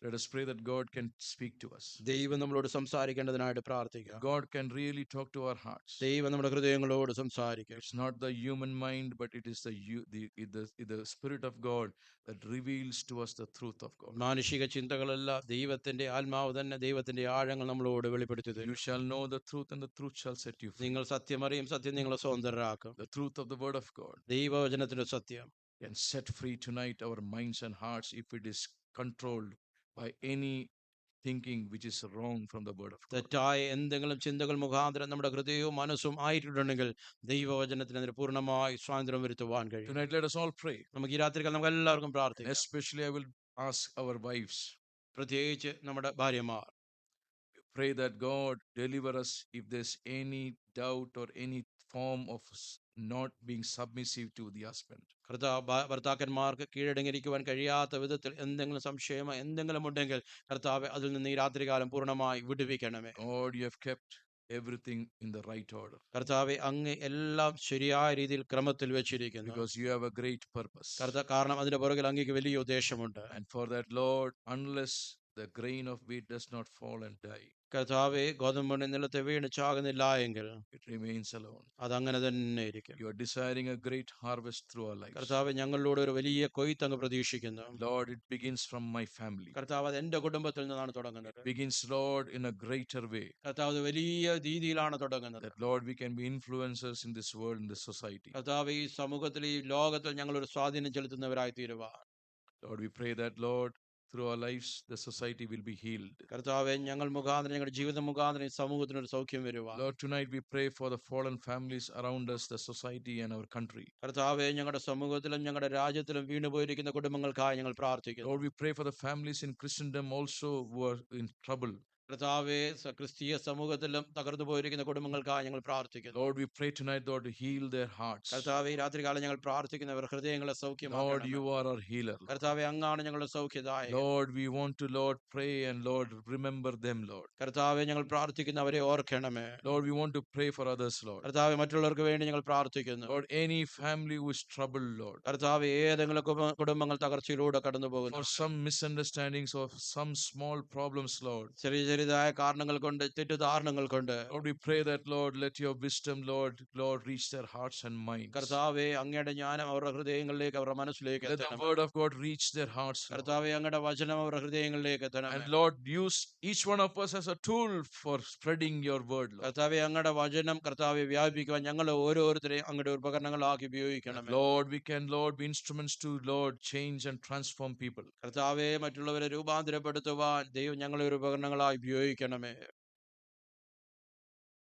Let us pray that God can speak to us. ദൈവം നമ്മളോട് സംസാരിക്കേണ്ടതിനായിട്ട് പ്രാർത്ഥിക്കാം. God can really talk to our hearts. ദൈവം നമ്മുടെ ഹൃദയങ്ങളോട് സംസാരിക്കും. It's not the human mind, but it is the Spirit of God that reveals to us the truth of God. മാനുഷിക ചിന്തകളല്ല, ദൈവത്തിന്റെ ആത്മാവ് തന്നെ ദൈവത്തിന്റെ ആഴങ്ങൾ നമ്മളോട് വെളിപ്പെടുത്തി You തരും. shall know the truth, and the truth shall set you free. നിങ്ങൾ സത്യം അറിയും, സത്യം നിങ്ങളെ സ്വതന്ത്രരാക്കും. The truth of the Word of God ദൈവവചനത്തിന്റെ സത്യം can set free tonight our minds and hearts if it is controlled by any thinking which is wrong from the Word of God. തെറ്റായ എന്തെങ്കിലും ചിന്തകൾ മുഖാന്തരം നമ്മുടെ ഹൃദയവും മനസ്സും ആയിട്ടുണ്ടെങ്കിൽ ദൈവവചനത്തിന് അതിന് പൂർണ്ണമായി സ്വാതന്ത്ര്യം വരുത്തുവാൻ കഴിയും. Tonight, let us all pray. നമുക്ക് ഈ രാത്രികൾ നമുക്ക് എല്ലാവർക്കും And പ്രാർത്ഥിക്കാം. especially, I will ask our wives, പ്രത്യേകിച്ച് നമ്മുടെ ഭാര്യമാർ, pray that God deliver us if there's any doubt or any form of not being submissive to the husband. ഭർത്താക്കന്മാർക്ക് കീഴടങ്ങിയിരിക്കുവാൻ കഴിയാത്ത വിധത്തിൽ എന്തെങ്കിലും സംശയമോ എന്തെങ്കിലും ഉണ്ടെങ്കിൽ കർത്താവെ അതിൽ നിന്ന് ഈ രാത്രികാലം പൂർണ്ണമായി വിടുവിക്കണമേ. God, you have kept everything in the right order കർത്താവെ അങ്ങ് എല്ലാം ശരിയായ രീതിയിൽ ക്രമത്തിൽ വെച്ചിരിക്കുന്നു. because you have a great purpose. കാരണം അതിന്റെ പുറകിൽ അങ്ങേക്ക് വലിയ ഉദ്ദേശമുണ്ട്. And for that, Lord, unless the grain of wheat does not fall and die, കർത്താവെ ഗോതമ്പ് നിലത്തെ വീണ് ചാകുന്നില്ല എങ്കിൽ it remains alone. അതങ്ങനെ തന്നെ ഇരിക്കും. You are desiring a great harvest through our lives. കർത്താവ് ഞങ്ങളിലൂടെ ഒരു വലിയ കൊയ്ത്ത് അങ്ങ് പ്രതീക്ഷിക്കുന്നു. Lord, it begins from my family. കർത്താവ് അത് എന്റെ കുടുംബത്തിൽ നിന്നാണ് തുടങ്ങുന്നത്. Begins, Lord, in a greater way. കർത്താവ് അത് വലിയ രീതിയിലാണ് തുടങ്ങുന്നത്. That, Lord, we can be influencers in this world, in this society. കർത്താവ് ഈ സമൂഹത്തിൽ ഈ ലോകത്തിൽ ഞങ്ങൾ ഒരു സ്വാധീനം ചെലുത്തുന്നവരായി തീരുവാൻ. Lord, we pray that, Lord, through our lives, the society will be healed. കർത്താവെ ഞങ്ങൾ മുഖാന്തരം ഞങ്ങളുടെ ജീവിതം മുഖാന്തരം ഈ സമൂഹത്തിന് ഒരു സൗഖ്യം വരുവാൻ. Lord, tonight we pray for the fallen families around us, the society and our country. കർത്താവെ ഞങ്ങളുടെ സമൂഹത്തിലും ഞങ്ങളുടെ രാജ്യത്തിലും വീണുപോയിരിക്കുന്ന കുടുംബങ്ങൾക്കായി ഞങ്ങൾ പ്രാർത്ഥിക്കുന്നു. Lord, we pray for the families in Christendom also who are in trouble. കർത്താവെ ക്രിസ്തീയ സമൂഹത്തിലും തകർന്നു പോയിരിക്കുന്ന കുടുംബങ്ങൾക്കായി ഞങ്ങൾ പ്രാർത്ഥിക്കുന്നു. Lord, we pray tonight, Lord, to heal their hearts. കർത്താവെ ഈ രാത്രികാലം ഞങ്ങൾ പ്രാർത്ഥിക്കുന്നവർ ഹൃദയങ്ങളെ Lord, സൗഖ്യമാക്കണമേ. you are our healer. കർത്താവെ അങ്ങാണ് ഞങ്ങളുടെ സൗഖ്യദായകൻ. Lord, we want to, Lord, pray and, Lord, remember them, Lord. കർത്താവെ ഞങ്ങൾ പ്രാർത്ഥിക്കുന്നവരെ ഓർക്കണമേ. Lord, we want to pray for others, Lord. കർത്താവെ മറ്റുള്ളവർക്ക് വേണ്ടി ഞങ്ങൾ പ്രാർത്ഥിക്കുന്നു. Lord, any family who is troubled, Lord, കർത്താവെ ഏതെങ്കിലും കുടുംബങ്ങൾ തകർച്ചയിലൂടെ കടന്നു പോകുന്നു. for some misunderstandings or some small problems, Lord. ചെറിയ ചെറിയതായ കാരണങ്ങൾ കൊണ്ട് തെറ്റിദ്ധാരണകൾ കൊണ്ട് Lord, we pray that, Lord, let your wisdom, Lord, reach their hearts and minds. കർത്താവെ അങ്ങയുടെ ജ്ഞാനം അവരുടെ ഹൃദയങ്ങളിലേക്ക് അവരുടെ മനസ്സിലേക്ക് Let the എത്തണം. word of God reach their hearts, Lord. കർത്താവെ അങ്ങയുടെ വചനം അവരുടെ ഹൃദയങ്ങളിലേക്ക് എത്തണം. And Lord, use each one of us as a tool for spreading your word, Lord. കർത്താവെ അങ്ങയുടെ വചനം കർത്താവെ വ്യാപിക്കുവാൻ ഞങ്ങൾ ഓരോരുത്തരെയും അങ്ങയുടെ ഉപകരണങ്ങളാക്കി ഉപയോഗിക്കണം. Lord, we can, Lord, be instruments to, Lord, change and transform people. കർത്താവെ മറ്റുള്ളവരെ രൂപാന്തരപ്പെടുത്തുവാൻ ദൈവം ഞങ്ങളെ ഒരു ഉപകരണങ്ങളായി ഉപയോഗിക്കണമേ.